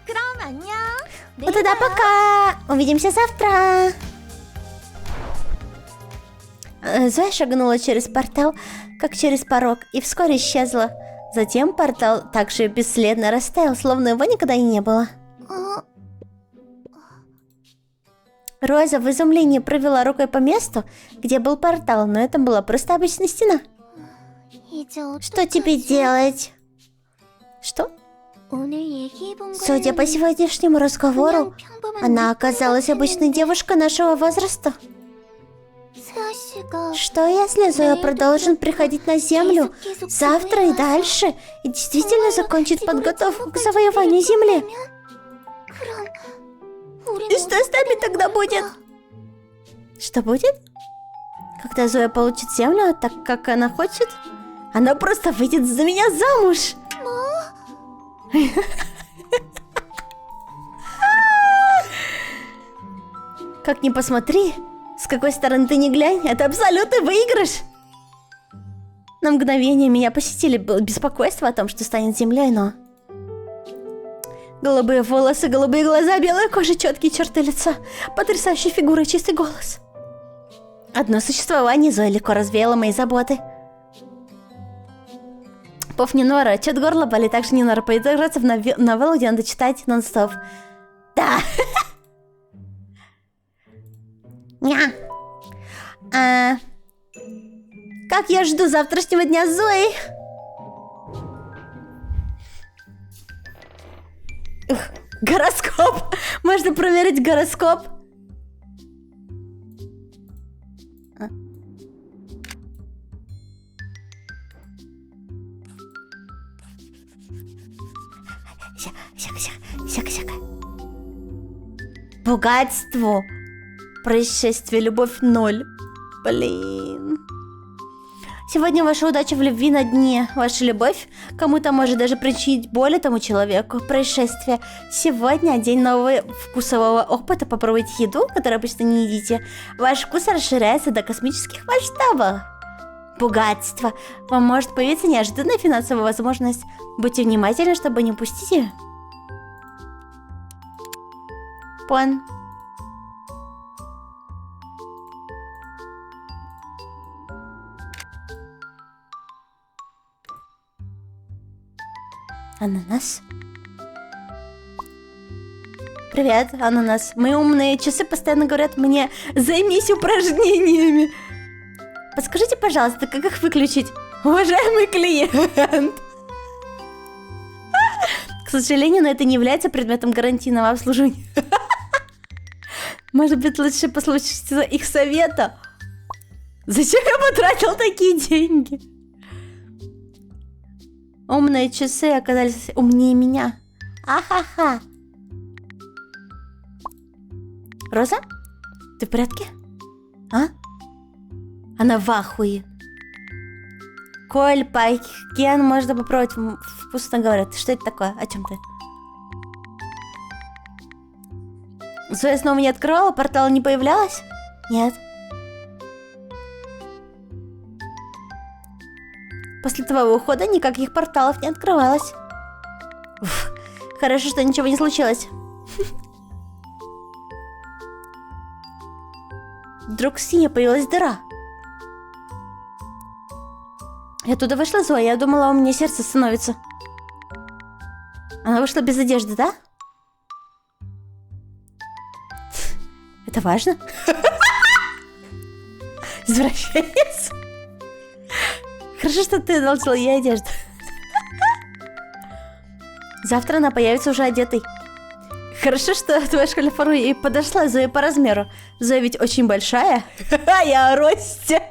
그럼 안녕. Вот тогда пока! Увидимся завтра! Зоя шагнула через портал, как через порог, и вскоре исчезла. Затем портал также бесследно растаял, словно его никогда и не было. Роза в изумлении провела рукой по месту, где был портал, но это была просто обычная стена. 이제 Что тебе делать? Что? Судя по сегодняшнему разговору, она оказалась обычной девушкой нашего возраста. Что если Зоя продолжит приходить на Землю завтра и дальше и действительно закончит подготовку к завоеванию Земли? И что с нами тогда будет? Что будет? Когда Зоя получит Землю так, как она хочет, она просто выйдет за меня замуж. Как ни посмотри, с какой стороны ты ни глянь, это абсолютный выигрыш. На мгновение меня посетили беспокойство о том, что станет землей, но... Голубые волосы, голубые глаза, белая кожа, четкие черты лица, потрясающая фигура, чистый голос. Одно существование Зоя легко развеяло мои заботы. Пов не нора, чё-то горло болит, так что не нора поиграться в новеллу, где надо читать нон-стоп. Да. Ня. Как я жду завтрашнего дня Зои. Гороскоп. Можно проверить гороскоп. Сяка. Богатство. Происшествие, любовь 0. Блин. Сегодня ваша удача в любви на дне. Ваша любовь кому-то может даже причинить боль этому человеку. Происшествие. Сегодня день нового вкусового опыта. Попробуйте еду, которую обычно не едите. Ваш вкус расширяется до космических масштабов. Богатство. Вам может появиться неожиданная финансовая возможность. Будьте внимательны, чтобы не упустить ее. Пон. Ананас. Привет, Ананас. Мои умные часы постоянно говорят мне: займись упражнениями. Подскажите, пожалуйста, как их выключить? Уважаемый клиент. К сожалению, но это не является предметом гарантийного обслуживания. Может быть, лучше послушаться их совета? Зачем я потратил такие деньги? Умные часы оказались умнее меня. Ахаха. Роза? Ты в порядке? А? Она в ахуе. Коль, Пайк, Кен, можно попробовать. Вкусно говорят. Что это такое? О чем ты? Зоя снова не открывала? Портала не появлялась? Нет. После твоего ухода никаких порталов не открывалось. Уф, хорошо, что ничего не случилось. Вдруг в стене появилась дыра. Я туда вышла, Зоя, я думала, у меня сердце становится. Она вышла без одежды, да? Это важно? Извращенец. Хорошо, что ты одолжила ей одежду. Завтра она появится уже одетой. Хорошо, что твоя школьная форма ей подошла, Зоя, по размеру. Зоя ведь очень большая. Я о росте.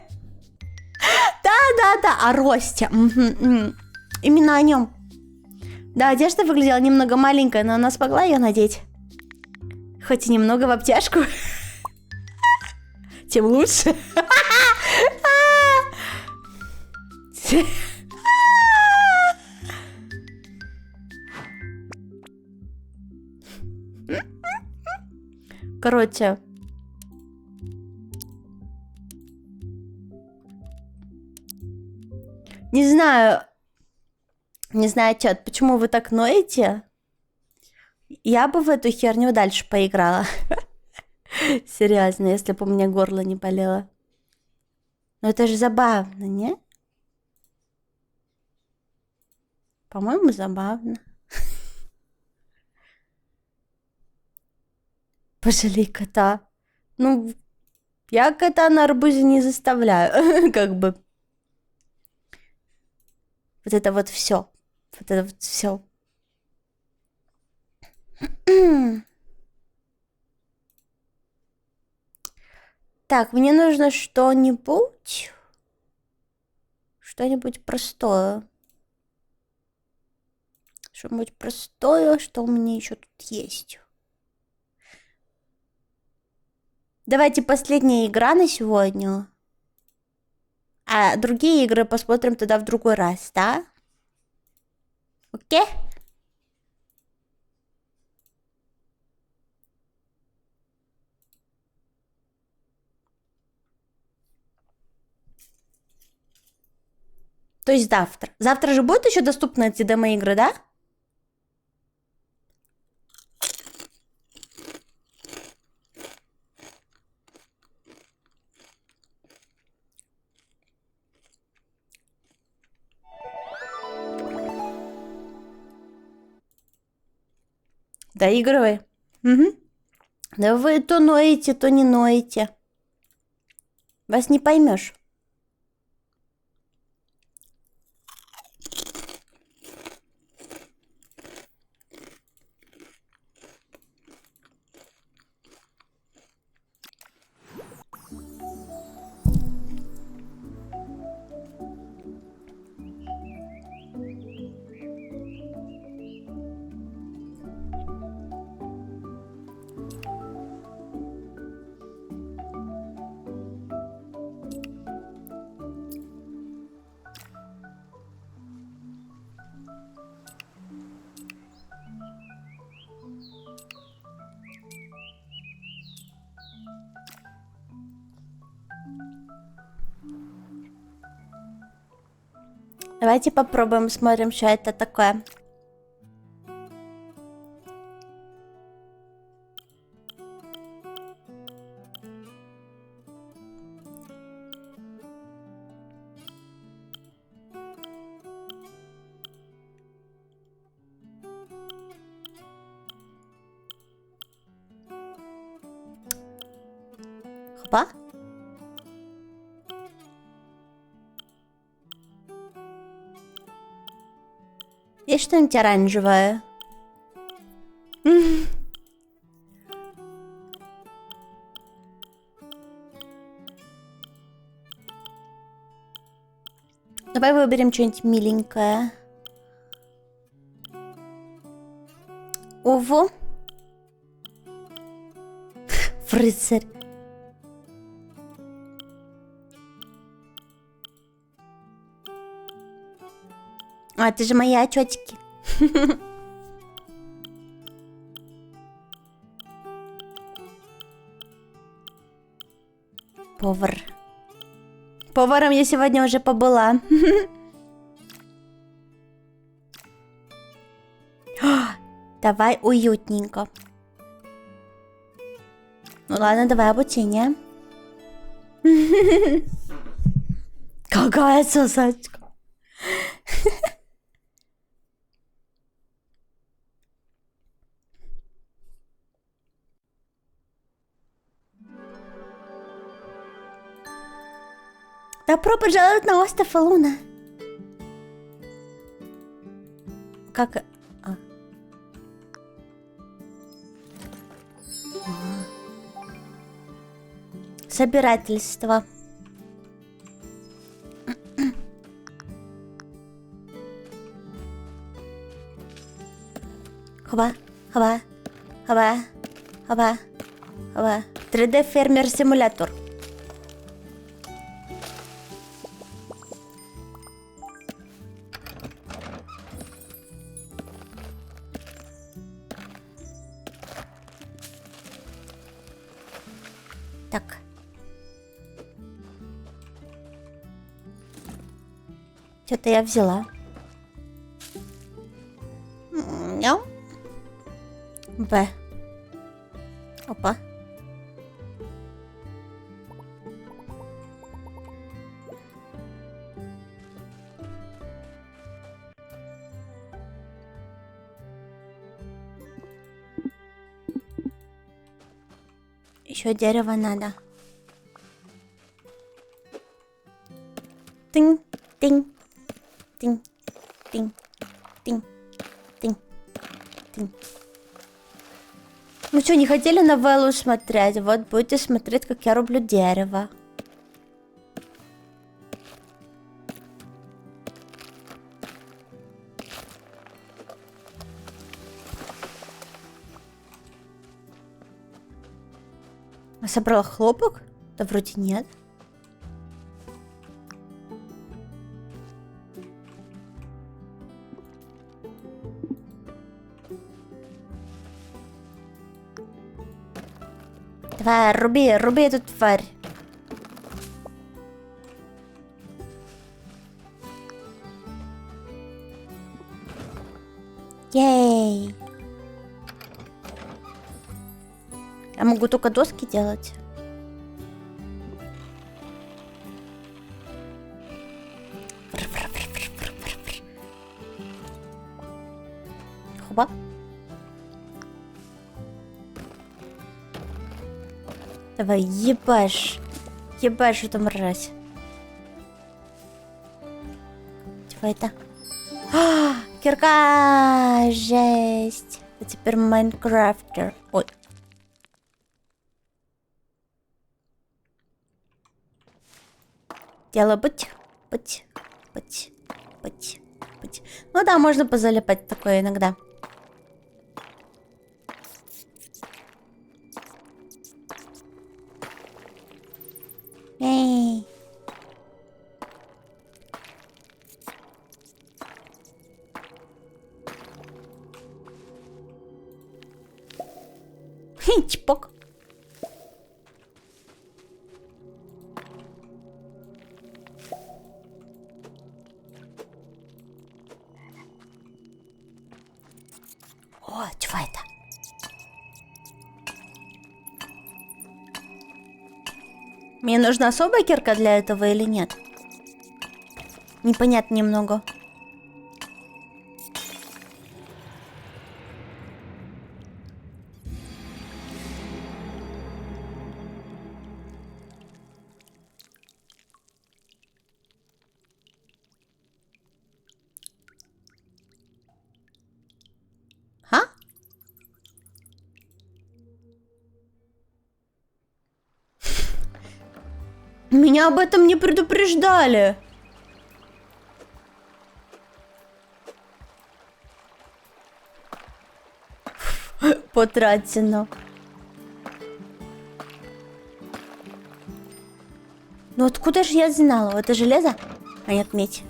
Да, о росте. Именно о нем. Да, одежда выглядела немного маленькая, но она смогла ее надеть. Хоть и немного в обтяжку. Тем лучше. Короче. Не знаю, чат, почему вы так ноете? Я бы в эту херню дальше поиграла. Серьезно, если бы у меня горло не болело. Но это же забавно, не? По-моему, забавно. Пожалей кота. Ну, я кота на арбузе не заставляю. Как бы. Вот это вот все. Вот это вот все. Так, мне нужно что-нибудь. Что-нибудь простое. Что-нибудь простое, что у меня еще тут есть. Давайте последняя игра на сегодня. А другие игры посмотрим тогда в другой раз, да? Окей? То есть завтра. Завтра же будут еще доступны эти демо-игры, да? Доигрывай. Угу. Да вы то ноете, то не ноете. Вас не поймешь. Давайте попробуем, смотрим, что это такое. Хопа. Есть что-нибудь оранжевое? Давай выберем что-нибудь миленькое. Ого. Рыцарь. А, это же мои отчетики. Повар. Поваром я сегодня уже побыла. Давай уютненько. Ну ладно, давай обучение. Какая сосачка. Добро пожаловать на остров Луна. Как... Собирательство. Хоба, хоба, хоба, хоба, хоба. 3D фермер симулятор. Так. Что-то я взяла. Няу. Б. Опа. Еще дерево надо. Тинь, тинь, тинь, тинь, тинь, тинь, тинь. Ну что, не хотели новеллу смотреть? Вот будете смотреть, как я рублю дерево. А собрала хлопок? Да вроде нет. Давай, руби эту тварь. Ей. Я могу только доски делать. Хоба. Давай, ебашь. Ебашь эту мразь. Чего это? А, кирка! Жесть. А теперь Майнкрафтер. Ой. Дело быть. Ну да, можно позалипать такое иногда. Эй. Чпок. О, чего это? Мне нужна особая кирка для этого или нет? Непонятно немного. А? Меня об этом не предупреждали. Потрачено. Ну откуда же я знала? Это железо? А нет, медь.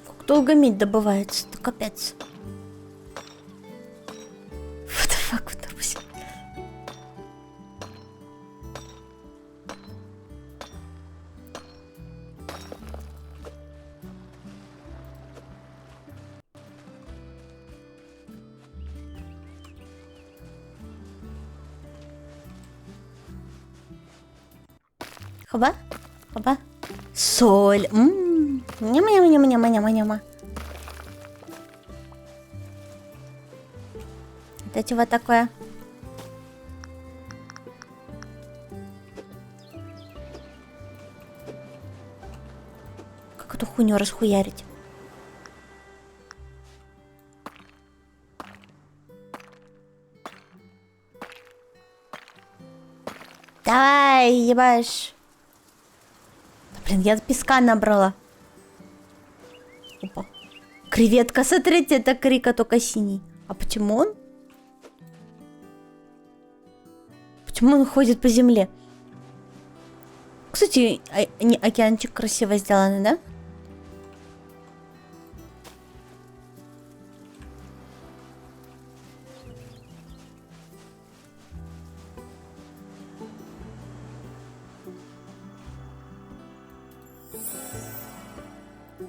Как долго медь добывается? Это капец. What the fuck, what the fuck? Хоба, хоба. Соль. Няма-няма-няма-няма-няма-няма. Это чего такое? Как эту хуйню расхуярить? Давай, ебашь. Да, блин, я песка набрала. Опа. Креветка, смотрите, это крика, только синий. А почему он? Почему он ходит по земле? Кстати, океанчик красиво сделанный, да?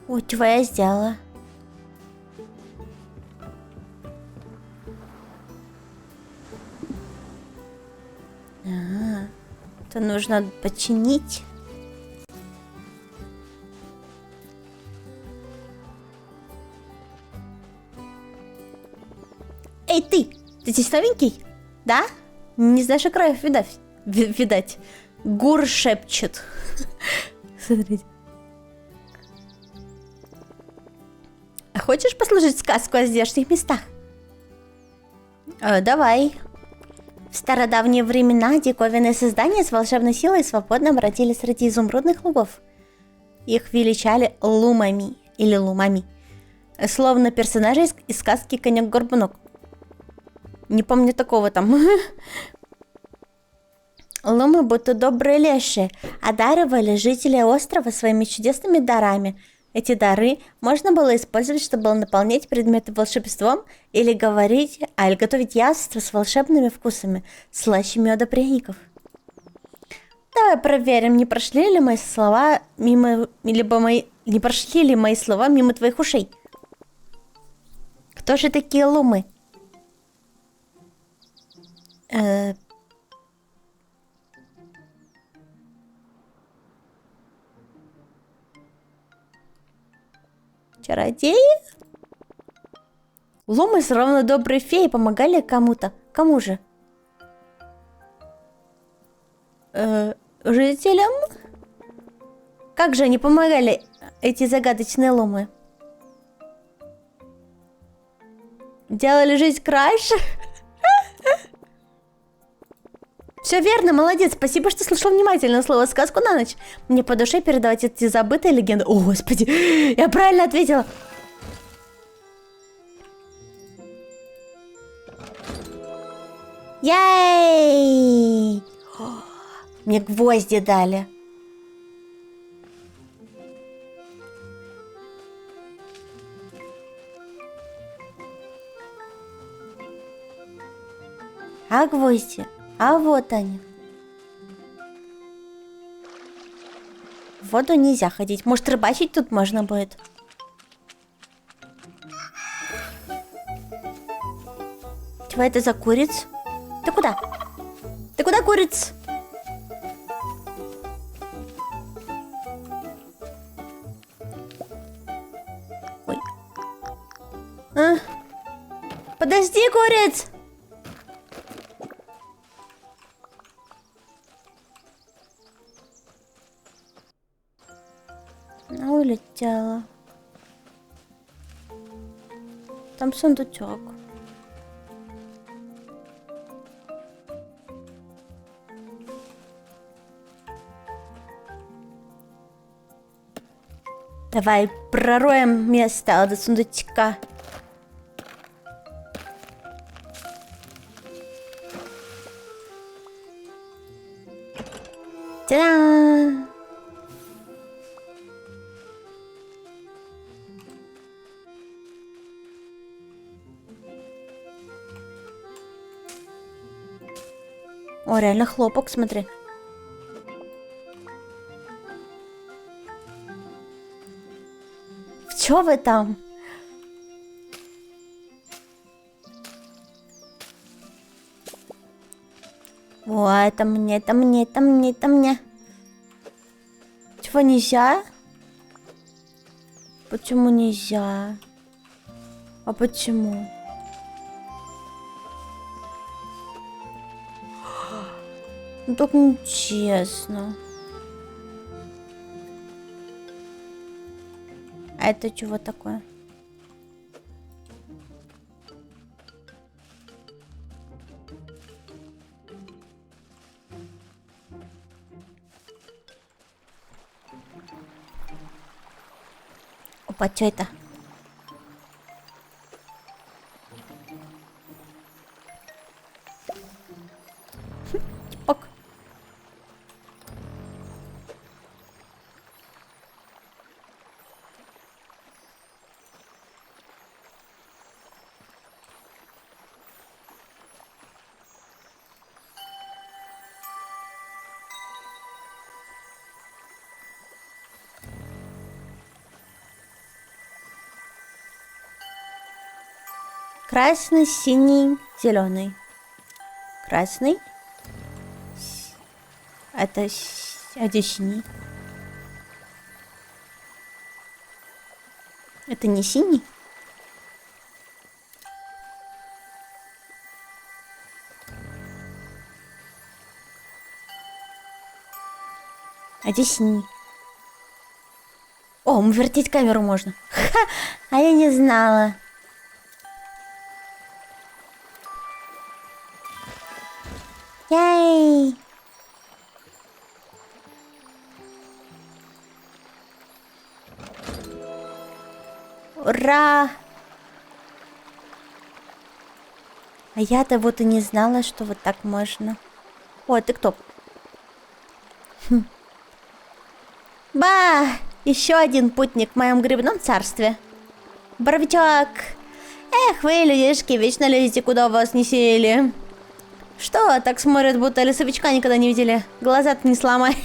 Ой, чего я сделала? Это нужно починить. Эй, ты! Ты здесь новенький? Да? Не знаешь, краев видав? Видать, Гур шепчет. Смотрите. А хочешь послушать сказку о здешних местах? Давай. В стародавние времена диковинные создания с волшебной силой свободно обратились среди изумрудных лугов. Их величали лумами или лумами, словно персонажи из сказки «Конек-горбунок». Не помню такого там. Лумы, будто добрые лешие, одаривали жителей острова своими чудесными дарами. Эти дары можно было использовать, чтобы наполнять предметы волшебством или готовить яства с волшебными вкусами, слаще меда пряников. Давай проверим, не прошли ли мои слова мимо твоих ушей. Кто же такие лумы? Чародеи? Лумы словно добрые феи помогали кому-то. Кому же? Жителям? Как же они помогали, эти загадочные лумы? Делали жизнь краше? Все верно, молодец. Спасибо, что слушал внимательно слово сказку на ночь. Мне по душе передавать эти забытые легенды. О, господи, я правильно ответила. Яй! Мне гвозди дали. А гвозди? А вот они. В воду нельзя ходить. Может, рыбачить тут можно будет? Чего это за куриц? Ты куда? Ты куда, куриц? Ой. Подожди, куриц! Улетела. Там сундучок. Давай пророем место до сундучка. Та-дам! О, реально хлопок, смотри. Чё вы там? О, это мне, это мне, это мне, это мне. Чего нельзя? Почему нельзя? А почему? Ну так нечестно. А это чего такое? Опа, что это? Чпок. Красный, синий, зеленый. Красный. Это где синий? Это не синий? Объясни. О, вертеть камеру можно. Ха, а я не знала. Яй! Ура! А я-то вот и не знала, что вот так можно. О, ты кто? Хм. Ба! Еще один путник в моем грибном царстве. Боровичок! Эх, вы, людишки, вечно лезете, куда вас не сели. Что, так смотрят, будто лесовичка никогда не видели? Глаза-то не сломай.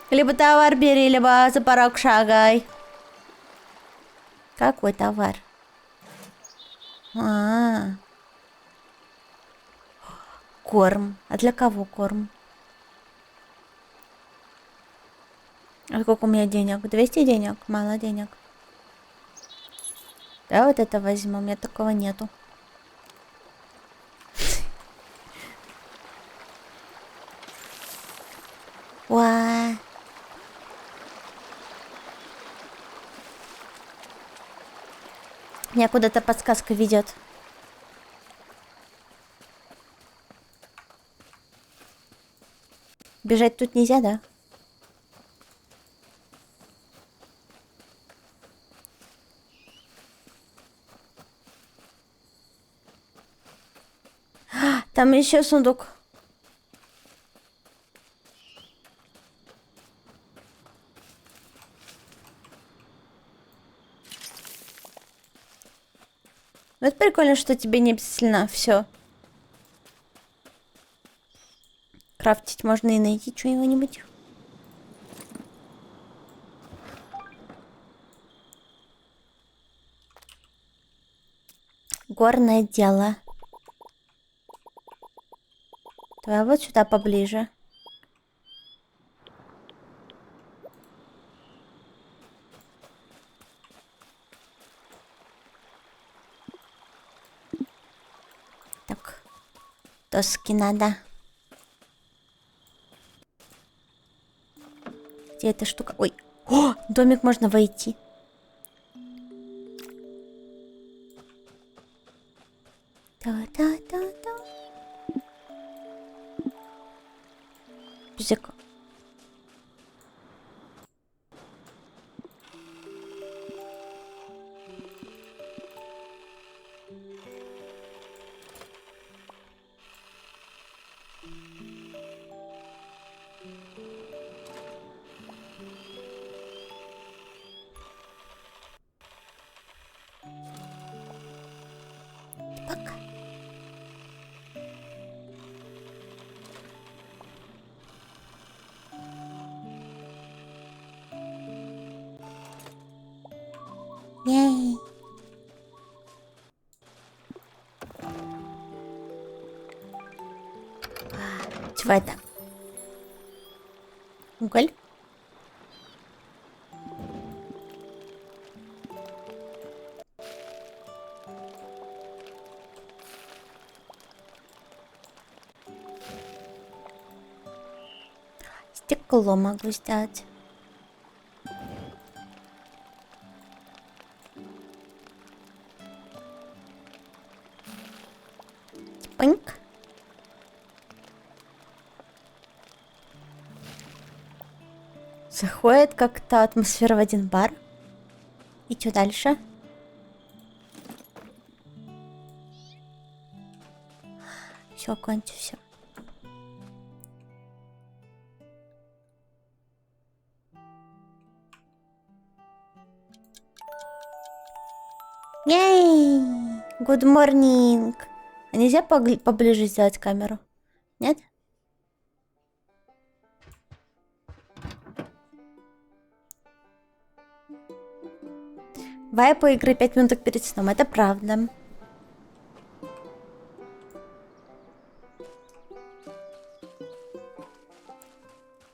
Либо товар бери, либо за порог шагай. Какой товар? Корм. А для кого корм? А сколько у меня денег? 200 денег? Мало денег. Да, вот это возьму. У меня такого нету. Уа. Меня куда-то подсказка ведет. Бежать тут нельзя, да? Там еще сундук. Ну, это прикольно, что тебе не обязательно все. Крафтить можно и найти чего-нибудь. Горное дело. Давай вот сюда поближе. Так. Доски надо. Где эта штука? Ой. О, в домик можно войти. Да-да-да-да. Бзик. Пока. Ей. Чего это? Уголь? Стекло могу сделать. Пыньк. Заходит как-то атмосфера в один бар. И что дальше? Все, кончу, все. Ей! Good morning! А нельзя поближе сделать камеру? Нет? Вайпы игры 5 минут перед сном, это правда.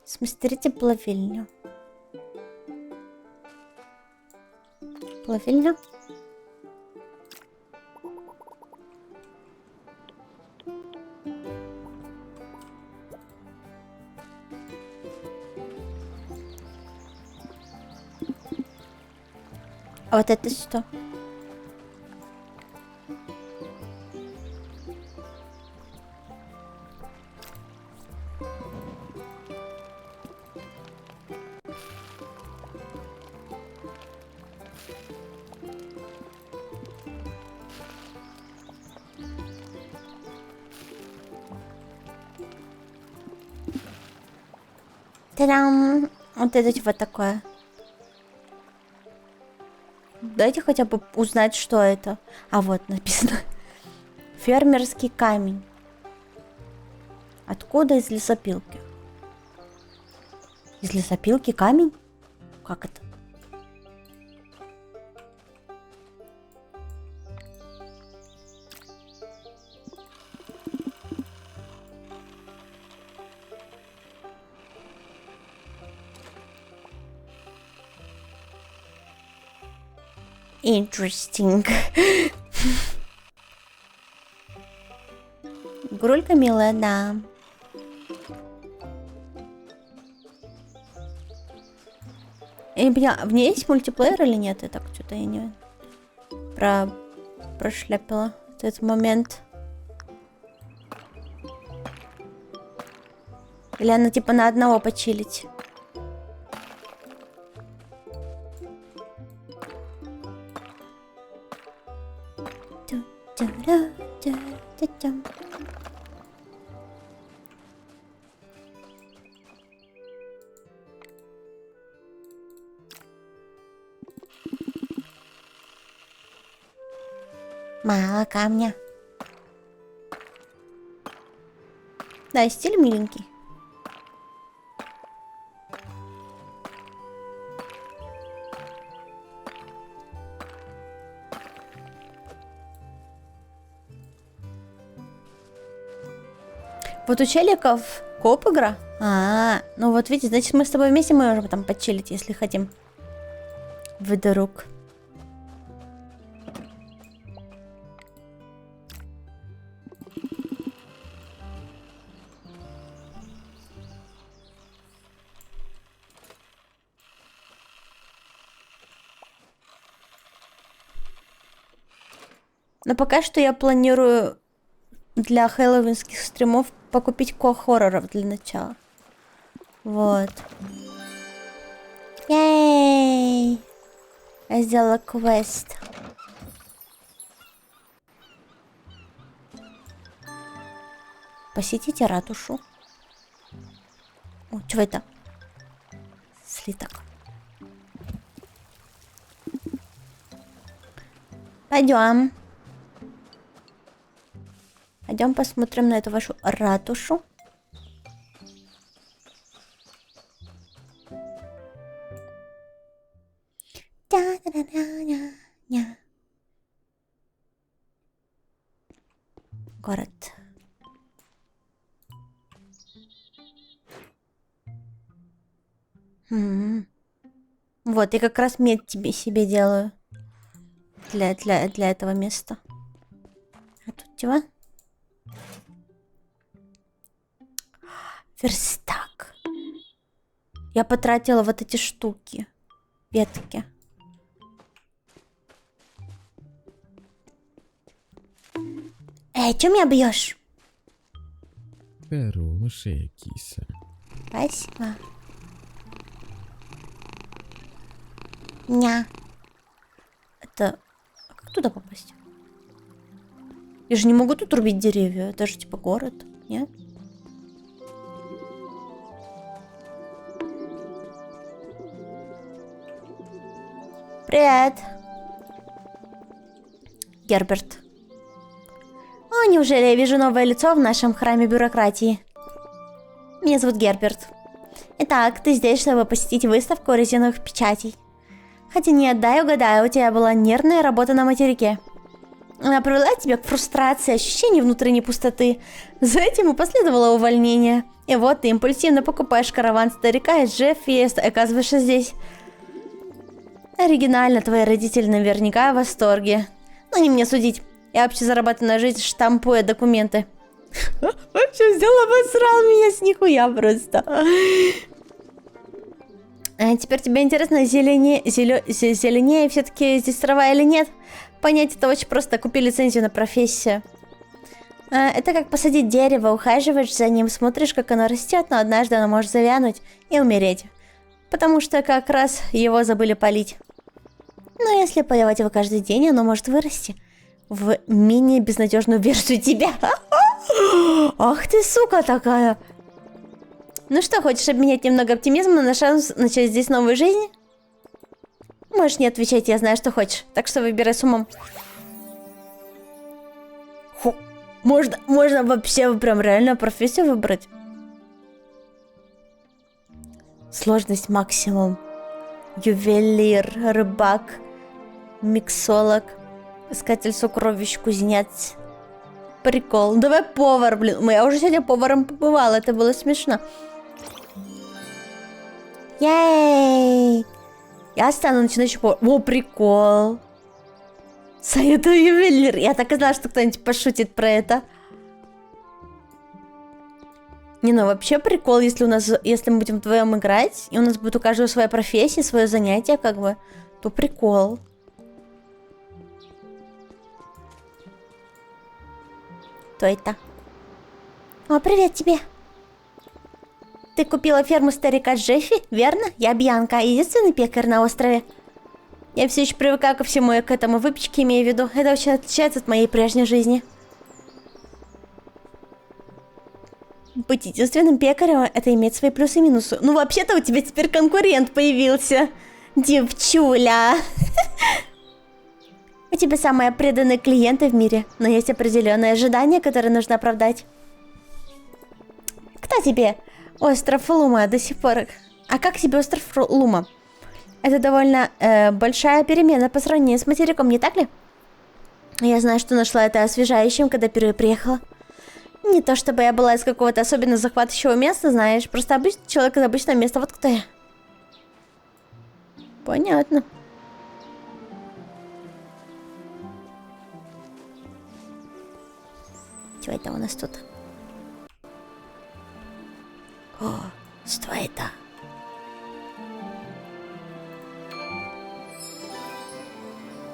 Смастерите плавильню. Плавильня. А вот это что? Та-дам! Вот это чего такое? Дайте хотя бы узнать, что это. А вот написано. Фермерский камень. Откуда из лесопилки? Из лесопилки камень? Как это? Interesting. Грулька милая, да. Я не поняла, в ней есть мультиплеер или нет? Я так что-то я не прошляпила этот момент. Или она типа на одного почилить? Мало камня. Да, стиль миленький. Вот у челиков коп игра. Ну вот видите, значит мы с тобой вместе можем потом почилить, если хотим. Вдруг. Но пока что я планирую для хэллоуинских стримов покупить ко-хорроров для начала. Вот. Ей! Я сделала квест. Посетите ратушу. О, что это? Слиток. Пойдем. Пойдем посмотрим на эту вашу ратушу. Город. Вот, я как раз мед себе делаю. Для этого места. А тут чего? Верстак. Я потратила вот эти штуки. Ветки. Эй, чё меня бьешь? Хорошая киса. Спасибо. Ня. Это... Как туда попасть? Я же не могу тут рубить деревья. Это же типа город. Нет? Привет. Герберт. О, неужели я вижу новое лицо в нашем храме бюрократии? Меня зовут Герберт. Итак, ты здесь, чтобы посетить выставку резиновых печатей. Хотя нет, дай угадаю, у тебя была нервная работа на материке. Она привела тебя к фрустрации, ощущению внутренней пустоты. За этим и последовало увольнение. И вот ты импульсивно покупаешь караван старика из Джеффи и оказываешься здесь. Оригинально, твои родители наверняка в восторге. Но не мне судить. Я вообще зарабатываю на жизнь, штампуя документы. Вообще взял, обосрал меня с нихуя просто. А теперь тебе интересно, зеленее все-таки здесь трава или нет? Понять это очень просто. Купи лицензию на профессию. Это как посадить дерево, ухаживаешь за ним, смотришь, как оно растет, но однажды оно может завянуть и умереть. Потому что как раз его забыли полить. Но если поливать его каждый день, оно может вырасти в менее безнадежную версию тебя. Ах ты, сука такая. Ну что, хочешь обменять немного оптимизма на шанс начать здесь новую жизнь? Можешь не отвечать, я знаю, что хочешь. Так что выбирай с умом. Фу. Можно вообще прям реально профессию выбрать. Сложность максимум. Ювелир, рыбак, миксолог, искатель сокровищ, кузнец. Прикол. Давай повар, блин. Я уже сегодня поваром побывала, это было смешно. Ей! Я стану начинающим поваром. О, прикол. Советую ювелир. Я так и знала, что кто-нибудь пошутит про это. Не, ну вообще прикол, если мы будем вдвоем играть, и у нас будет у каждого своя профессия, свое занятие, как бы, то прикол. Кто это? О, привет тебе. Ты купила ферму старика Джеффи, верно? Я Бьянка, единственный пекарь на острове. Я все еще привыкаю ко всему, и к этому выпечке имею в виду. Это очень отличается от моей прежней жизни. Быть единственным пекарем — это иметь свои плюсы и минусы. Ну, вообще-то у тебя теперь конкурент появился. Девчуля. У тебя самые преданные клиенты в мире, но есть определенные ожидания, которые нужно оправдать. Кто тебе? Остров Лума до сих пор. А как тебе остров Лума? Это довольно большая перемена по сравнению с материком, не так ли? Я знаю, что нашла это освежающим, когда впервые приехала. Не то чтобы я была из какого-то особенно захватывающего места, знаешь. Просто обычный человек из обычного места. Вот кто я. Понятно. Что это у нас тут? О, что это?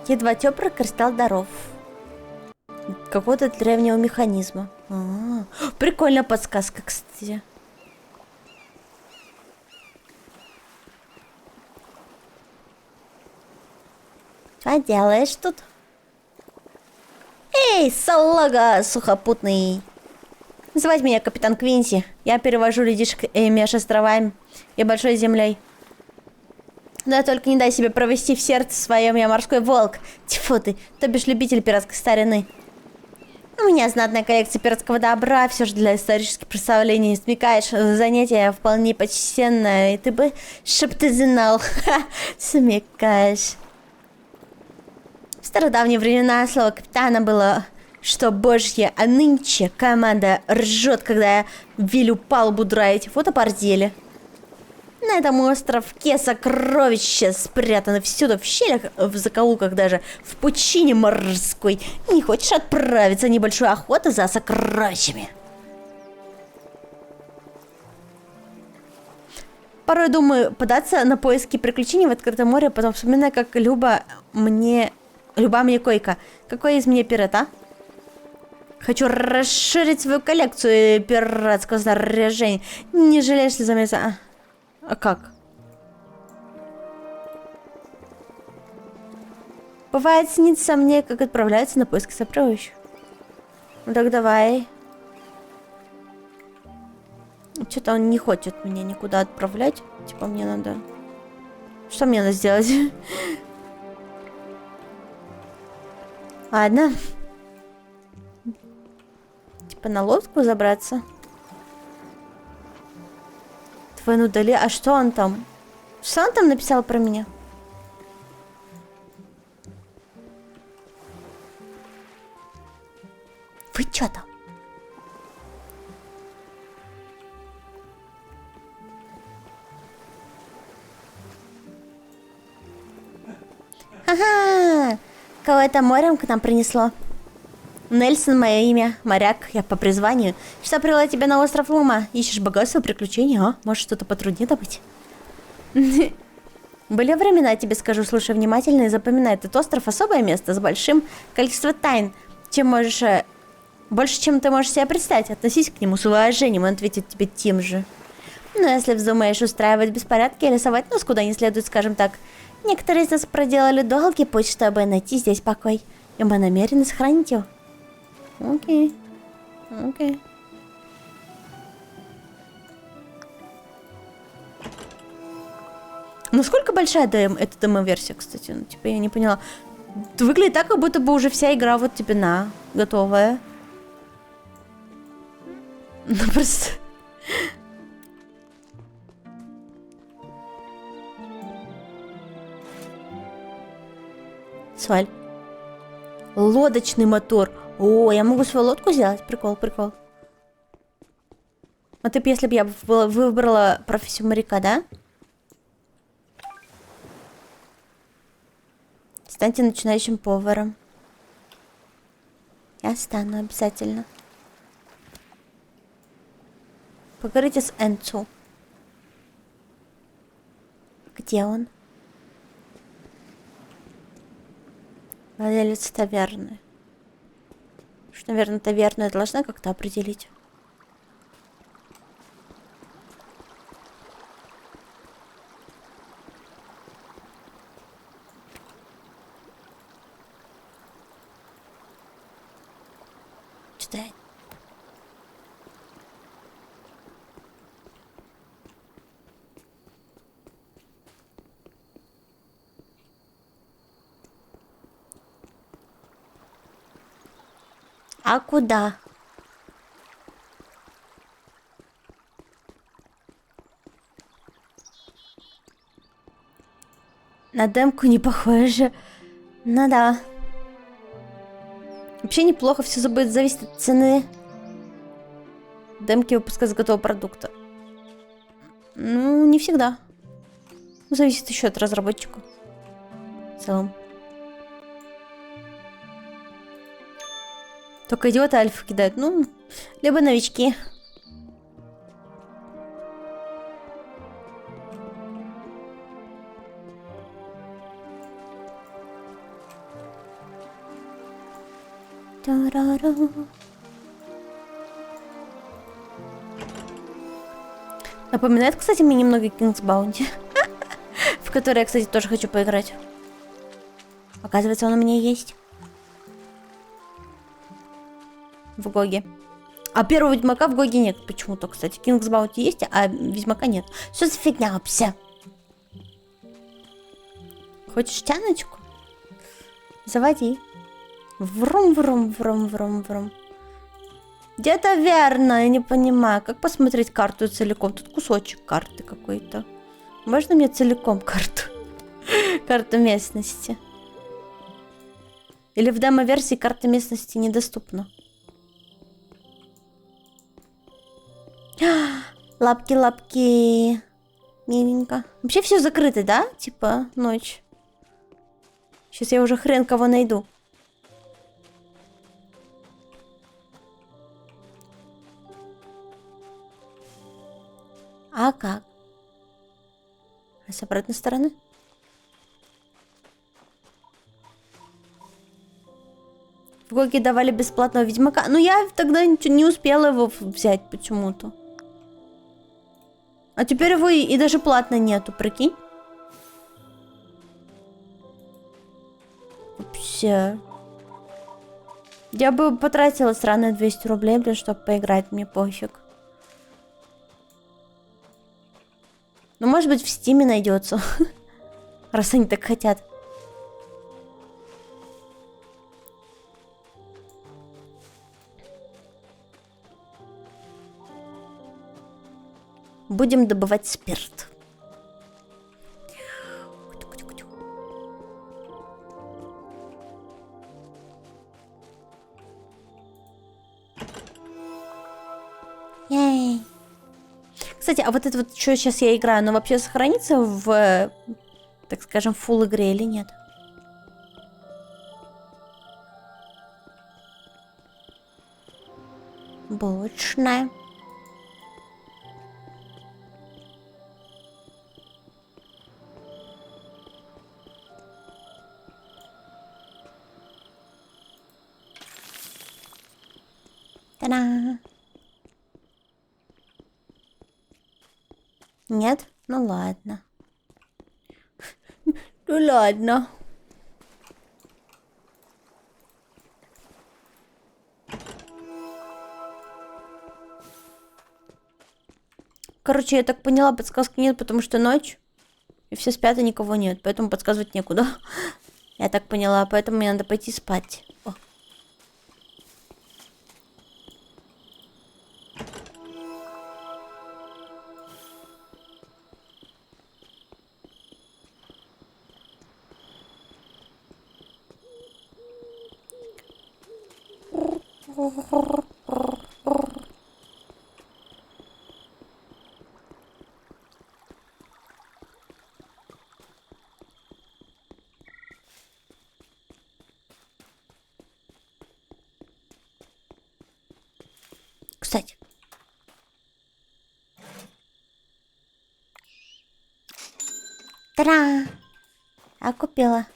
Едва теплый кристалл даров. Какого-то древнего механизма. Прикольная подсказка, кстати. Что делаешь тут? Эй, салага сухопутный. Называть меня капитан Квинси. Я перевожу людишек между островами и большой землей. Да только не дай себе провести в сердце своем, я морской волк. Тьфу ты, то бишь любитель пиратской старины. У меня знатная коллекция пиратского добра, все же для исторических представлений. Смекаешь, занятие вполне почтенное, и ты бы, чтоб ты знал, смекаешь. В стародавние времена слово капитана было, что божье, а нынче команда ржет, когда я велю палубу драить. Вот оборзели. На этом островке сокровища спрятаны всюду, в щелях, в закоулках даже, в пучине морской. Не хочешь отправиться на небольшую охоту за сокровищами? Порой думаю податься на поиски приключений в открытом море, потом вспоминаю, как Люба мне койка. Какой из меня пират, а? Хочу расширить свою коллекцию пиратского снаряжения. Не жалеешь ли за меня? А как? Бывает, снится мне, как отправляется на поиски сокровищ. Ну так давай. Что-то он не хочет меня никуда отправлять. Типа мне надо... Что мне надо сделать? Ладно. Типа на лодку забраться. Твой удали. А что он там? Что он там написал про меня? Вы чё там? Ага! Кого-то морем к нам принесло. Нельсон мое имя, моряк, я по призванию. Что привело тебя на остров Лума? Ищешь богатство, приключения, а? Может, что-то потруднее добыть? Были времена, я тебе скажу, слушай внимательно и запоминай. Этот остров особое место с большим количеством тайн. Больше, чем ты можешь себе представить. Относись к нему с уважением, он ответит тебе тем же. Но если вздумаешь устраивать беспорядки или совать нос куда не следует, скажем так, некоторые из нас проделали долгий путь, чтобы найти здесь покой. И мы намерены сохранить его. Окей. Окей. Насколько большая эта демо-версия, кстати? Ну, типа, я не поняла. Выглядит так, как будто бы уже вся игра вот тебе на, готовая. Ну, просто... Сваль. Лодочный мотор. О, я могу свою лодку сделать? Прикол, прикол. А ты б, если бы я выбрала профессию моряка, да? Станьте начинающим поваром. Я стану обязательно. Поговорите с Энцу. Где он? Владелец таверны. Что, наверное, таверну я должна как-то определить. Читать. А куда? На демку не похоже. Ну да. Вообще неплохо, все будет зависеть от цены демки выпуска с готового продукта. Ну, не всегда. Зависит еще от разработчика. В целом. Только идиоты альфа кидают. Ну, либо новички. Та-ра-ра. Напоминает, кстати, мне немного King's Bounty. В который я, кстати, тоже хочу поиграть. Оказывается, он у меня есть. В Гоге. А первого Ведьмака в Гоге нет почему-то, кстати. King's Bounty есть, а Ведьмака нет. Что за фигня вообще? Хочешь тяночку? Заводи. Врум-врум-врум-врум-врум. Где-то верно, я не понимаю. Как посмотреть карту целиком? Тут кусочек карты какой-то. Можно мне целиком карту? Карту местности. Или в демо-версии карта местности недоступна? Лапки-лапки. Миленько. Вообще все закрыто, да? Типа ночь. Сейчас я уже хрен кого найду. А как? А с обратной стороны? В Гоге давали бесплатного Ведьмака. Но я тогда не успела его взять почему-то. А теперь его и даже платно нету, прикинь. Вообще. Я бы потратила сраные 200 рублей, блин, чтобы поиграть, мне пофиг. Ну, может быть, в Стиме найдется. Раз они так хотят. Будем добывать спирт. Ей. Кстати, а вот это вот, что сейчас я играю, оно вообще сохранится в, так скажем, фулл игре или нет? Булочная. Та-да! Нет? Ну ладно. Ну ладно. Короче, я так поняла, подсказки нет, потому что ночь. И все спят, и никого нет. Поэтому подсказывать некуда. Я так поняла, поэтому мне надо пойти спать. О. Кстати. Та-да! А купила.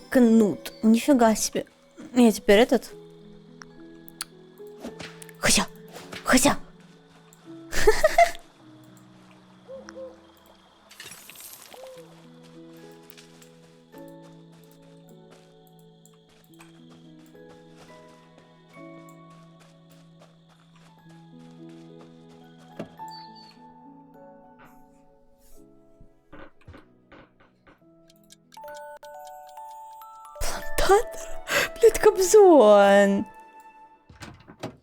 Кнут. Нифига себе. Я теперь этот. Хотя. Плантатор? Блядь, Кобзон.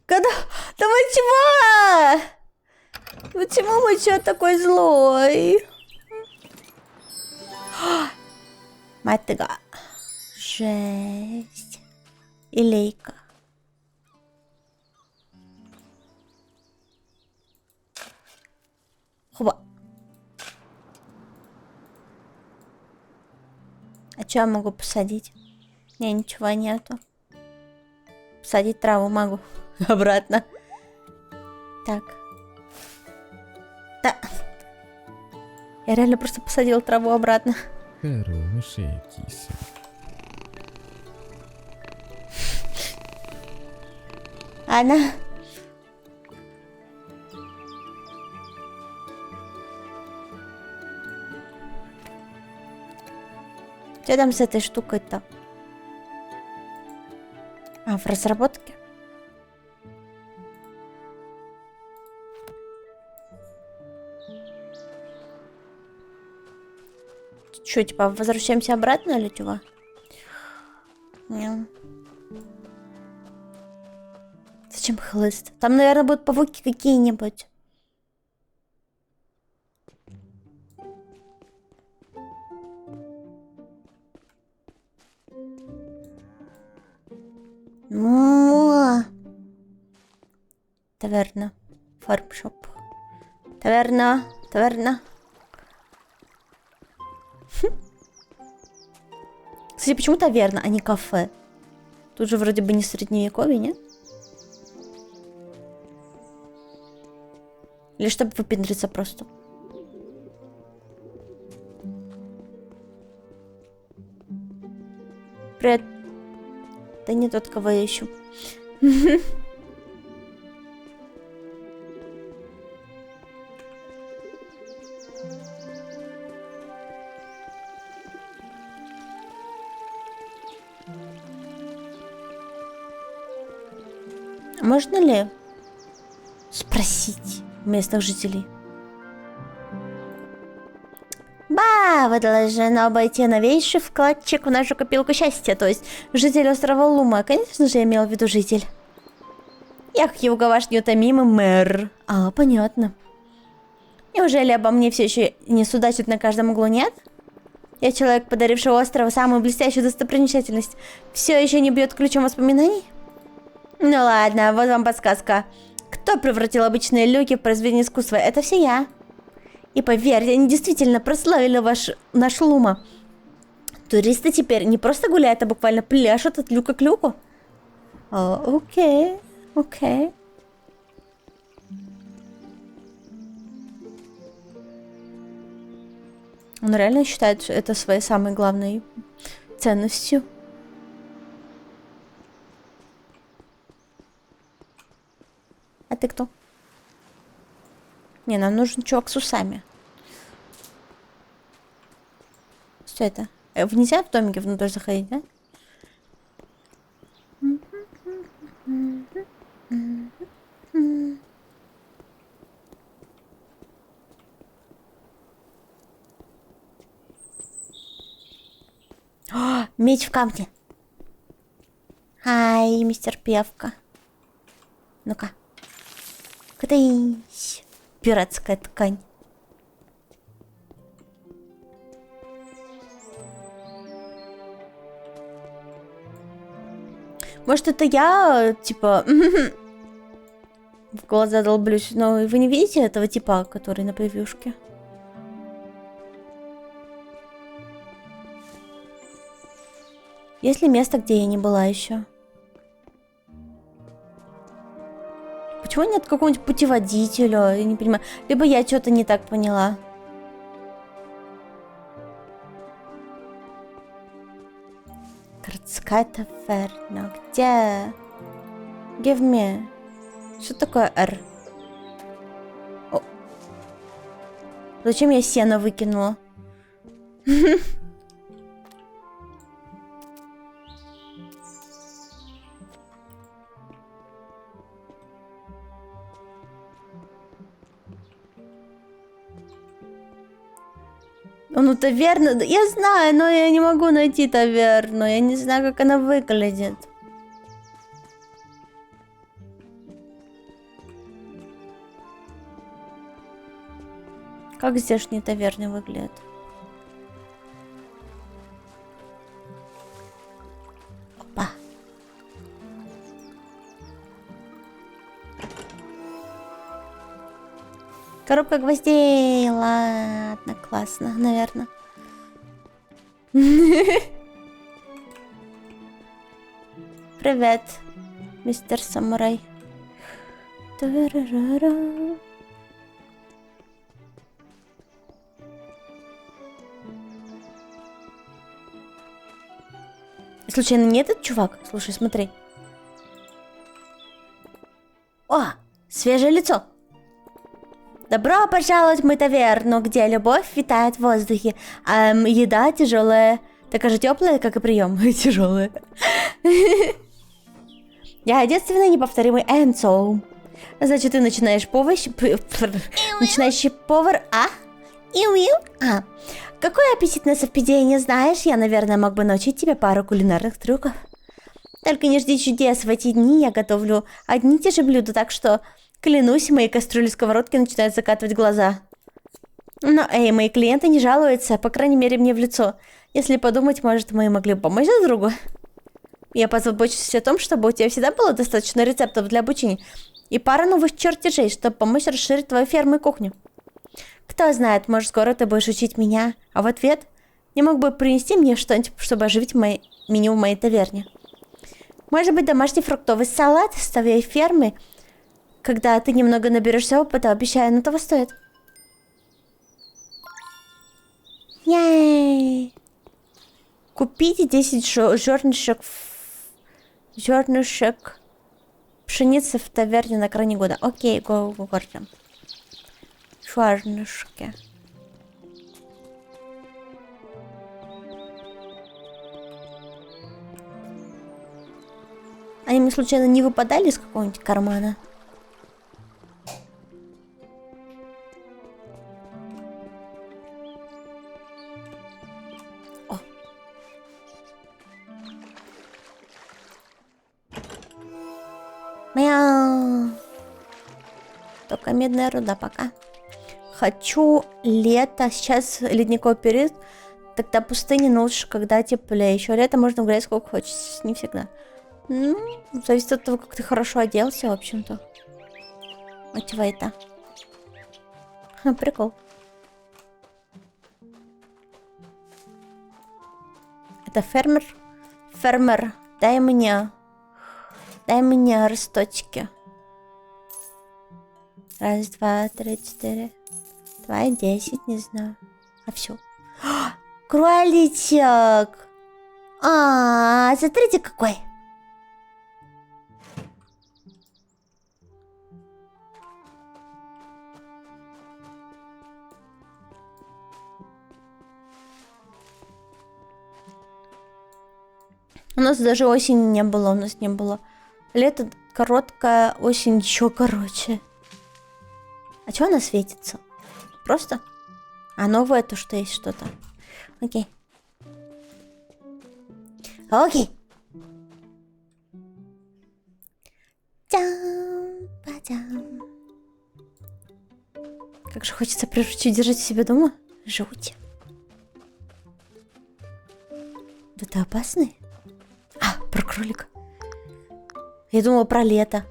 Когда... Давай чего? Почему мой такой злой? Матыга. Жесть. И лейка. Хоба. А что я могу посадить? Не, ничего нету. Посадить траву могу. Обратно. Так. Да. Я реально просто посадила траву обратно. Хорошая киса. Она... Что там с этой штукой-то? А, в разработке? Что, типа, возвращаемся обратно или чего? Не. Зачем хлыст? Там, наверное, будут павуки какие-нибудь. Таверна. Фармшоп. Таверна. Кстати, почему таверна, а не кафе? Тут же вроде бы не средневековье, нет? Или чтобы выпендриться просто? Привет. Да не тот, кого я ищу. Можно ли спросить местных жителей? Ба, вы должны обойти новейший вкладчик в нашу копилку счастья, то есть житель острова Лума. Конечно же, я имел в виду житель. Ях, его ваш неутомимый мэр. А, понятно. Неужели обо мне все еще не судачат на каждом углу, нет? Я человек, подаривший острову самую блестящую достопримечательность. Все еще не бьет ключом воспоминаний? Ну ладно, вот вам подсказка. Кто превратил обычные люки в произведение искусства? Это все я. И поверьте, они действительно прославили наш Лума. Туристы теперь не просто гуляют, а буквально пляшут от люка к люку. О, окей. Он реально считает это своей самой главной ценностью. А ты кто? Не, нам нужен чувак с усами. Что это? Нельзя в домике внутрь заходить, да? О, меч в камне. Ай, мистер Певка. Ну-ка. Катись. Пиратская ткань. Может, это я, типа, в глаза долблюсь, но вы не видите этого типа, который на превьюшке? Есть ли место, где я не была еще? Почему нет какого-нибудь путеводителя? Я не понимаю. Либо я что-то не так поняла. Городская таверна. Где? Give me. Что такое R? О. Зачем я сено выкинула? Ну, таверна, я знаю, но я не могу найти таверну. Я не знаю, как она выглядит. Как здешние таверны выглядят? Опа. Коробка гвоздей. Ладно, классно, наверное. Привет, мистер Самурай. Та-ра-ра-ра. Случайно не этот чувак? Слушай, смотри. О, свежее лицо. Добро пожаловать в мою таверну, где любовь витает в воздухе, а еда тяжелая, такая же теплая, как и прием. Тяжелая. Я единственный неповторимый Энцо. Значит, ты начинаешь начинающий повар, а? Иу-иу, а? Какое аппетитное совпадение, знаешь? Я, наверное, мог бы научить тебя пару кулинарных трюков. Только не жди чудес, в эти дни я готовлю одни и те же блюда, так что... Клянусь, мои кастрюли-сковородки начинают закатывать глаза. Но, эй, мои клиенты не жалуются, по крайней мере, мне в лицо. Если подумать, может, мы могли бы помочь друг другу? Я позабочусь о том, чтобы у тебя всегда было достаточно рецептов для обучения и пара новых чертежей, чтобы помочь расширить твою ферму и кухню. Кто знает, может, скоро ты будешь учить меня, а в ответ не мог бы принести мне что-нибудь, чтобы оживить меню в моей таверне. Может быть, домашний фруктовый салат с твоей фермы. Когда ты немного наберешься опыта, обещаю, оно того стоит. Яй! Купите 10 зернышек пшеницы в таверне на крайне года. Окей, го. Зернышки. Они мне случайно не выпадали из какого-нибудь кармана? Мяу. Только медная руда пока. Хочу лето. Сейчас ледниковый период. Тогда пустыня, но лучше, когда теплее. Еще лето можно гулять сколько хочешь. Не всегда. Ну, зависит от того, как ты хорошо оделся, в общем-то. Вот чего это? Прикол. Это фермер? Фермер, дай мне росточки. Раз, два, три, четыре. 2 и 10, не знаю. А все. Кроличок. А, смотрите какой. У нас даже осени не было, у нас не было. Лето короткое, осень еще короче. А чего она светится? Просто? А новое то, что есть что-то. Окей. Окей. Тям-па-тям. Как же хочется приручить, держать себя дома. Жуть. Да ты опасный? А, про кролика. Я думала про лето.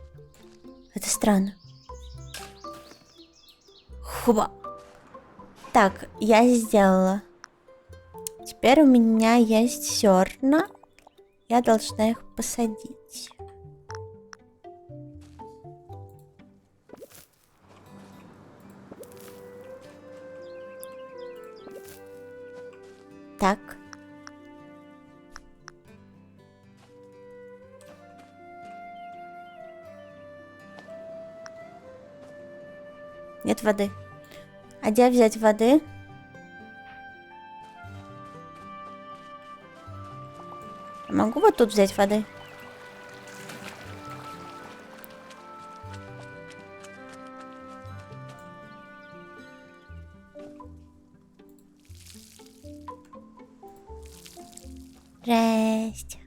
Это странно. Хуба. Так, я сделала. Теперь у меня есть зерна. Я должна их посадить. Так. Нет воды. А где взять воды? Могу вот тут взять воды? Здрасте.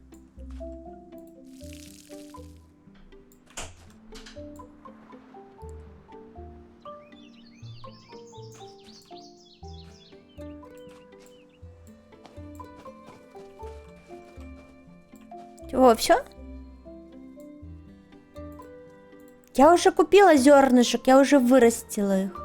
Чего, все? Я уже купила зернышек, я уже вырастила их.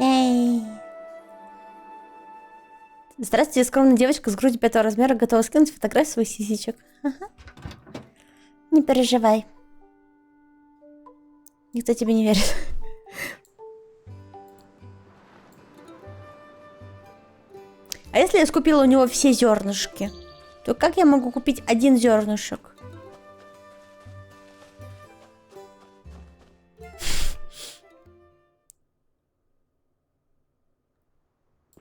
Эй. Здравствуйте, я скромная девочка с грудью 5 размера, готова скинуть фотографию своих сисечек. Ага. Не переживай. Никто тебе не верит. А если я скупила у него все зернышки, то как я могу купить один зернышек?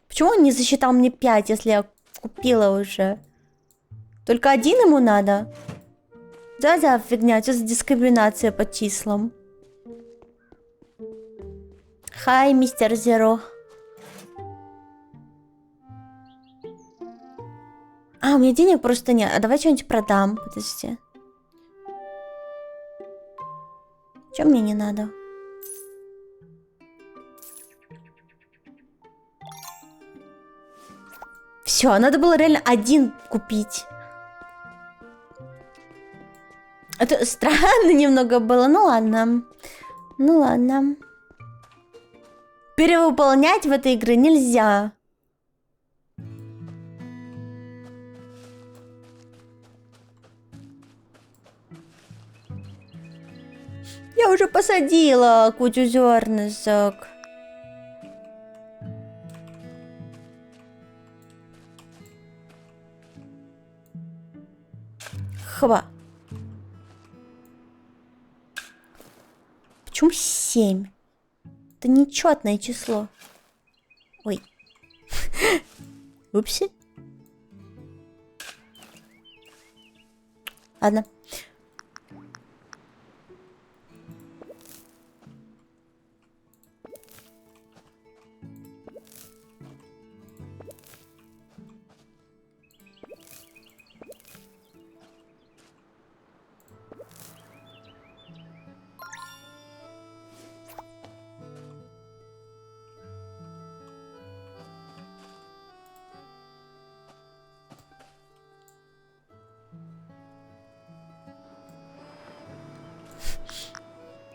Почему он не засчитал мне 5, если я купила уже? Только один ему надо? Да, фигня, что за дискриминация по числам? Хай, мистер Зеро. А, у меня денег просто нет. А давай что-нибудь продам. Подожди. Чё мне не надо? Все, надо было реально один купить. Это странно немного было. Ну ладно. Ну ладно. Перевыполнять в этой игре нельзя. Я уже посадила кучу зернышек. Хва. Почему 7? Это нечетное число. Ой. Упси. Ладно.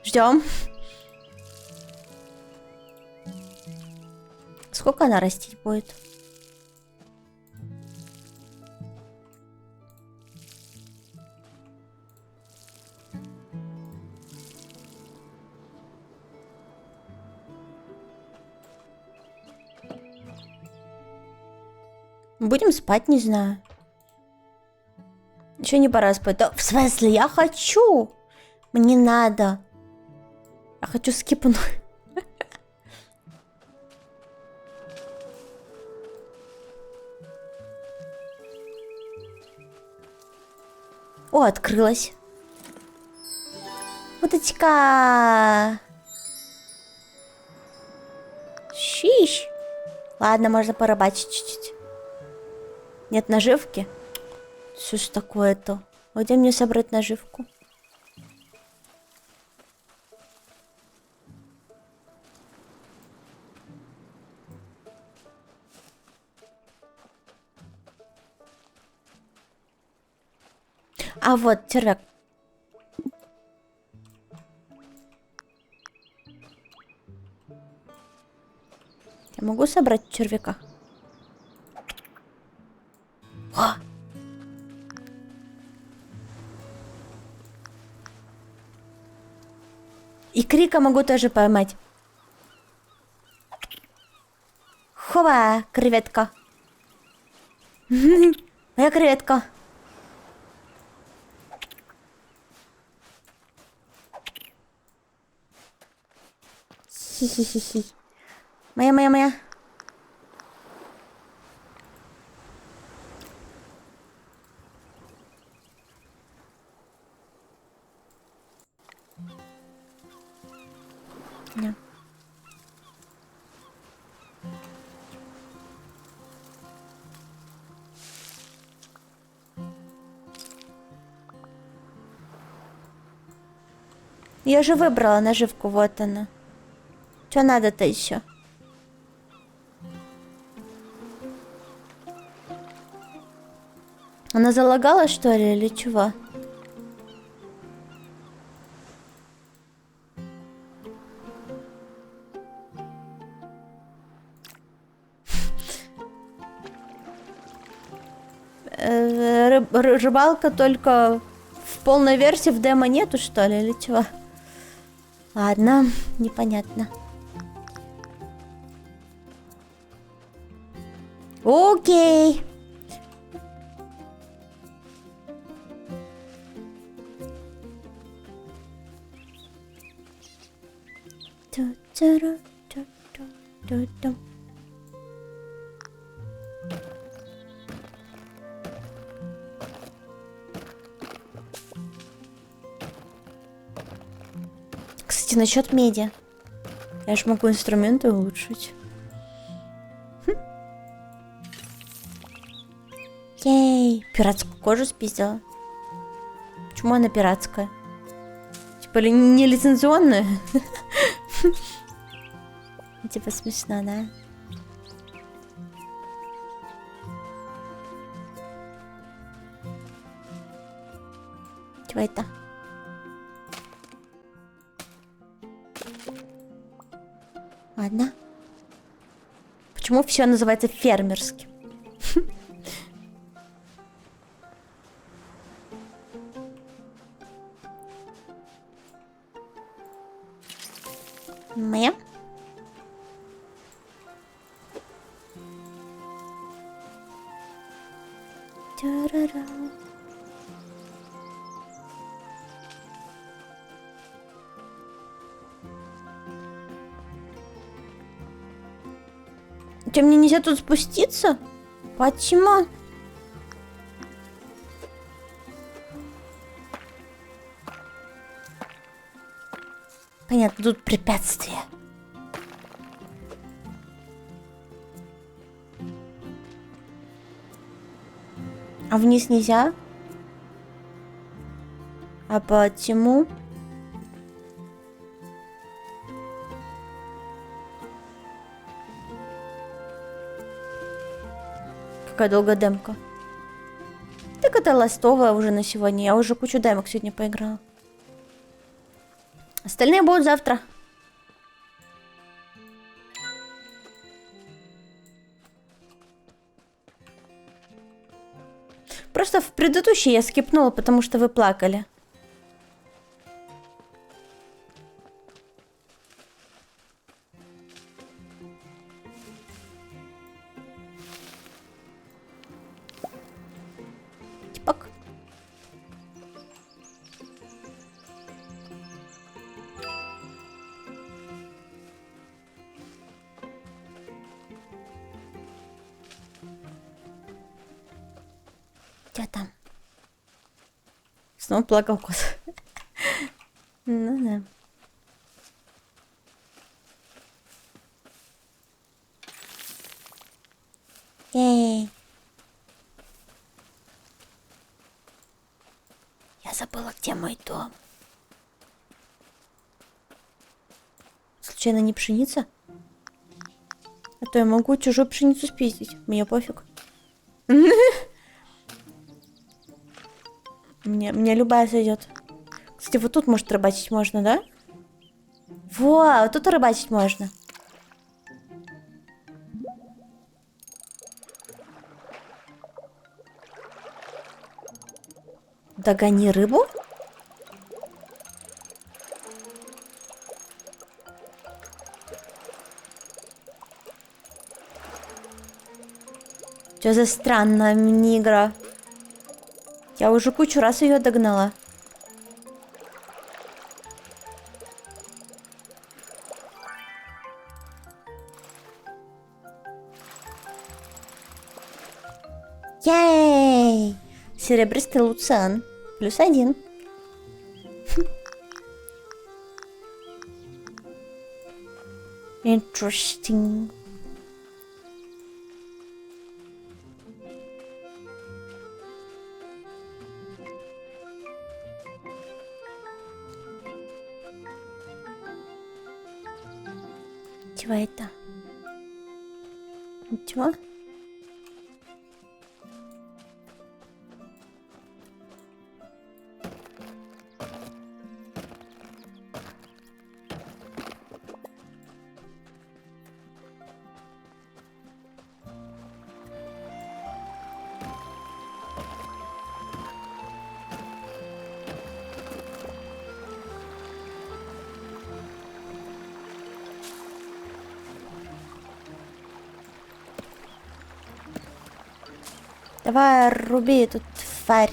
Ждем. Сколько она растить будет? Будем спать, не знаю. Еще не пора спать. Да, в смысле, я хочу. Мне надо. Я хочу скипнуть. О, открылась. Уточка. Щищ. Ладно, можно порыбачить чуть-чуть. Нет наживки? Что ж такое-то? Где мне собрать наживку? А вот, червяк. Я могу собрать червяка? О! И крика могу тоже поймать. Хова, креветка. Моя креветка. Хи-хи-хи-хи. Моя. Да. Я же выбрала наживку, вот она. Что надо-то еще? Она залагала, что ли, или чего? Рыбалка только в полной версии, в демо нету, что ли, или чего? Ладно, непонятно. Окей. Ту-ту-ру-ту-ту-ту-ту. Кстати, насчет меди. Я ж могу инструменты улучшить. Ей, пиратскую кожу спиздила. Почему она пиратская? Типа не лицензионная? Типа смешно, да? Чего это? Ладно. Почему все называется фермерским? Моя? Та-ра-ра. Че, мне нельзя тут спуститься? Почему? Понятно, тут препятствия. А вниз нельзя? А почему? Какая долгая демка. Так это ластовая уже на сегодня. Я уже кучу демок сегодня поиграла. Остальные будут завтра. Просто в предыдущий я скипнула, потому что вы плакали. Что там? Снова плакал кот. Ну да. Эй. Я забыла, где мой дом. Случайно не пшеница? А то я могу чужую пшеницу спиздить. Мне пофиг. Мне любая сойдет. Кстати, вот тут, может, рыбачить можно, да? Во, вот тут рыбачить можно. Догони рыбу? Что за странная мини-игра? Я уже кучу раз ее догнала. Yay! Серебристый Луциан. +1. Interesting. Чего это? Чего? Давай, руби тут тварь.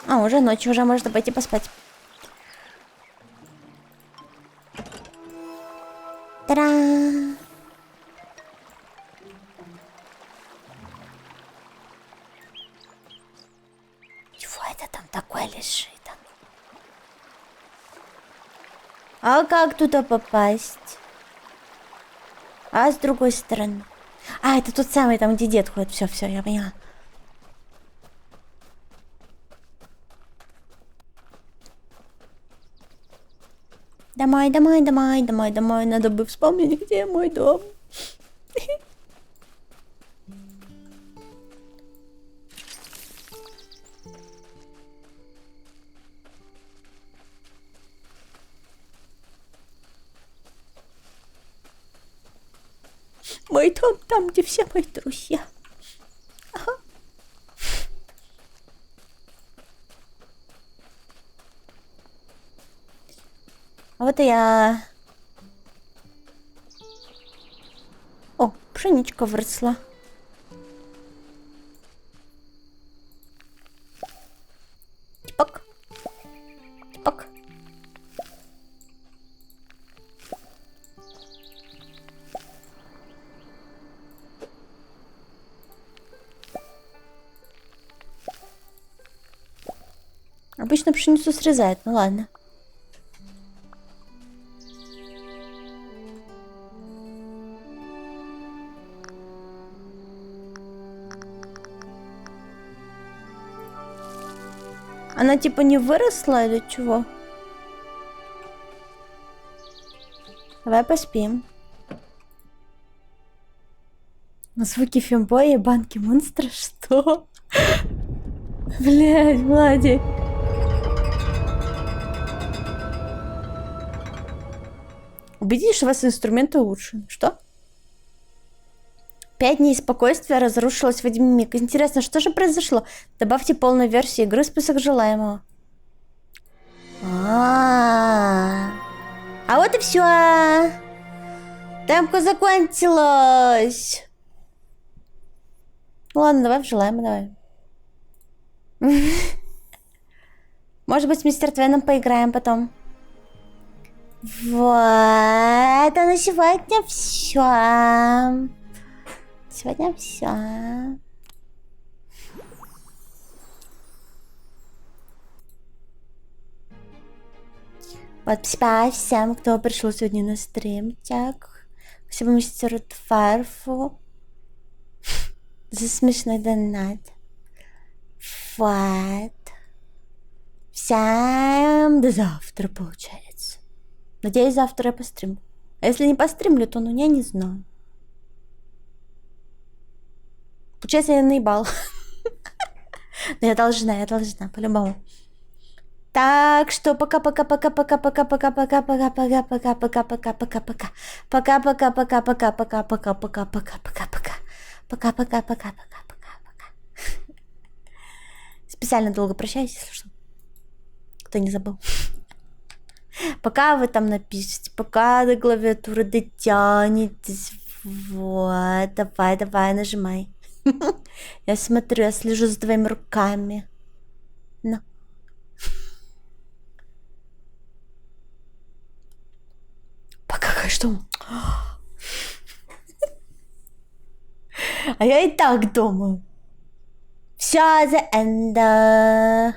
А, уже ночь, уже можно пойти поспать. Та-дам! Чего это там такое лежит? А как туда попасть? А с другой стороны. А, это тот самый, там, где дед ходит. Все, я поняла. Домой. Надо бы вспомнить, где мой дом. Мой дом там, где все мои друзья. Ага. А вот и я. О, пшеничка выросла. Типок. Типок. Обычно пшеницу срезают, ну ладно. Она типа не выросла или чего? Давай поспим. Звуки фембоя и банки монстра? Что? Блять, Владик. Убедитесь, что у вас инструменты улучшены. Что? 5 дней спокойствия разрушилось в один миг. Интересно, что же произошло? Добавьте полную версию игры в список желаемого. А вот и все. Темка закончилась. Ладно, давай в желаемое, давай. Может быть, с мистер Твеном поиграем потом. Вот, а на сегодня все. Сегодня все. Вот, спасибо всем, кто пришел сегодня на стрим. Так. Спасибо мастеру Тварфу за смешной донат. Вот. Всем до завтра, получается. Надеюсь, завтра я постримлю. А если не постримлю, то ну я не знаю. Получается, я наебал. Но я должна, по-любому. Так что пока-пока-пока-пока-пока-пока-пока-пока-пока-пока-пока-пока-пока. Пока-пока-пока-пока-пока-пока-пока-пока-пока. Пока-пока-пока-пока-пока-пока. Специально долго прощаюсь, если что. Кто не забыл. Пока вы там напишите, пока до клавиатуры дотянетесь. Вот, давай, нажимай. Я смотрю, я слежу за твоими руками. Ну. Пока что? А я и так думаю. Все, the end.